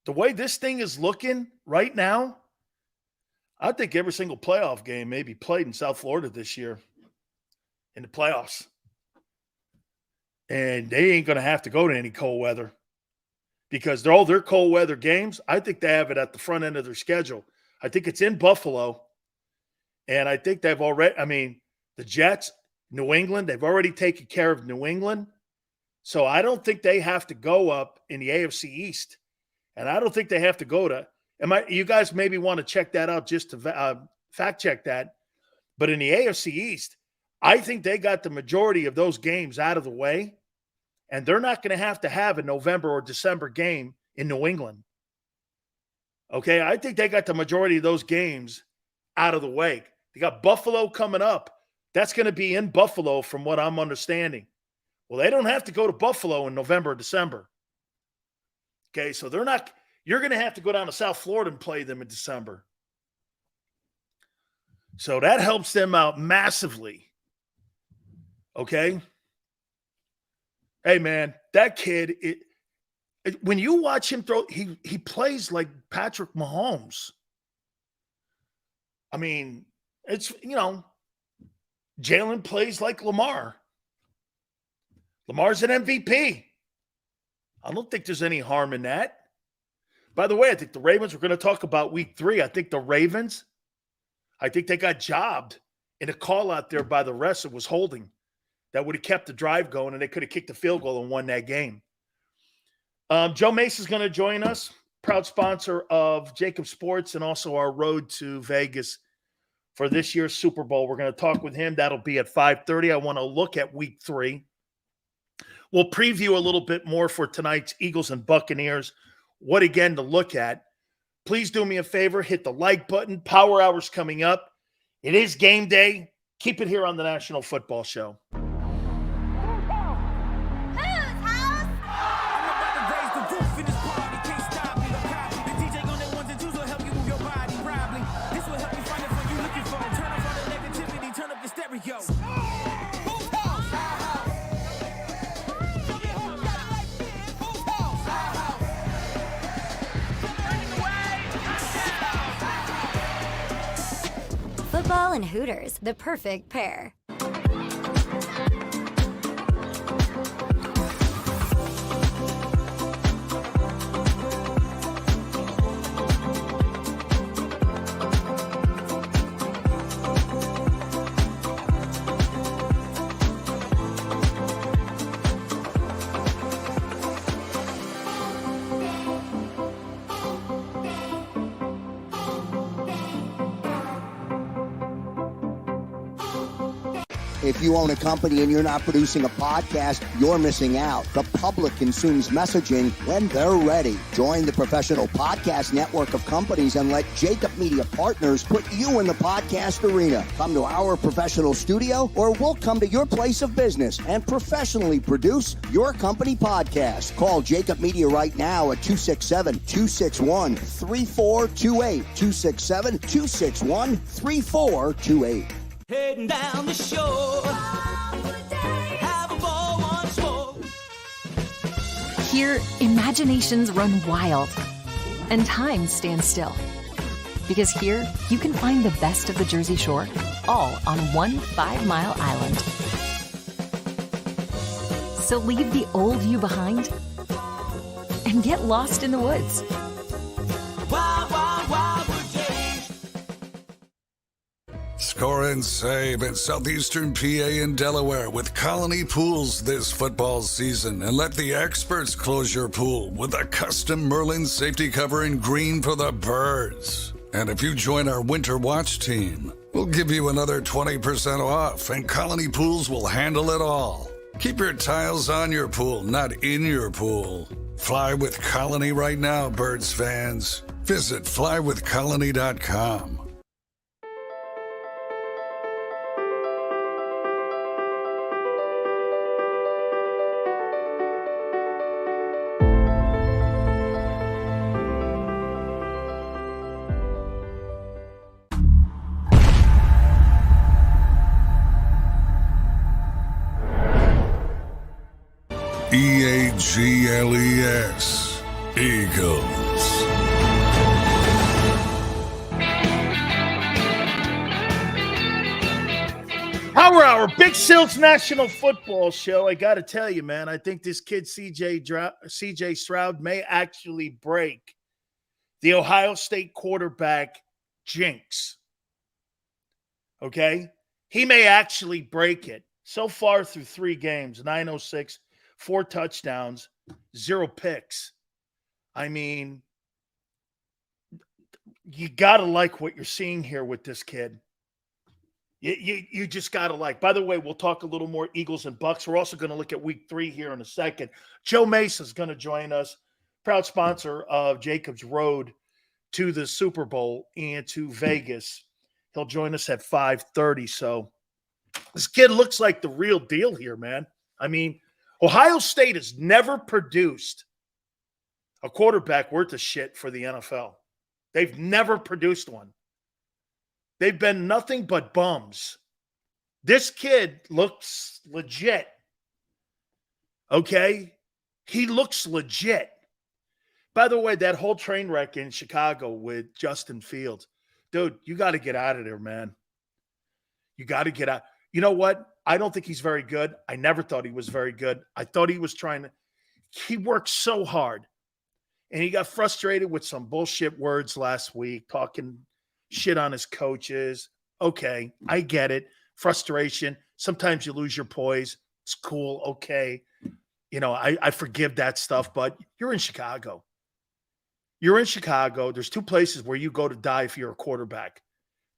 Speaker 1: The way this thing is looking right now, I think every single playoff game may be played in South Florida this year in the playoffs. And they ain't going to have to go to any cold weather because all their cold weather games, I think they have it at the front end of their schedule. I think it's in Buffalo. And I think they've already, the Jets, New England, they've already taken care of New England. So I don't think they have to go up in the AFC East. And I don't think they have to go to – you guys maybe want to check that out just to fact check that. But in the AFC East, I think they got the majority of those games out of the way, and they're not going to have a November or December game in New England. Okay, I think they got the majority of those games out of the way. They got Buffalo coming up. That's going to be in Buffalo from what I'm understanding. Well, they don't have to go to Buffalo in November or December. Okay, so they're not – you're going to have to go down to South Florida and play them in December. So that helps them out massively. Okay? Hey, man, that kid, when you watch him throw, he plays like Patrick Mahomes. I mean, it's, Jalen plays like Lamar. Lamar's an MVP. I don't think there's any harm in that. By the way, I think the Ravens, we're going to talk about week 3. I think the Ravens, I think they got jobbed in a call out there by the refs. It was holding. That would have kept the drive going, and they could have kicked the field goal and won that game. Joe Mace is going to join us, proud sponsor of JAKIB Sports and also our road to Vegas for this year's Super Bowl. We're going to talk with him. That'll be at 5:30. I want to look at week 3. We'll preview a little bit more for tonight's Eagles and Buccaneers. What, again, to look at. Please do me a favor. Hit the like button. Power Hour's coming up. It is game day. Keep it here on the National Football Show.
Speaker 2: Football and Hooters, the perfect pair.
Speaker 3: If you own a company and you're not producing a podcast, you're missing out. The public consumes messaging when they're ready. Join the professional podcast network of companies and let JAKIB Media Partners put you in the podcast arena. Come to our professional studio, or we'll come to your place of business and professionally produce your company podcast. Call JAKIB Media right now at 267-261-3428. 267-261-3428.
Speaker 5: Heading down the shore. Have a ball once more.
Speaker 4: Here, imaginations run wild and time stands still. Because here, you can find the best of the Jersey Shore, all on one 5-mile island. So leave the old you behind and get lost in the woods.
Speaker 5: Wild, wild, wild days.
Speaker 6: Score and save at Southeastern PA and Delaware with Colony Pools this football season, and let the experts close your pool with a custom Merlin safety cover in green for the birds. And if you join our Winter Watch team, we'll give you another 20% off, and Colony Pools will handle it all. Keep your tiles on your pool, not in your pool. Fly with Colony right now, Birds fans. Visit flywithcolony.com. EAGLES, Eagles.
Speaker 1: Power Hour, Big Sills National Football Show. I got to tell you, man, I think this kid, CJ Stroud, may actually break the Ohio State quarterback jinx. Okay? He may actually break it. So far through 3 games, 906, 4 touchdowns, 0 picks. I mean, you got to like what you're seeing here with this kid. You just got to like. By the way, we'll talk a little more Eagles and Bucs. We're also going to look at week 3 here in a second. Joe Masa's going to join us, proud sponsor of JAKIB's Road to the Super Bowl and to Vegas. He'll join us at 5:30. So this kid looks like the real deal here, man. I mean, Ohio State has never produced a quarterback worth of shit for the NFL. They've never produced one. They've been nothing but bums. This kid looks legit. Okay? He looks legit. By the way, that whole train wreck in Chicago with Justin Fields, dude, you got to get out of there, man. You got to get out. You know what? I don't think he's very good. I never thought he was very good. I thought he was he worked so hard. And he got frustrated with some bullshit words last week, talking shit on his coaches. Okay, I get it. Frustration. Sometimes you lose your poise. It's cool. Okay. You know, I forgive that stuff, but you're in Chicago. You're in Chicago. There's 2 places where you go to die if you're a quarterback.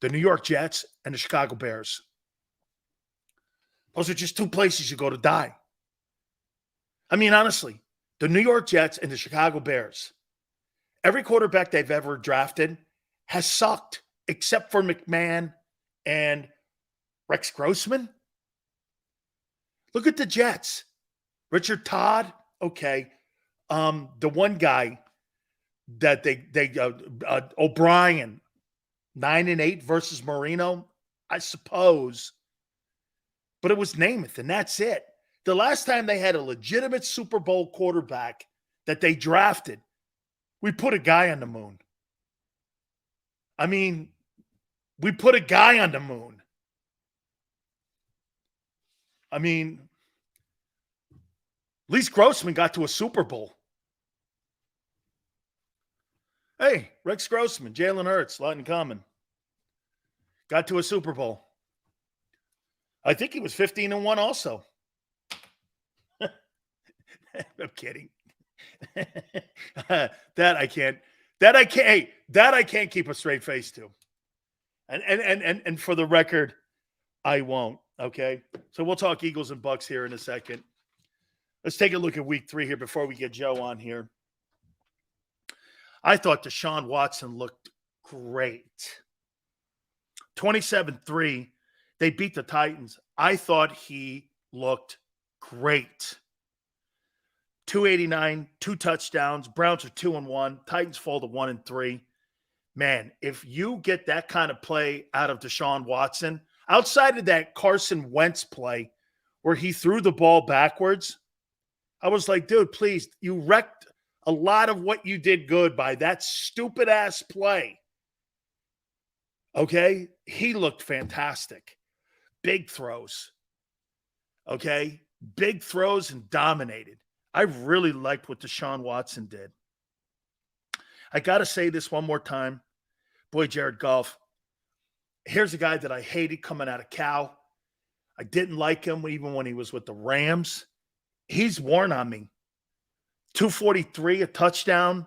Speaker 1: The New York Jets and the Chicago Bears. Those are just 2 places you go to die. I mean, honestly, the New York Jets and the Chicago Bears, every quarterback they've ever drafted has sucked, except for McMahon and Rex Grossman. Look at the Jets. Richard Todd, okay. The one guy that O'Brien, 9-8 versus Marino, I suppose. But it was Namath, and that's it. The last time they had a legitimate Super Bowl quarterback that they drafted, we put a guy on the moon. I mean, we put a guy on the moon. I mean, at least Grossman got to a Super Bowl. Hey, Rex Grossman, Jalen Hurts, a lot in common. Got to a Super Bowl. I think he was 15-1 also. I'm kidding. That I can't keep a straight face to. And for the record, I won't. Okay. So we'll talk Eagles and Bucs here in a second. Let's take a look at week 3 here before we get Joe on here. I thought Deshaun Watson looked great. 27-3. They beat the Titans. I thought he looked great. 289, 2 touchdowns. Browns are 2-1. Titans fall to 1-3. Man, if you get that kind of play out of Deshaun Watson, outside of that Carson Wentz play where he threw the ball backwards, I was like, dude, please, you wrecked a lot of what you did good by that stupid-ass play. Okay? He looked fantastic. Big throws. Okay? Big throws and dominated. I really liked what Deshaun Watson did. I got to say this one more time. Boy, Jared Goff. Here's a guy that I hated coming out of Cal. I didn't like him even when he was with the Rams. He's worn on me. 243, a touchdown.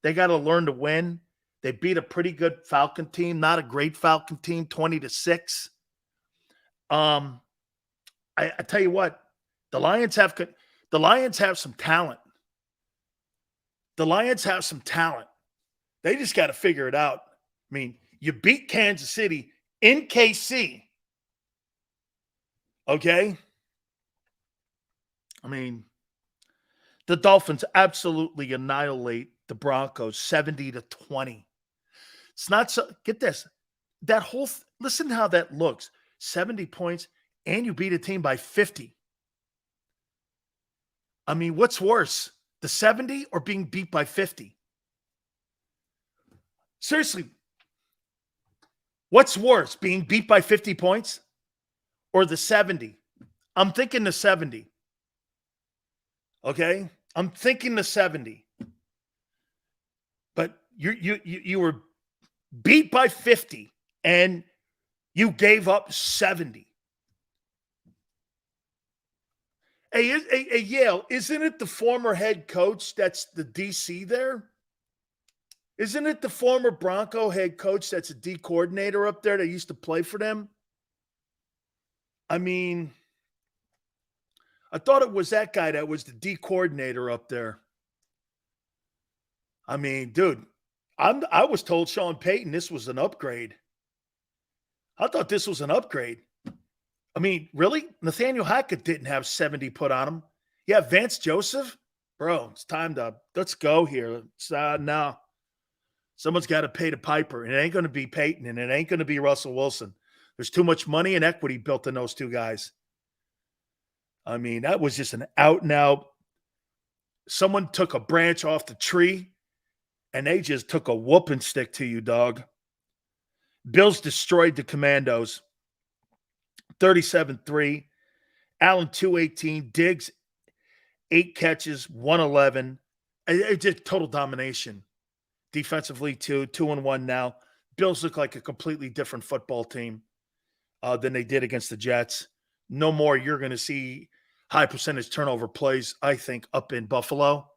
Speaker 1: They got to learn to win. They beat a pretty good Falcon team, not a great Falcon team, 20-6. I tell you what, the Lions have some talent. The Lions have some talent. They just got to figure it out. I mean, you beat Kansas City in KC. Okay? I mean, the Dolphins absolutely annihilate the Broncos 70-20. It's not so, get this. That whole, listen how that looks. 70 points, and you beat a team by 50. I mean, what's worse, the 70 or being beat by 50? Seriously, what's worse, being beat by 50 points or the 70? I'm thinking the 70. Okay? I'm thinking the 70. But you were beat by 50 and you gave up 70. Hey, Yale, isn't it the former head coach that's the DC there? Isn't it the former Bronco head coach that's a D coordinator up there that used to play for them? I mean, I thought it was that guy that was the D coordinator up there. I mean, dude, I was told Sean Payton this was an upgrade. I thought this was an upgrade. I mean, really? Nathaniel Hackett didn't have 70 put on him. Yeah, Vance Joseph? Bro, it's time to – let's go here. It's, no. Someone's got to pay the piper. It ain't going to be Peyton, and it ain't going to be Russell Wilson. There's too much money and equity built in those two guys. I mean, that was just an out-and-out – someone took a branch off the tree, and they just took a whooping stick to you, dog. Bills destroyed the Commandos. 37-3. Allen, 218. Diggs, 8 catches, 111. It just total domination. Defensively, 2-1 now. Bills look like a completely different football team than they did against the Jets. No more you're going to see high percentage turnover plays, I think, up in Buffalo.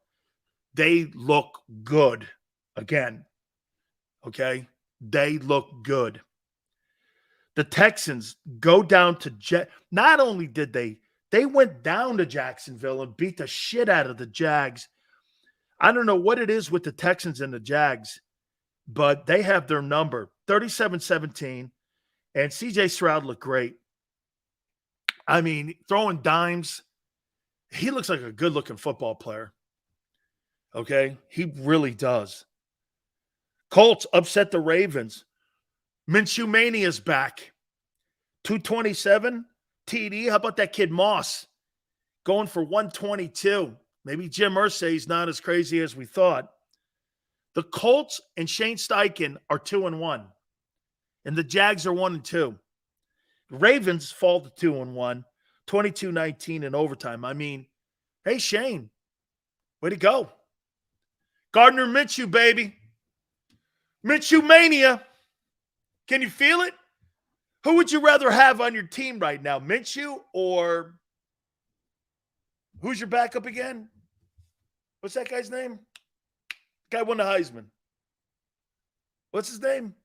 Speaker 1: They look good again. Okay? They look good. The Texans go down to not only did they went down to Jacksonville and beat the shit out of the Jags. I don't know what it is with the Texans and the Jags, but they have their number, 37-17, and CJ Stroud looked great. I mean, throwing dimes. He looks like a good-looking football player. Okay? He really does. Colts upset the Ravens. Minshew Mania's back. 227 TD. How about that kid Moss? Going for 122. Maybe Jim Irsay's not as crazy as we thought. The Colts and Shane Steichen are 2-1. And the Jags are 1-2. Ravens fall to 2-1. 22-19 in overtime. I mean, hey, Shane. Way to go. Gardner Minshew, baby. Minshew Mania. Can you feel it? Who would you rather have on your team right now, Minshew or who's your backup again? What's that guy's name? Guy won the Heisman. What's his name?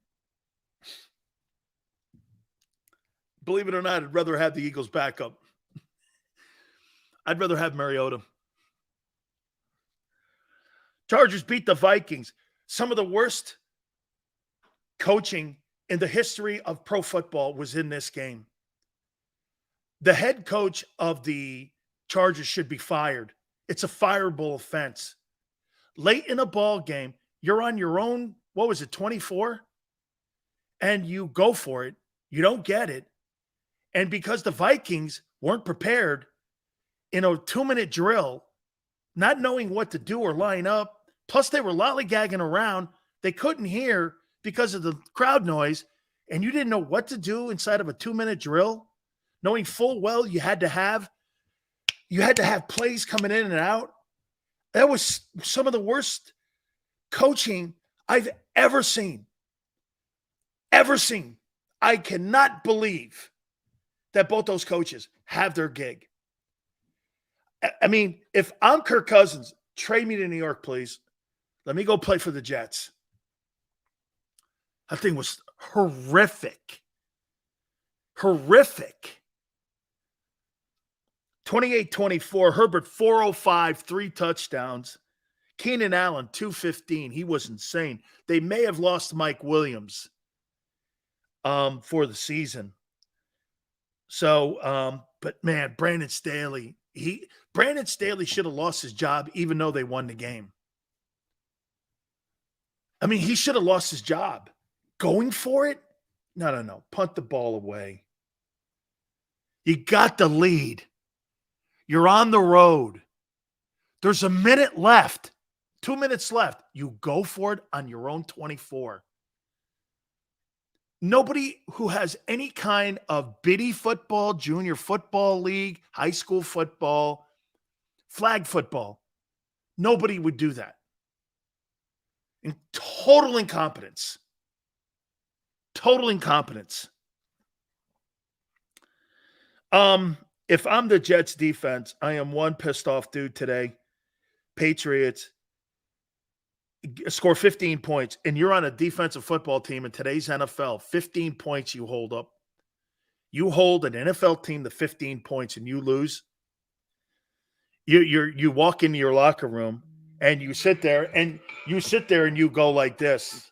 Speaker 1: Believe it or not, I'd rather have the Eagles backup. I'd rather have Mariota. Chargers beat the Vikings. Some of the worst coaching in the history of pro football was in this game. The head coach of the Chargers should be fired. It's a fireable offense. Late in a ball game, you're on your own, 24? And you go for it. You don't get it. And because the Vikings weren't prepared in a 2-minute drill, not knowing what to do or line up, plus they were lollygagging around, they couldn't hear because of the crowd noise, and you didn't know what to do inside of a 2-minute drill, knowing full well you had to have plays coming in and out. That was some of the worst coaching I've ever seen. Ever seen. I cannot believe that both those coaches have their gig. I mean, if I'm Kirk Cousins, trade me to New York, please. Let me go play for the Jets. That thing was horrific. Horrific. 28-24. Herbert, 405, 3 touchdowns. Keenan Allen, 215. He was insane. They may have lost Mike Williams for the season. So, but man, Brandon Staley should have lost his job even though they won the game. I mean, he should have lost his job. Going for it? No. Punt the ball away. You got the lead. You're on the road. There's a minute left. 2 minutes left. You go for it on your own 24. Nobody who has any kind of biddy football, junior football league, high school football, flag football, nobody would do that. In total incompetence. Total incompetence. if I'm the Jets defense, I am one pissed off dude today. Patriots score 15 points, and you're on a defensive football team in today's NFL. 15 points you hold up. You hold an NFL team to 15 points and you lose. You walk into your locker room and you sit there and you go like this.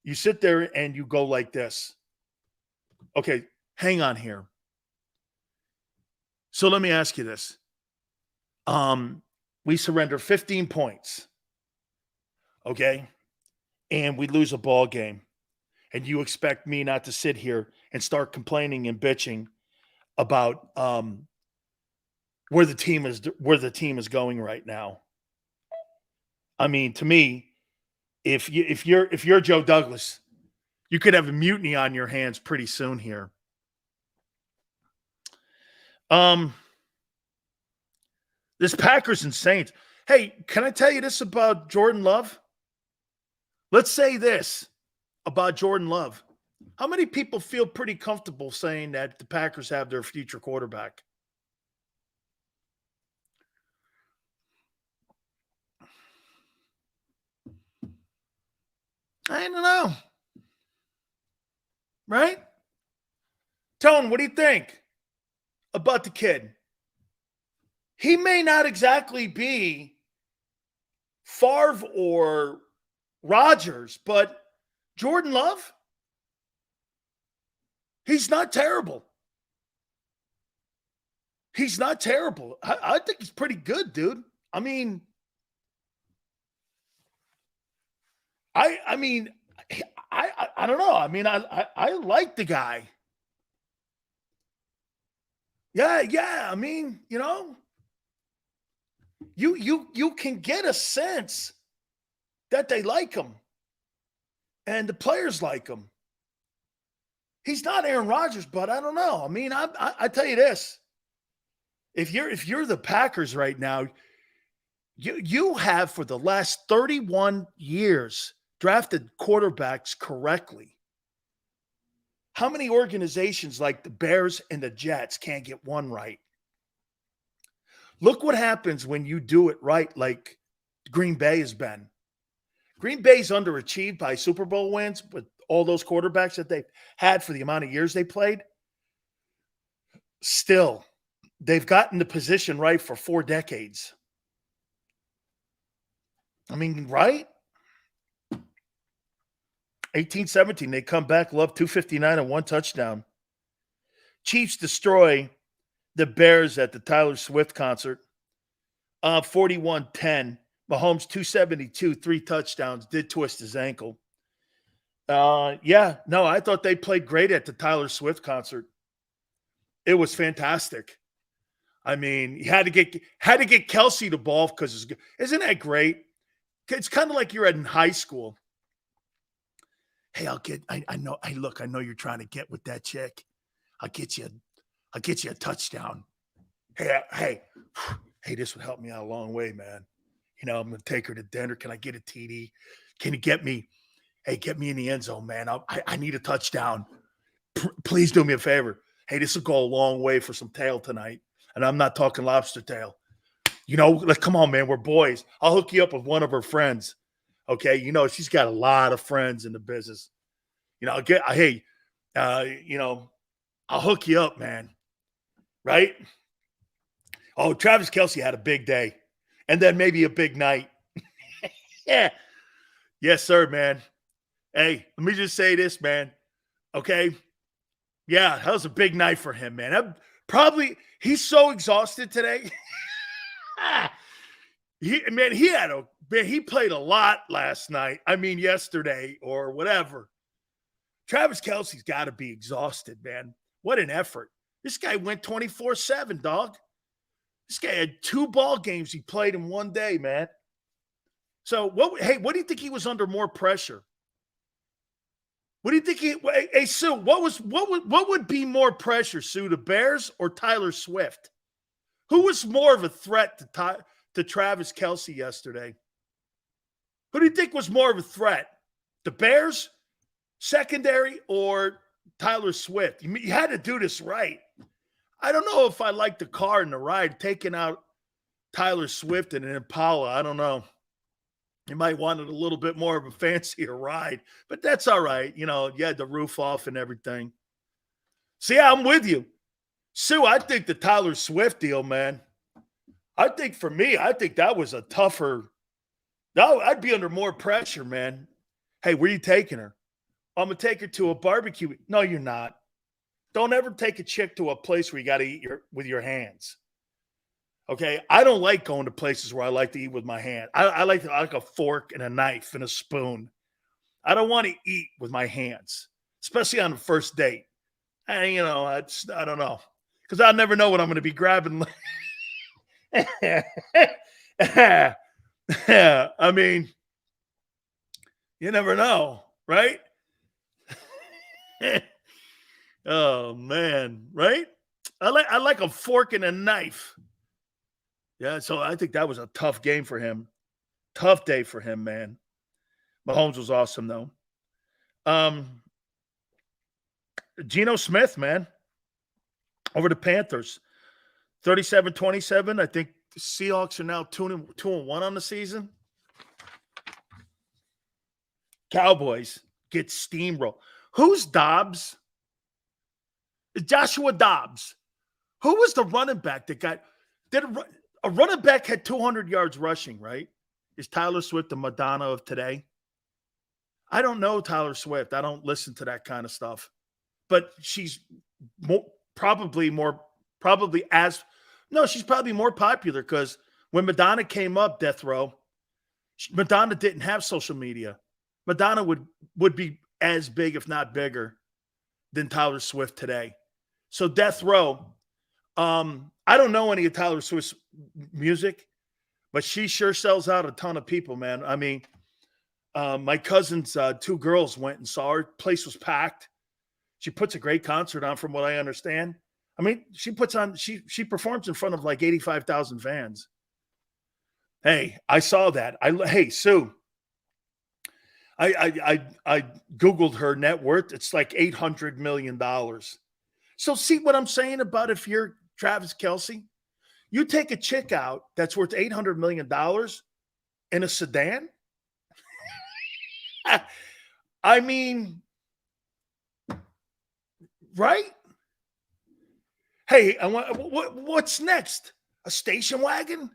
Speaker 1: You sit there and you go like this. Okay, hang on here. So let me ask you this. We surrender 15 points. Okay? And we lose a ball game. And you expect me not to sit here and start complaining and bitching about where the team is going right now. I mean, to me, if you're Joe Douglas, you could have a mutiny on your hands pretty soon here. This Packers and Saints. Hey, can I tell you this about Jordan Love? Let's say this about Jordan Love. How many people feel pretty comfortable saying that the Packers have their future quarterback? I don't know. Right? Tone, what do you think about the kid? He may not exactly be Favre or Rodgers, but Jordan Love, he's not terrible. He's not terrible. I think he's pretty good, dude. I mean, I don't know. I mean, I like the guy. Yeah. I mean, you know, you can get a sense that they like him and the players like him. He's not Aaron Rodgers, but I don't know. I mean, I tell you this. If you're the Packers right now, you have for the last 31 years drafted quarterbacks correctly. How many organizations like the Bears and the Jets can't get one right? Look what happens when you do it right, like Green Bay has been. Green Bay's underachieved by Super Bowl wins with all those quarterbacks that they've had for the amount of years they played. Still, they've gotten the position right for 4 decades. I mean, right? 18-17, they come back, love 259 and 1 touchdown. Chiefs destroy the Bears at the Taylor Swift concert. 41-10. Mahomes 272, 3 touchdowns, did twist his ankle. I thought they played great at the Taylor Swift concert. It was fantastic. I mean, you had to get Kelsey the ball because isn't that great? It's kind of like you're in high school. Hey, I know you're trying to get with that chick. I'll get you a touchdown. Hey, this would help me out a long way, man. You know, I'm going to take her to dinner. Can I get a TD? Can you get me in the end zone, man. I need a touchdown. Please do me a favor. Hey, this will go a long way for some tail tonight. And I'm not talking lobster tail. You know, like, come on, man. We're boys. I'll hook you up with one of her friends. Okay. You know, she's got a lot of friends in the business. You know, I'll hook you up, man. Right? Oh, Travis Kelsey had a big day. And then maybe a big night. Yeah. Yes, sir, man. Hey, let me just say this, man. Okay? Yeah, that was a big night for him, man. He's so exhausted today. He played a lot last night. I mean, yesterday or whatever. Travis Kelsey's got to be exhausted, man. What an effort. This guy went 24/7, dog. This guy had 2 ball games he played in one day, man. So, what do you think he was under more pressure? What do you think hey, Sue, what would be more pressure, Sue, the Bears or Taylor Swift? Who was more of a threat to Travis Kelsey yesterday? Who do you think was more of a threat? The Bears, secondary, or Taylor Swift? You had to do this right. I don't know if I like the car and the ride. Taking out Tyler Swift in an Impala, I don't know. You might want it a little bit more of a fancier ride, but that's all right. You had the roof off and everything. See, I'm with you. Sue, I think the Tyler Swift deal, man, I think that was a tougher – no, I'd be under more pressure, man. Hey, where you taking her? I'm going to take her to a barbecue. No, you're not. Don't ever take a chick to a place where you got to eat with your hands. Okay? I don't like going to places where I like to eat with my hand. I like a fork and a knife and a spoon. I don't want to eat with my hands, especially on the first date. And, I don't know. Because I'll never know what I'm going to be grabbing. I mean, you never know, right? Oh, man, right? I like a fork and a knife. Yeah, so I think that was a tough game for him. Tough day for him, man. Mahomes was awesome, though. Geno Smith, man, over the Panthers. 37-27. I think the Seahawks are now 2-1 on the season. Cowboys get steamrolled. Who's Dobbs? It's Joshua Dobbs. Who was the running back that got – a running back had 200 yards rushing, right? Is Tyler Swift the Madonna of today? I don't know Tyler Swift. I don't listen to that kind of stuff. But she's probably more popular because when Madonna came up, Death Row, Madonna didn't have social media. Madonna would be as big, if not bigger, than Tyler Swift today. So Death Row, I don't know any of Tyler Swift's music, but she sure sells out a ton of people, man. I mean, my cousin's two girls went and saw her. Place was packed. She puts a great concert on, from what I understand. I mean, she performs in front of like 85,000 fans. Hey, I saw that. Hey, Sue, I Googled her net worth. It's like $800 million. So see what I'm saying about if you're Travis Kelsey? You take a chick out that's worth $800 million in a sedan? I mean, right? Hey, what's next? A station wagon?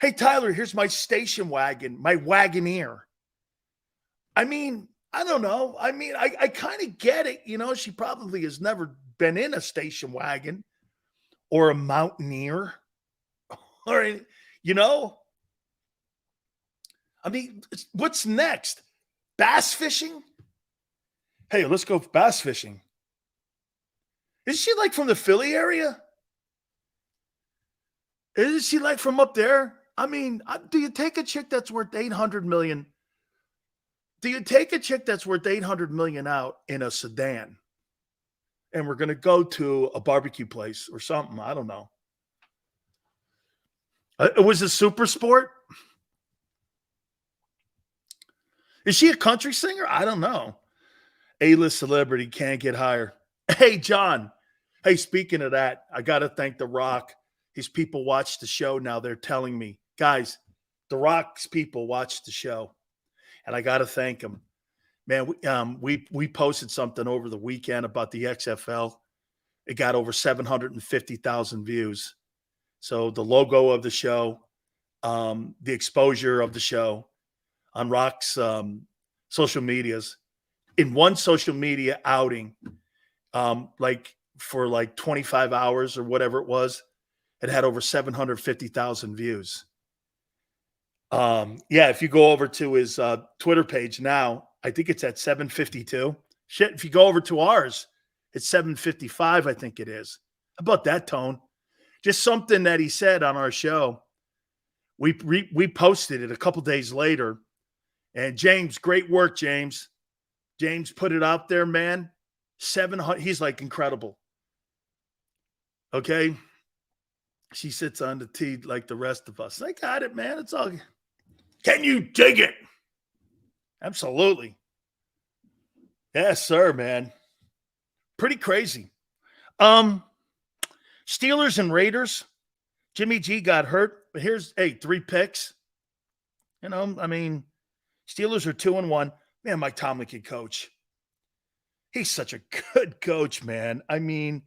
Speaker 1: Hey, Tyler, here's my station wagon, my Wagoneer. I mean, I don't know. I mean, I kind of get it. She probably has never been in a station wagon or a Mountaineer or, I mean, what's next? Bass fishing? Hey, let's go bass fishing. Is she like from the Philly area? Is she like from up there? I mean, do you take a chick that's worth $800 million? Do you take a chick that's worth $800 million out in a sedan? And we're going to go to a barbecue place or something. I don't know. It was a super sport. Is she a country singer? I don't know. A-list celebrity can't get higher. Hey, John. Hey, speaking of that, I got to thank The Rock. His people watch the show now. They're telling me, guys, The Rock's people watch the show. And I got to thank him. Man, we posted something over the weekend about the XFL. It got over 750,000 views. So the logo of the show, the exposure of the show on Rock's social medias, in one social media outing, for 25 hours or whatever it was, it had over 750,000 views. If you go over to his Twitter page now, I think it's at 752. Shit, if you go over to ours, it's 755, I think it is. How about that, Tone? Just something that he said on our show. We posted it a couple days later. And James, great work, James. James put it out there, man. 700. He's like incredible. Okay. She sits on the tee like the rest of us. I got it, man. It's all. Can you dig it? Absolutely. Yes, sir, man. Pretty crazy. Steelers and Raiders. Jimmy G got hurt, but here's 3 picks. You know, I mean, Steelers are 2-1. Man, Mike Tomlin can coach. He's such a good coach, man. I mean,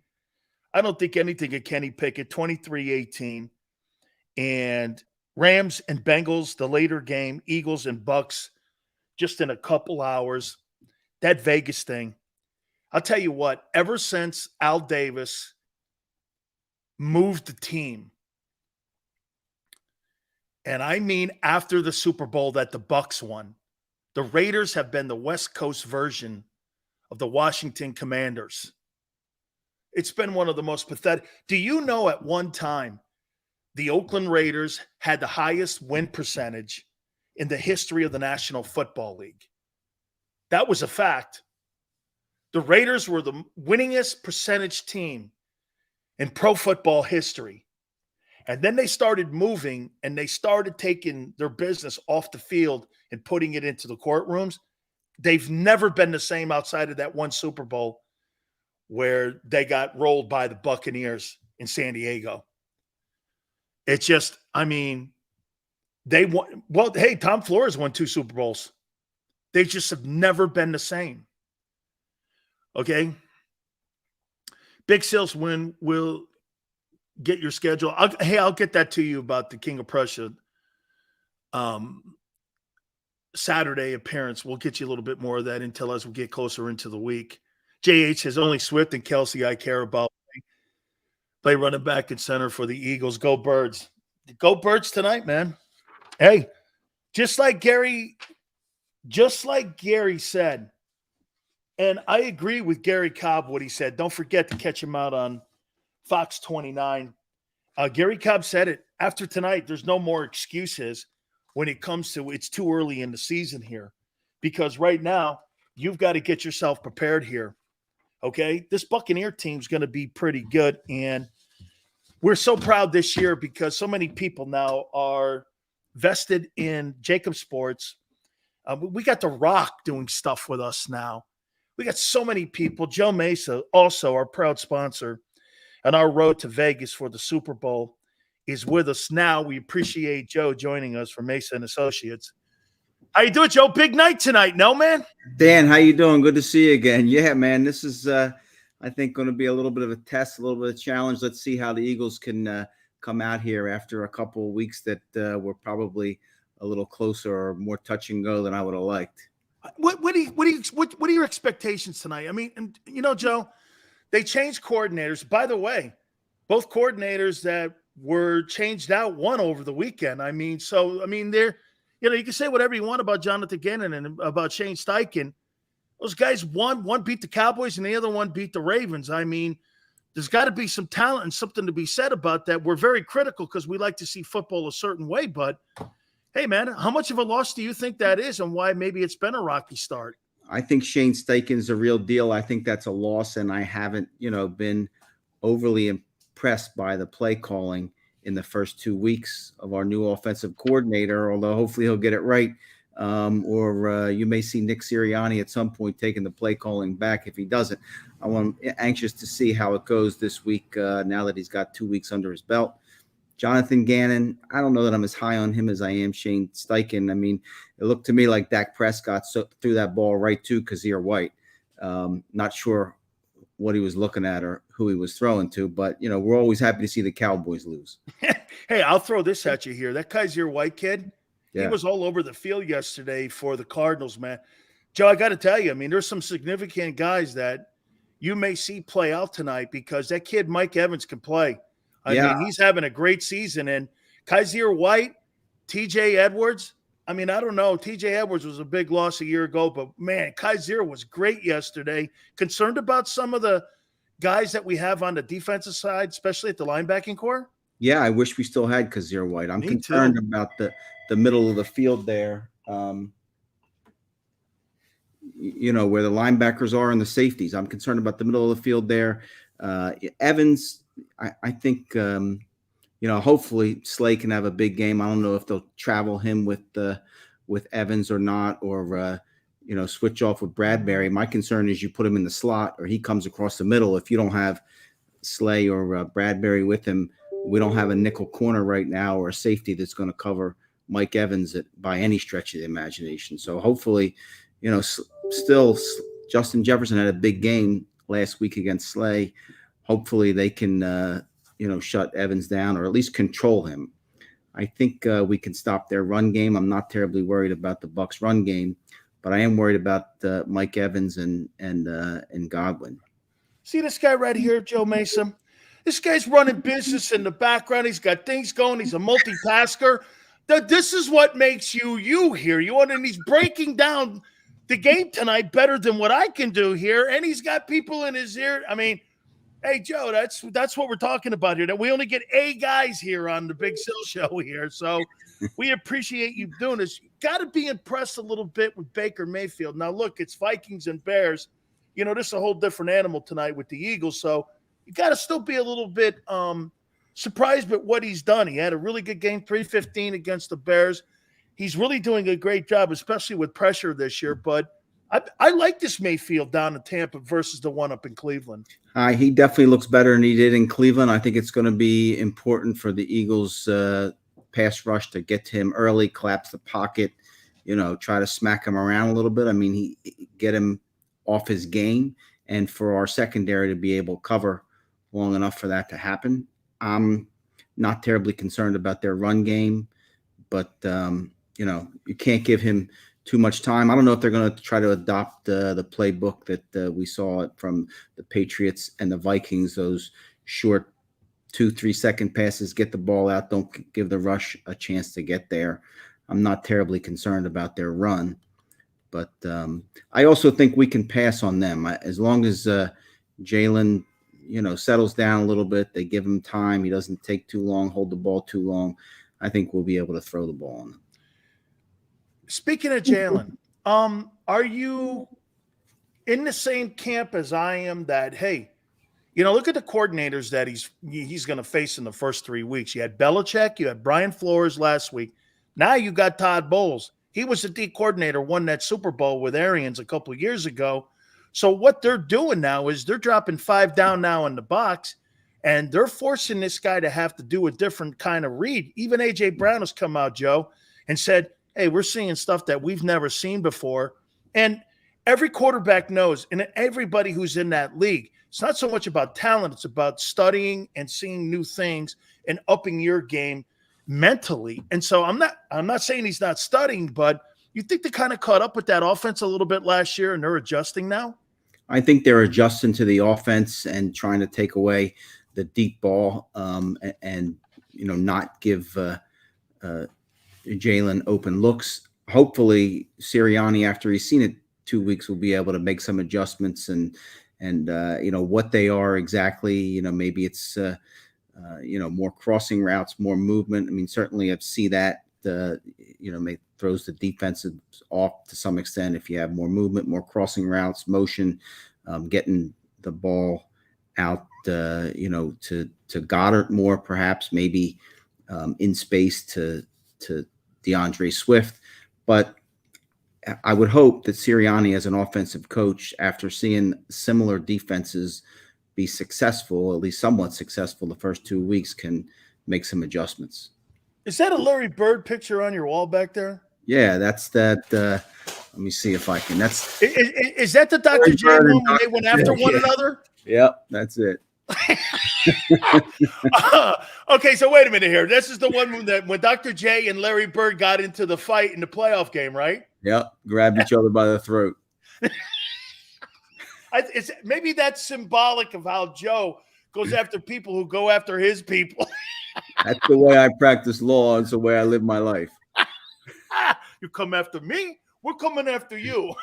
Speaker 1: I don't think anything of Kenny Pickett, 23-18. And Rams and Bengals, the later game, Eagles and Bucs, just in a couple hours. That Vegas thing. I'll tell you what, ever since Al Davis moved the team, and I mean after the Super Bowl that the Bucs won, the Raiders have been the West Coast version of the Washington Commanders. It's been one of the most pathetic. Do you know at one time the Oakland Raiders had the highest win percentage in the history of the National Football League? That was a fact. The Raiders were the winningest percentage team in pro football history. And then they started moving and they started taking their business off the field and putting it into the courtrooms. They've never been the same outside of that one Super Bowl where they got rolled by the Buccaneers in San Diego. It's just, I mean, they won. Well, hey, Tom Flores won 2 Super Bowls. They just have never been the same. Okay? Big Sales win will get your schedule. I'll get that to you about the King of Prussia Saturday appearance. We'll get you a little bit more of that until as we get closer into the week. JH says only Swift and Kelsey I care about. Play running back and center for the Eagles. Go Birds. Go Birds tonight, man. Hey, just like Gary said, and I agree with Gary Cobb, what he said. Don't forget to catch him out on Fox 29. Gary Cobb said it. After tonight, there's no more excuses when it comes to it's too early in the season here. Because right now, you've got to get yourself prepared here. Okay? This Buccaneer team's going to be pretty good. And we're so proud this year because so many people now are vested in JAKIB Sports. We got The Rock doing stuff with us now. We got so many people. Joe Mesa, also our proud sponsor, and our road to Vegas for the Super Bowl is with us now. We appreciate Joe joining us from Mesa and Associates. How you doing, Joe? Big night tonight, no, man?
Speaker 8: Dan, how you doing? Good to see you again. Yeah, man, this is, I think, going to be a little bit of a test, a little bit of a challenge. Let's see how the Eagles can come out here after a couple of weeks that were probably a little closer or more touch and go than I would have liked.
Speaker 1: What are your expectations tonight? I mean, and, you know, Joe, they changed coordinators. By the way, both coordinators that were changed out won over the weekend. I mean, they're, you know, you can say whatever you want about Jonathan Gannon and about Shane Steichen. Those guys won. One beat the Cowboys and the other one beat the Ravens. I mean, there's got to be some talent and something to be said about that. We're very critical because we like to see football a certain way, but hey, man, how much of a loss do you think that is and why maybe it's been a rocky start?
Speaker 8: I think Shane Steichen's a real deal. I think that's a loss, and I haven't, been overly impressed by the play calling in the first 2 weeks of our new offensive coordinator, although hopefully he'll get it right. Or you may see Nick Sirianni at some point taking the play calling back if he doesn't. I'm anxious to see how it goes this week now that he's got 2 weeks under his belt. Jonathan Gannon, I don't know that I'm as high on him as I am Shane Steichen. I mean, it looked to me like Dak Prescott threw that ball right to Kazir White. Not sure what he was looking at or who he was throwing to, but, we're always happy to see the Cowboys lose.
Speaker 1: Hey, I'll throw this at you here. That Kazir White kid,
Speaker 8: yeah.
Speaker 1: He was all over the field yesterday for the Cardinals, man. Joe, I got to tell you, I mean, there's some significant guys that you may see play out tonight because that kid, Mike Evans, can play. I mean, he's having a great season. And Kazir White, TJ Edwards, I mean, I don't know. TJ Edwards was a big loss a year ago, but, man, Kazir was great yesterday. Concerned about some of the guys that we have on the defensive side, especially at the linebacking core?
Speaker 8: Yeah, I wish we still had Kazir White. I'm concerned about the middle of the field there, where the linebackers are and the safeties. I'm concerned about the middle of the field there. Evans, I think, hopefully Slay can have a big game. I don't know if they'll travel him with Evans or not, or, switch off with Bradbury. My concern is you put him in the slot or he comes across the middle. If you don't have Slay or Bradbury with him, we don't have a nickel corner right now or a safety that's going to cover Mike Evans by any stretch of the imagination. So hopefully, still Justin Jefferson had a big game last week against Slay. Hopefully they can, shut Evans down or at least control him. I think we can stop their run game. I'm not terribly worried about the Bucs run game, but I am worried about Mike Evans and Godwin.
Speaker 1: See this guy right here, Joe Mason? This guy's running business in the background. He's got things going. He's a multitasker. This is what makes you here. And he's breaking down the game tonight better than what I can do here. And he's got people in his ear. I mean, hey, Joe, that's what we're talking about here. That we only get A guys here on the Big Sill Show here. So we appreciate you doing this. You got to be impressed a little bit with Baker Mayfield. Now, look, it's Vikings and Bears. This is a whole different animal tonight with the Eagles. So you got to still be a little bit surprised at what he's done. He had a really good game, 315 against the Bears. He's really doing a great job, especially with pressure this year. But I like this Mayfield down in Tampa versus the one up in Cleveland.
Speaker 8: He definitely looks better than he did in Cleveland. I think it's going to be important for the Eagles pass rush to get to him early, collapse the pocket, try to smack him around a little bit. I mean, he get him off his game, and for our secondary to be able to cover long enough for that to happen. I'm not terribly concerned about their run game, but you can't give him too much time. I don't know if they're going to try to adopt the playbook that we saw from the Patriots and the Vikings, those short 2-3 second passes, get the ball out, don't give the rush a chance to get there. I'm not terribly concerned about their run, but I also think we can pass on them as long as Jalen, settles down a little bit. They give him time. He doesn't take too long, hold the ball too long. I think we'll be able to throw the ball on them.
Speaker 1: Speaking of Jalen, are you in the same camp as I am that, hey, look at the coordinators that he's going to face in the first 3 weeks. You had Belichick, you had Brian Flores last week. Now you got Todd Bowles. He was the D coordinator, won that Super Bowl with Arians a couple of years ago. So what they're doing now is they're dropping 5 down now in the box, and they're forcing this guy to have to do a different kind of read. Even A.J. Brown has come out, Joe, and said, hey, we're seeing stuff that we've never seen before. And every quarterback knows, and everybody who's in that league, it's not so much about talent. It's about studying and seeing new things and upping your game mentally. And so I'm not saying he's not studying, but you think they kind of caught up with that offense a little bit last year and they're adjusting now?
Speaker 8: I think they're adjusting to the offense and trying to take away the deep ball and not give Jalen open looks. Hopefully Sirianni, after he's seen it 2 weeks, will be able to make some adjustments and what they are exactly. Maybe it's more crossing routes, more movement. I mean, certainly I see that throws the defensive off to some extent if you have more movement, more crossing routes, motion, getting the ball out, to Goddard more, perhaps maybe in space to DeAndre Swift. But I would hope that Sirianni, as an offensive coach, after seeing similar defenses be successful, at least somewhat successful the first 2 weeks, can make some adjustments.
Speaker 1: Is that a Larry Bird picture on your wall back there?
Speaker 8: Yeah, that's that. Let me see if I can.
Speaker 1: Is that the Dr. J one when they went after one another?
Speaker 8: Yep, that's it.
Speaker 1: Okay, so wait a minute here. This is the one when Dr. J and Larry Bird got into the fight in the playoff game, right?
Speaker 8: Yep, grabbed each other by the throat.
Speaker 1: Maybe that's symbolic of how Joe goes after people who go after his people.
Speaker 8: That's the way I practice law. It's the way I live my life.
Speaker 1: You come after me, we're coming after you.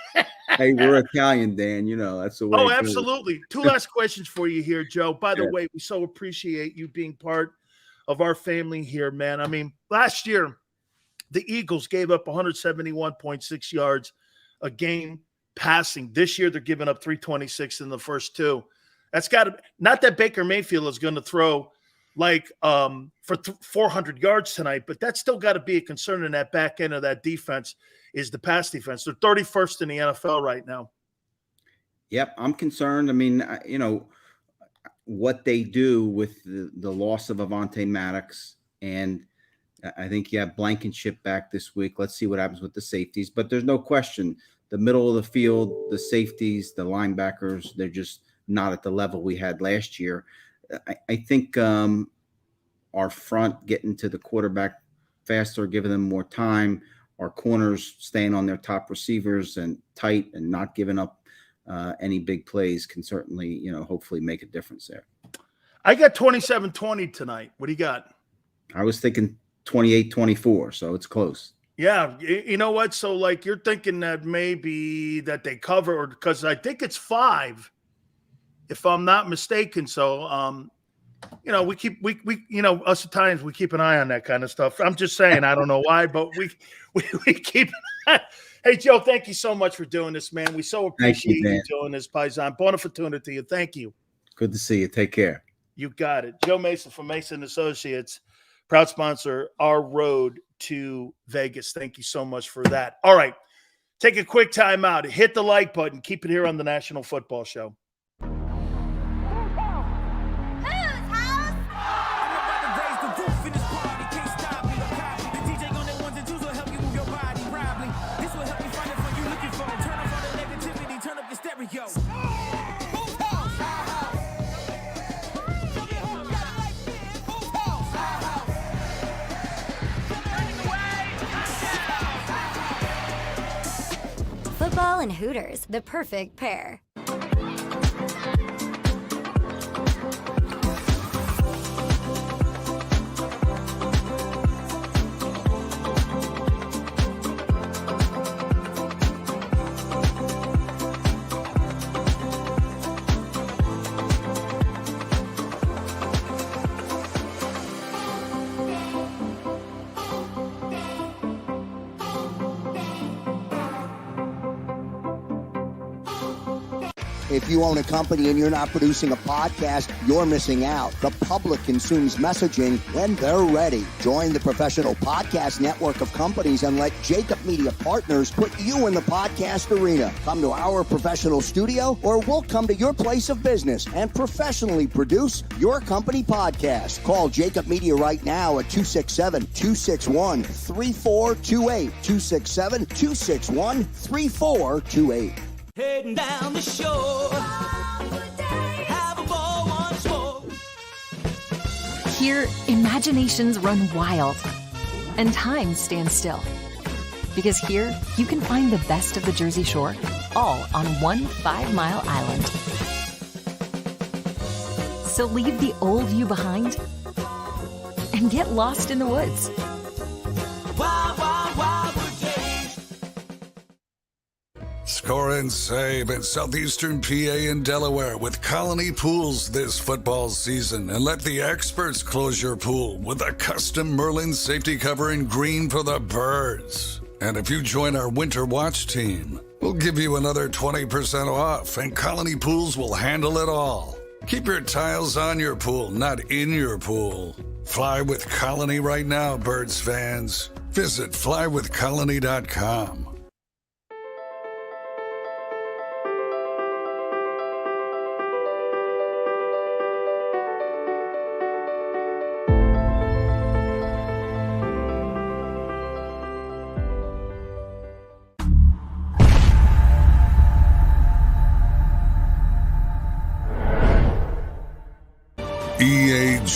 Speaker 8: Hey, we're Italian, Dan. That's the way.
Speaker 1: Oh, absolutely. 2 last questions for you here, Joe. By the way, we so appreciate you being part of our family here, man. I mean, last year, the Eagles gave up 171.6 yards a game passing. This year, they're giving up 326 in the first 2. That's got to – not that Baker Mayfield is going to throw for 400 yards tonight, but that's still got to be a concern in that back end of that defense is the pass defense. They're 31st in the NFL right now.
Speaker 8: Yep, I'm concerned. I mean, what they do with the loss of Avonte Maddox, and I think you have Blankenship back this week. Let's see what happens with the safeties. But there's no question, the middle of the field, the safeties, the linebackers, they're just not at the level we had last year. I think our front getting to the quarterback faster, giving them more time, our corners staying on their top receivers and tight and not giving up any big plays can certainly, hopefully make a difference there.
Speaker 1: I got 27-20 tonight. What do you got?
Speaker 8: I was thinking 28-24, so it's close.
Speaker 1: Yeah, you know what? So, like, you're thinking that maybe that they cover, or because I think it's 5, if I'm not mistaken. So, we us Italians, we keep an eye on that kind of stuff. I'm just saying, I don't know why, but we keep. Hey, Joe, thank you so much for doing this, man. We so appreciate you doing this, Paisan. Buona fortuna to you. Thank you.
Speaker 8: Good to see you. Take care.
Speaker 1: You got it. Joe Mason from Mason Associates, proud sponsor, our road to Vegas. Thank you so much for that. All right. Take a quick time out. Hit the like button. Keep it here on the National Football Show.
Speaker 2: Football and Hooters, the perfect pair.
Speaker 3: If you own a company and you're not producing a podcast, you're missing out. The public consumes messaging when they're ready. Join the professional podcast network of companies and let JAKIB Media Partners put you in the podcast arena. Come to our professional studio, or we'll come to your place of business and professionally produce your company podcast. Call JAKIB Media right now at 267-261-3428. 267-261-3428.
Speaker 5: Heading down the shore. Have a ball once more.
Speaker 4: Here, imaginations run wild and time stands still. Because here, you can find the best of the Jersey Shore, all on one 5-mile island. So leave the old you behind and get lost in the woods.
Speaker 5: Wild, wild, wild days.
Speaker 6: Score and save in southeastern PA and Delaware with Colony Pools this football season, and let the experts close your pool with a custom Merlin safety cover in green for the birds. And if you join our Winter Watch team, we'll give you another 20% off, and Colony Pools will handle it all. Keep your tiles on your pool, not in your pool. Fly with Colony right now, Birds fans. Visit flywithcolony.com.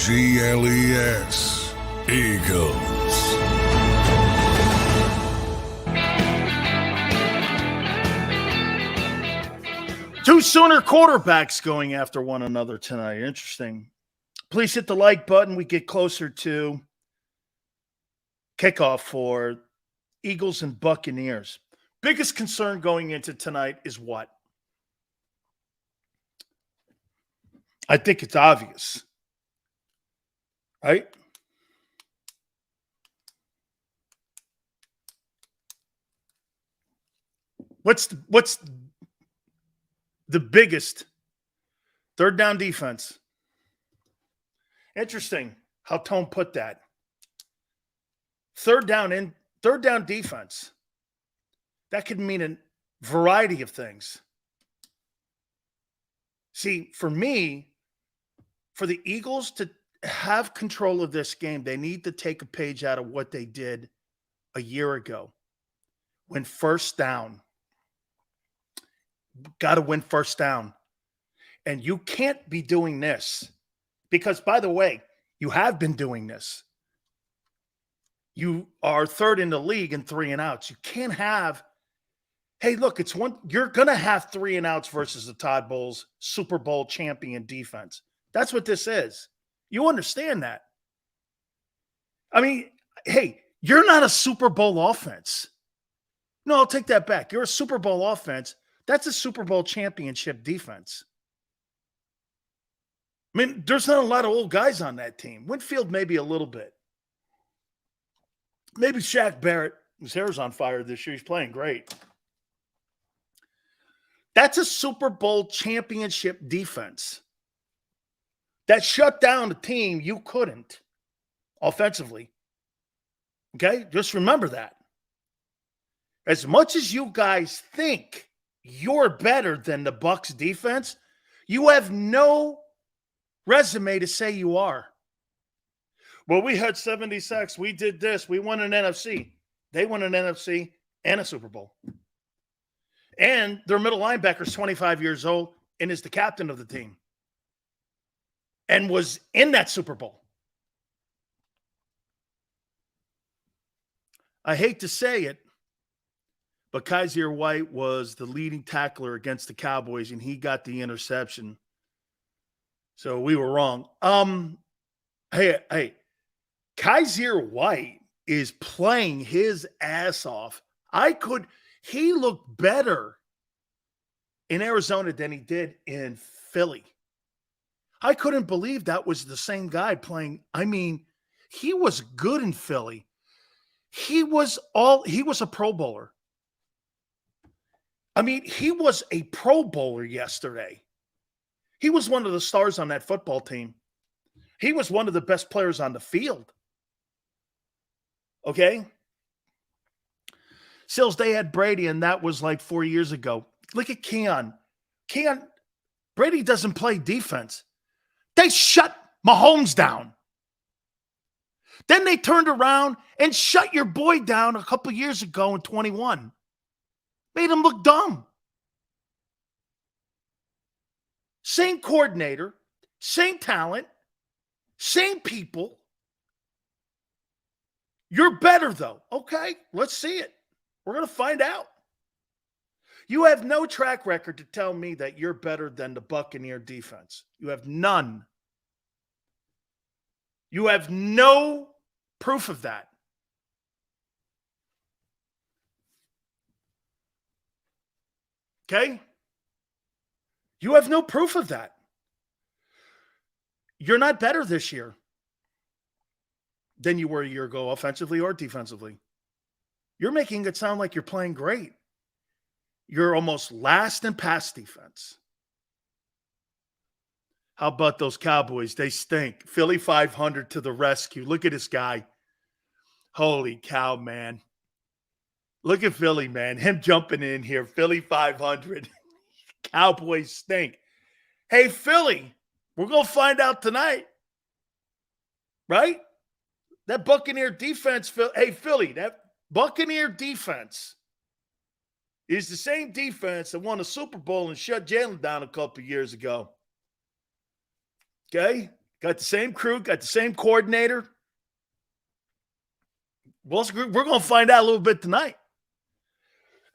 Speaker 6: EAGLES, Eagles.
Speaker 1: Two Sooner quarterbacks going after one another tonight. Interesting. Please hit the like button. We get closer to kickoff for Eagles and Buccaneers. Biggest concern going into tonight is what? I think it's obvious. Right? What's the biggest? Third down defense. Interesting how Tone put that. Third down defense. That could mean a variety of things. See, for me, for the Eagles to have control of this game, they need to take a page out of what they did a year ago. When first down. Got to win first down. And you can't be doing this because, by the way, you have been doing this. You are third in the league in 3 and outs. You can't have, hey, look, you're going to have 3 and outs versus the Todd Bowles Super Bowl champion defense. That's what this is. You understand that. I mean, hey, you're not a Super Bowl offense. No, I'll take that back. You're a Super Bowl offense. That's a Super Bowl championship defense. I mean, there's not a lot of old guys on that team. Winfield, maybe a little bit. Maybe Shaq Barrett. His hair's on fire this year. He's playing great. That's a Super Bowl championship defense that shut down a team you couldn't offensively. Okay? Just remember that. As much as you guys think you're better than the Bucs defense, you have no resume to say you are. Well, we had 70 sacks. We did this. We won an NFC. They won an NFC and a Super Bowl. And their middle linebacker is 25 years old and is the captain of the team and was in that Super Bowl. I hate to say it, but Kaiser White was the leading tackler against the Cowboys, and he got the interception. So we were wrong. Hey, Kaiser White is playing his ass off. He looked better in Arizona than he did in Philly. I couldn't believe that was the same guy playing. I mean, he was good in Philly. He was a Pro Bowler. I mean, he was a Pro Bowler yesterday. He was one of the stars on that football team. He was one of the best players on the field. Okay? Sills, they had Brady, and that was like 4 years ago. Look at Keon. Brady doesn't play defense. They shut Mahomes down. Then they turned around and shut your boy down a couple years ago in 21. Made him look dumb. Same coordinator, same talent, same people. You're better, though. Okay, let's see it. We're going to find out. You have no track record to tell me that you're better than the Buccaneer defense. You have none. You have no proof of that. Okay? You have no proof of that. You're not better this year than you were a year ago, offensively or defensively. You're making it sound like you're playing great. You're almost last in pass defense. How about those Cowboys? They stink. Philly 500 to the rescue. Look at this guy. Holy cow, man. Look at Philly, man. Him jumping in here. Philly 500. Cowboys stink. Hey, Philly, we're going to find out tonight. Right? That Buccaneer defense. Hey, Philly, that Buccaneer defense is the same defense that won a Super Bowl and shut Jalen down a couple years ago. Okay? Got the same crew, got the same coordinator. Well, we're going to find out a little bit tonight.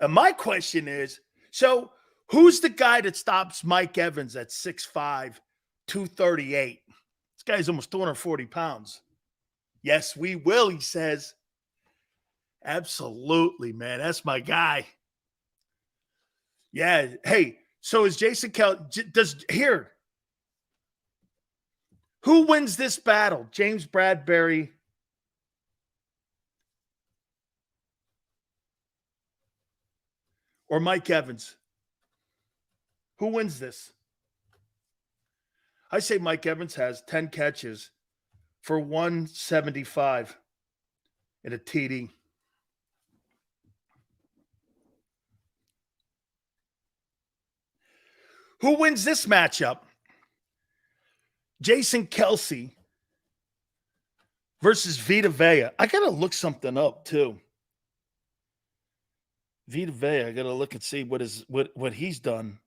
Speaker 1: And my question is, so who's the guy that stops Mike Evans at 6'5", 238? This guy's almost 240 pounds. Yes, we will, he says. Absolutely, man. That's my guy. Yeah. Hey, so is Jason here? Who wins this battle? James Bradbury or Mike Evans? Who wins this? I say Mike Evans has 10 catches for 175 and a TD. Who wins this matchup? Jason Kelsey versus Vita Vea. I got to look something up, too. Vita Vea, I got to look and see what he's done.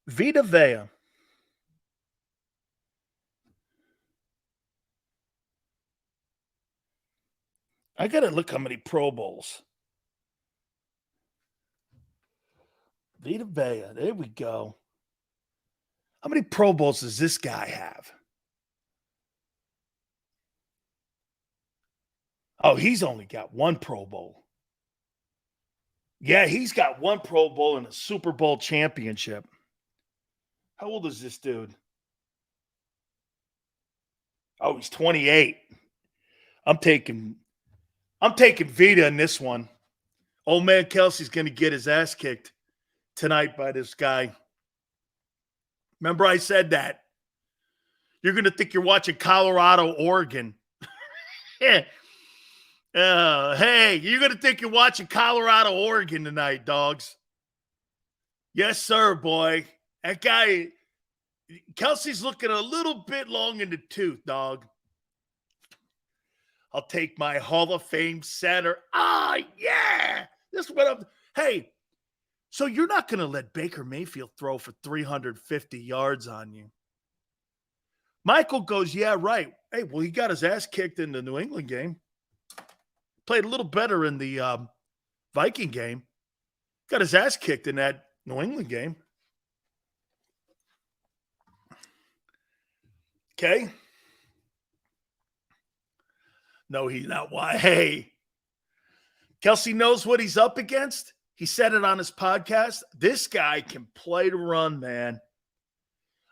Speaker 1: Vita Vea. I got to look how many Pro Bowls. Vita Vea, there we go. How many Pro Bowls does this guy have? Oh, he's only got one Pro Bowl. Yeah, he's got one Pro Bowl and a Super Bowl championship. How old is this dude? Oh, he's 28. I'm taking Vita in this one. Old man Kelsey's going to get his ass kicked tonight by this guy. Remember I said that. You're going to think you're watching Colorado, Oregon. Hey, you're going to think you're watching Colorado, Oregon tonight, dogs. Yes, sir, boy. That guy, Kelsey's looking a little bit long in the tooth, dog. I'll take my Hall of Fame center. Ah, yeah. This is what I'm. Hey, so you're not going to let Baker Mayfield throw for 350 yards on you? Michael goes, yeah, right. Hey, well, he got his ass kicked in the New England game. Played a little better in the Viking game. Got his ass kicked in that New England game. Okay. No, he's not. Why? Hey, Kelsey knows what he's up against. He said it on his podcast. This guy can play to run, man.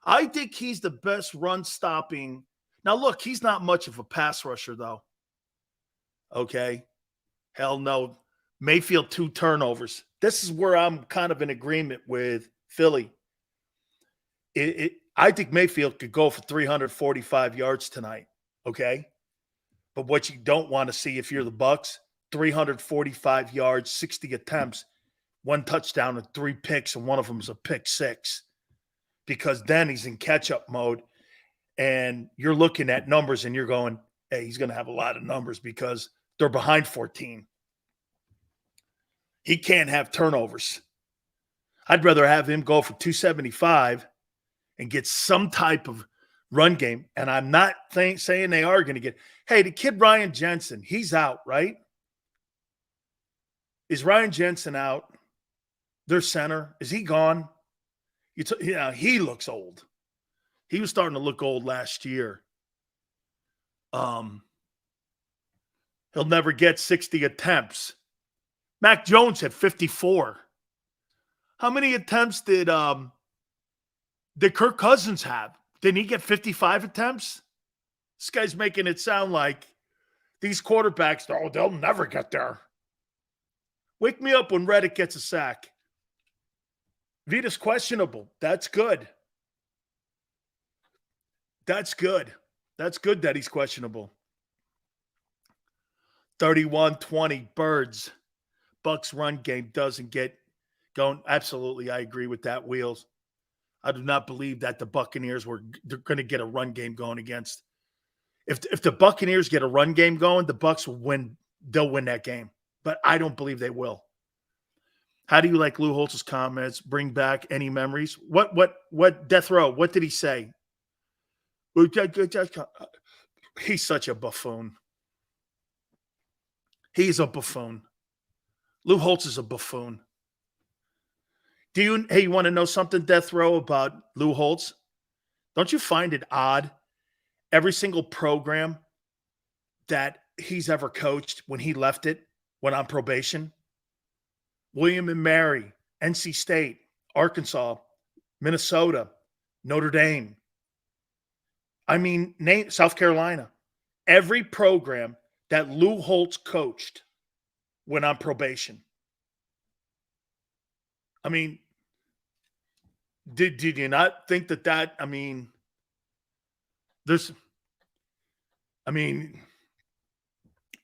Speaker 1: I think he's the best run stopping. Now, look, he's not much of a pass rusher, though. Okay. Hell no. Mayfield, 2 turnovers. This is where I'm kind of in agreement with Philly. I think Mayfield could go for 345 yards tonight. Okay. But what you don't want to see if you're the Bucs, 345 yards, 60 attempts, 1 touchdown and 3 picks, and one of them is a pick 6. Because then he's in catch-up mode, and you're looking at numbers and you're going, hey, he's going to have a lot of numbers because they're behind 14. He can't have turnovers. I'd rather have him go for 275 and get some type of run game. And I'm not saying they are going to get – hey, the kid Ryan Jensen, he's out, right? Is Ryan Jensen out? Their center, is he gone? He looks old. He was starting to look old last year. He'll never get 60 attempts. Mac Jones had 54. How many attempts did Kirk Cousins have? Didn't he get 55 attempts? This guy's making it sound like these quarterbacks, they'll never get there. Wake me up when Reddick gets a sack. Vita's questionable. That's good. That's good. That's good that he's questionable. 31-20 Birds. Bucs run game doesn't get going. Absolutely, I agree with that, Wheels. I do not believe that the Buccaneers they're going to get a run game going against. If the Buccaneers get a run game going, the Bucs will win. They'll win that game. But I don't believe they will. How do you like Lou Holtz's comments? Bring back any memories? What Death Row? What did he say? He's such a buffoon. He's a buffoon. Lou Holtz is a buffoon. You want to know something, Death Row, about Lou Holtz? Don't you find it odd? Every single program that he's ever coached when he left it, went on probation. William and Mary, NC State, Arkansas, Minnesota, Notre Dame. South Carolina. Every program that Lou Holtz coached went on probation. Did you not think that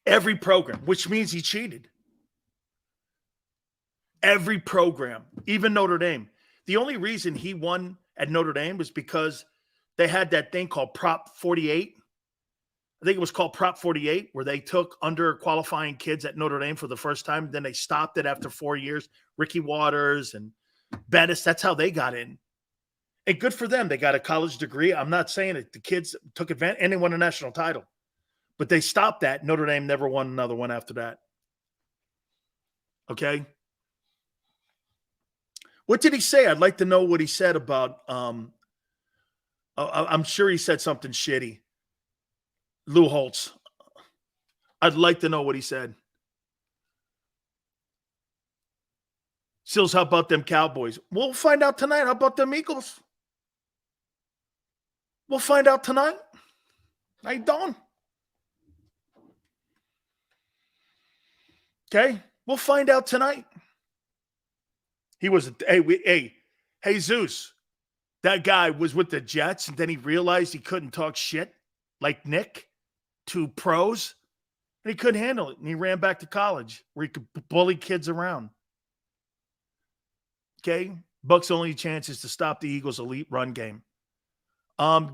Speaker 1: every program, which means he cheated. Every program, even Notre Dame. The only reason he won at Notre Dame was because they had that thing called Prop 48. I think it was called Prop 48, where they took under qualifying kids at Notre Dame for the first time. Then they stopped it after 4 years. Ricky Waters and Bettis, that's how they got in. And good for them. They got a college degree. I'm not saying it. The kids took advantage and they won a national title. But they stopped that. Notre Dame never won another one after that. Okay? What did he say? I'd like to know what he said about I'm sure he said something shitty. Lou Holtz. I'd like to know what he said. Sills, how about them Cowboys? We'll find out tonight. How about them Eagles? We'll find out tonight. How you doing? Okay, we'll find out tonight. He was, hey, Zeus, that guy was with the Jets, and then he realized he couldn't talk shit like Nick to pros, and he couldn't handle it, and he ran back to college where he could bully kids around. Okay, Bucs' only chance is to stop the Eagles' elite run game.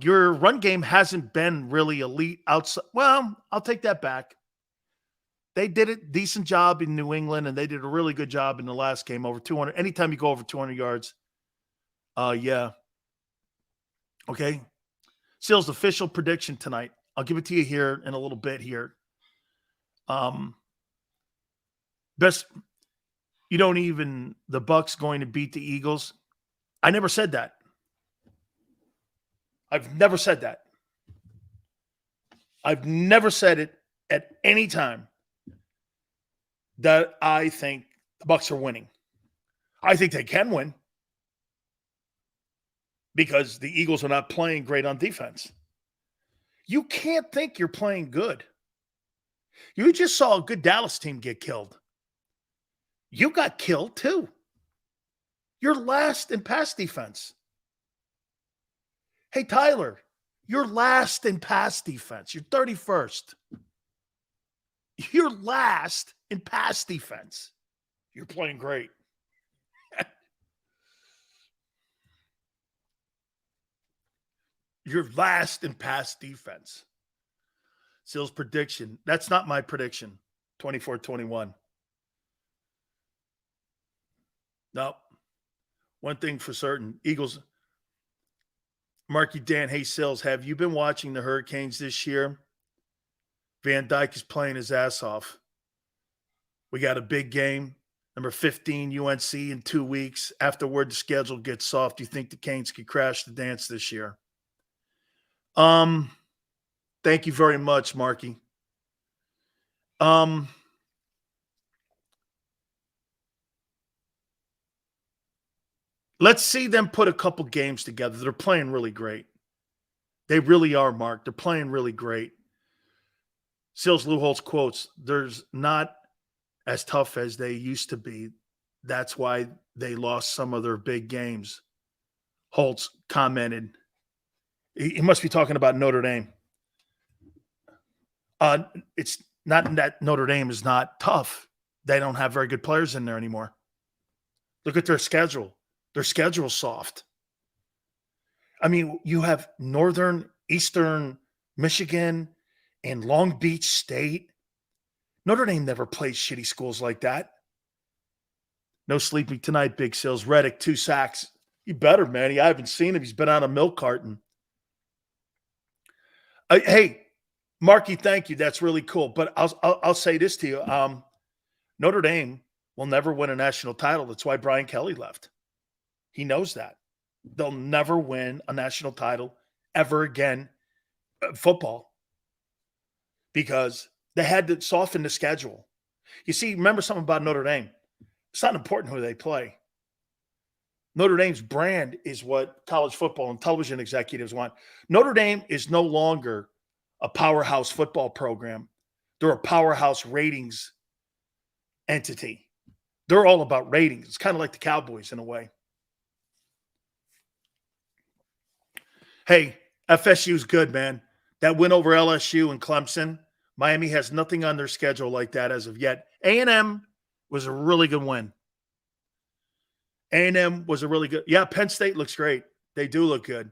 Speaker 1: Your run game hasn't been really elite outside. Well, I'll take that back. They did a decent job in New England, and they did a really good job in the last game, over 200. Anytime you go over 200 yards, yeah. Okay. Sills, official prediction tonight. I'll give it to you here in a little bit here. Best, you don't even, the Bucs going to beat the Eagles. I never said that. I've never said that. I've never said it at any time that I think the Bucs are winning. I think they can win because the Eagles are not playing great on defense. You can't think you're playing good. You just saw a good Dallas team get killed. You got killed too. You're last in pass defense. Hey, Tyler, you're last in pass defense. You're 31st. You're last in pass defense. You're playing great. You're last in pass defense. Sills prediction. That's not my prediction. 24-21. No. One thing for certain. Eagles. Marky Dan, hey, Sills, have you been watching the Hurricanes this year? Van Dyke is playing his ass off. We got a big game, number 15 UNC in 2 weeks. Afterward, the schedule gets soft. Do you think the Canes could crash the dance this year? Thank you very much, Marky. Let's see them put a couple games together. They're playing really great. They really are, Mark. They're playing really great. Sills Lou Holtz quotes, there's not as tough as they used to be. That's why they lost some of their big games. Holtz commented. He must be talking about Notre Dame. It's not that Notre Dame is not tough. They don't have very good players in there anymore. Look at their schedule. Their schedule's soft. I mean, you have Northern, Eastern Michigan, and Long Beach State. Notre Dame never plays shitty schools like that. No sleeping tonight, Big Sills. Reddick, 2 sacks. You better, man. I haven't seen him. He's been on a milk carton. Hey, Marky, thank you. That's really cool. But I'll say this to you. Notre Dame will never win a national title. That's why Brian Kelly left. He knows that. They'll never win a national title ever again, football, because they had to soften the schedule. You see, remember something about Notre Dame. It's not important who they play. Notre Dame's brand is what college football and television executives want. Notre Dame is no longer a powerhouse football program. They're a powerhouse ratings entity. They're all about ratings. It's kind of like the Cowboys in a way. Hey, FSU's good, man. That win over LSU and Clemson, Miami has nothing on their schedule like that as of yet. A&M was a really good win. A&M was a really good. Yeah, Penn State looks great. They do look good.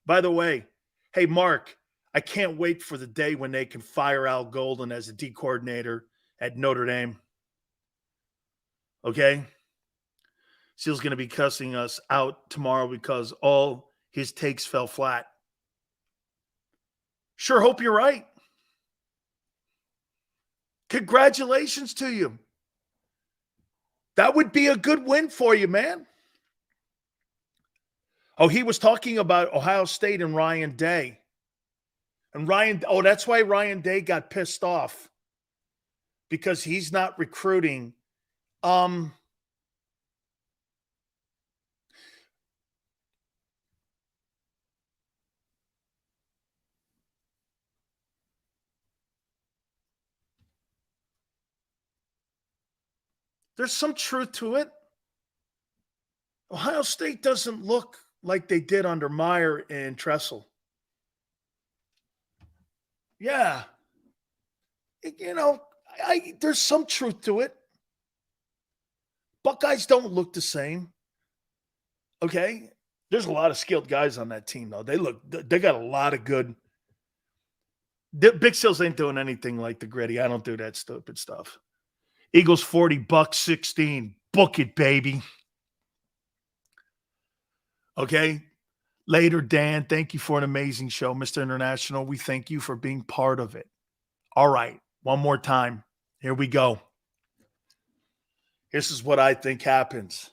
Speaker 1: By the way, hey, Mark, I can't wait for the day when they can fire Al Golden as a D coordinator at Notre Dame. Okay? Seal's going to be cussing us out tomorrow because all his takes fell flat. Sure hope you're right. Congratulations to you. That would be a good win for you, man. Oh, he was talking about Ohio State and Ryan Day. And that's why Ryan Day got pissed off. Because he's not recruiting. There's some truth to it. Ohio State doesn't look like they did under Meyer and Tressel. Yeah. There's some truth to it. Buckeyes don't look the same. Okay? There's a lot of skilled guys on that team, though. They got a lot of good. Big Seals ain't doing anything like the Gritty. I don't do that stupid stuff. Eagles 40, Bucs 16. Book it, baby. Okay? Later, Dan. Thank you for an amazing show, Mr. International. We thank you for being part of it. All right. One more time. Here we go. This is what I think happens.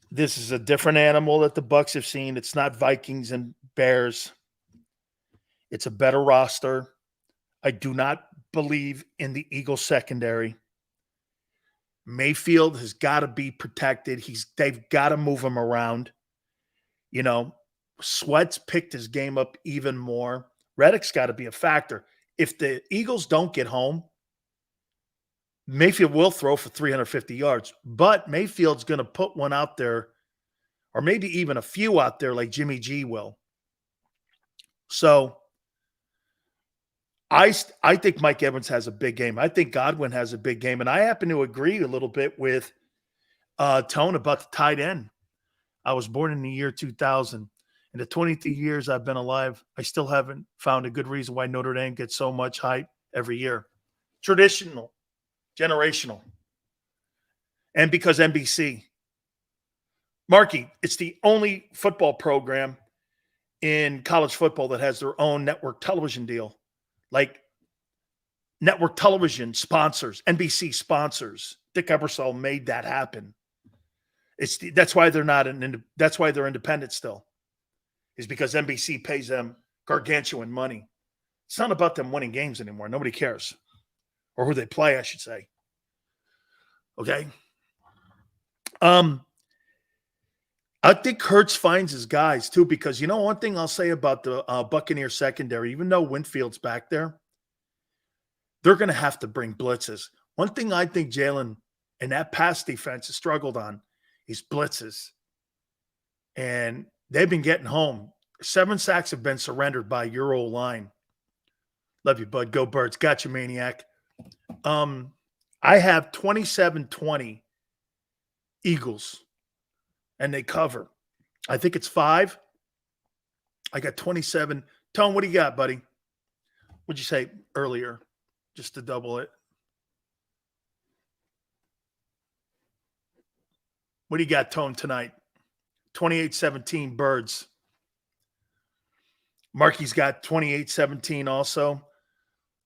Speaker 1: This is a different animal that the Bucs have seen. It's not Vikings and Bears. It's a better roster. I do not believe in the Eagles secondary. Mayfield has got to be protected. They've got to move him around. Sweat's picked his game up even more. Reddick's got to be a factor. If the Eagles don't get home, Mayfield will throw for 350 yards, but Mayfield's going to put one out there, or maybe even a few out there like Jimmy G will. So I think Mike Evans has a big game. I think Godwin has a big game, and I happen to agree a little bit with Tone about the tight end. I was born in the year 2000. In the 23 years I've been alive, I still haven't found a good reason why Notre Dame gets so much hype every year. Traditional, generational. And because NBC. Marky, it's the only football program in college football that has their own network television deal. Like network television sponsors, NBC sponsors. Dick Ebersol made that happen. That's why they're independent still. Is because NBC pays them gargantuan money. It's not about them winning games anymore. Nobody cares. Or who they play, I should say. Okay? I think Hurts finds his guys, too, because one thing I'll say about the Buccaneers secondary, even though Winfield's back there, they're going to have to bring blitzes. One thing I think Jalen and that pass defense has struggled on is blitzes. And they've been getting home. 7 sacks have been surrendered by your old line. Love you, bud. Go Birds. Got you, maniac. I have 27-20 Eagles, and they cover. I think it's 5. I got 27. Tone, what do you got, buddy? What'd you say earlier? Just to double it. What do you got, Tone, tonight? 28-17 Birds. Marky's got 28-17 also.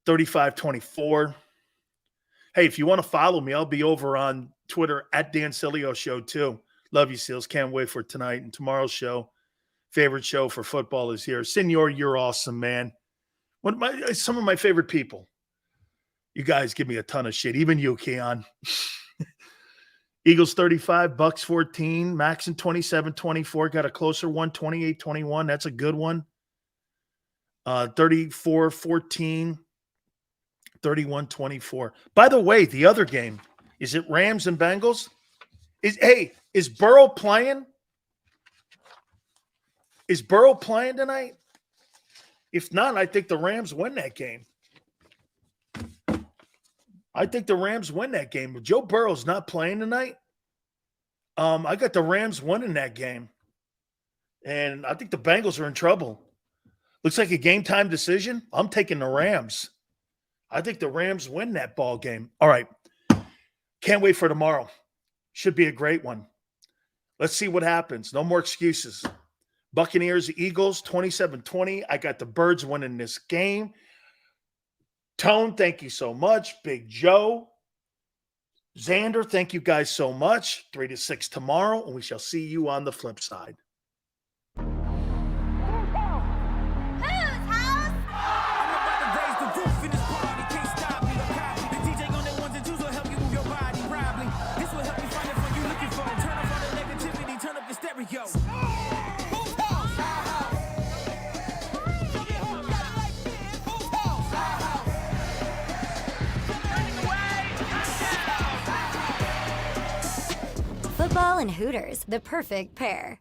Speaker 1: 35-24. Hey, if you want to follow me, I'll be over on Twitter at Dan Sileo Show too. Love you, Seals. Can't wait for tonight and tomorrow's show. Favorite show for football is here. Senor, you're awesome, man. Some of my favorite people. You guys give me a ton of shit. Even you, Keon. Eagles 35, Bucs 14, Maxon 27-24. Got a closer one, 28-21. That's a good one. 34-14, 31-24. By the way, the other game, is it Rams and Bengals? Is Burrow playing? Is Burrow playing tonight? If not, I think the Rams win that game. I think the Rams win that game. But Joe Burrow's not playing tonight. I got the Rams winning that game. And I think the Bengals are in trouble. Looks like a game time decision. I'm taking the Rams. I think the Rams win that ball game. All right. Can't wait for tomorrow. Should be a great one. Let's see what happens. No more excuses. Buccaneers, Eagles, 27-20. I got the Birds winning this game. Tone, thank you so much. Big Joe. Xander, thank you guys so much. 3-6 tomorrow, and we shall see you on the flip side.
Speaker 2: Football and Hooters, the perfect pair.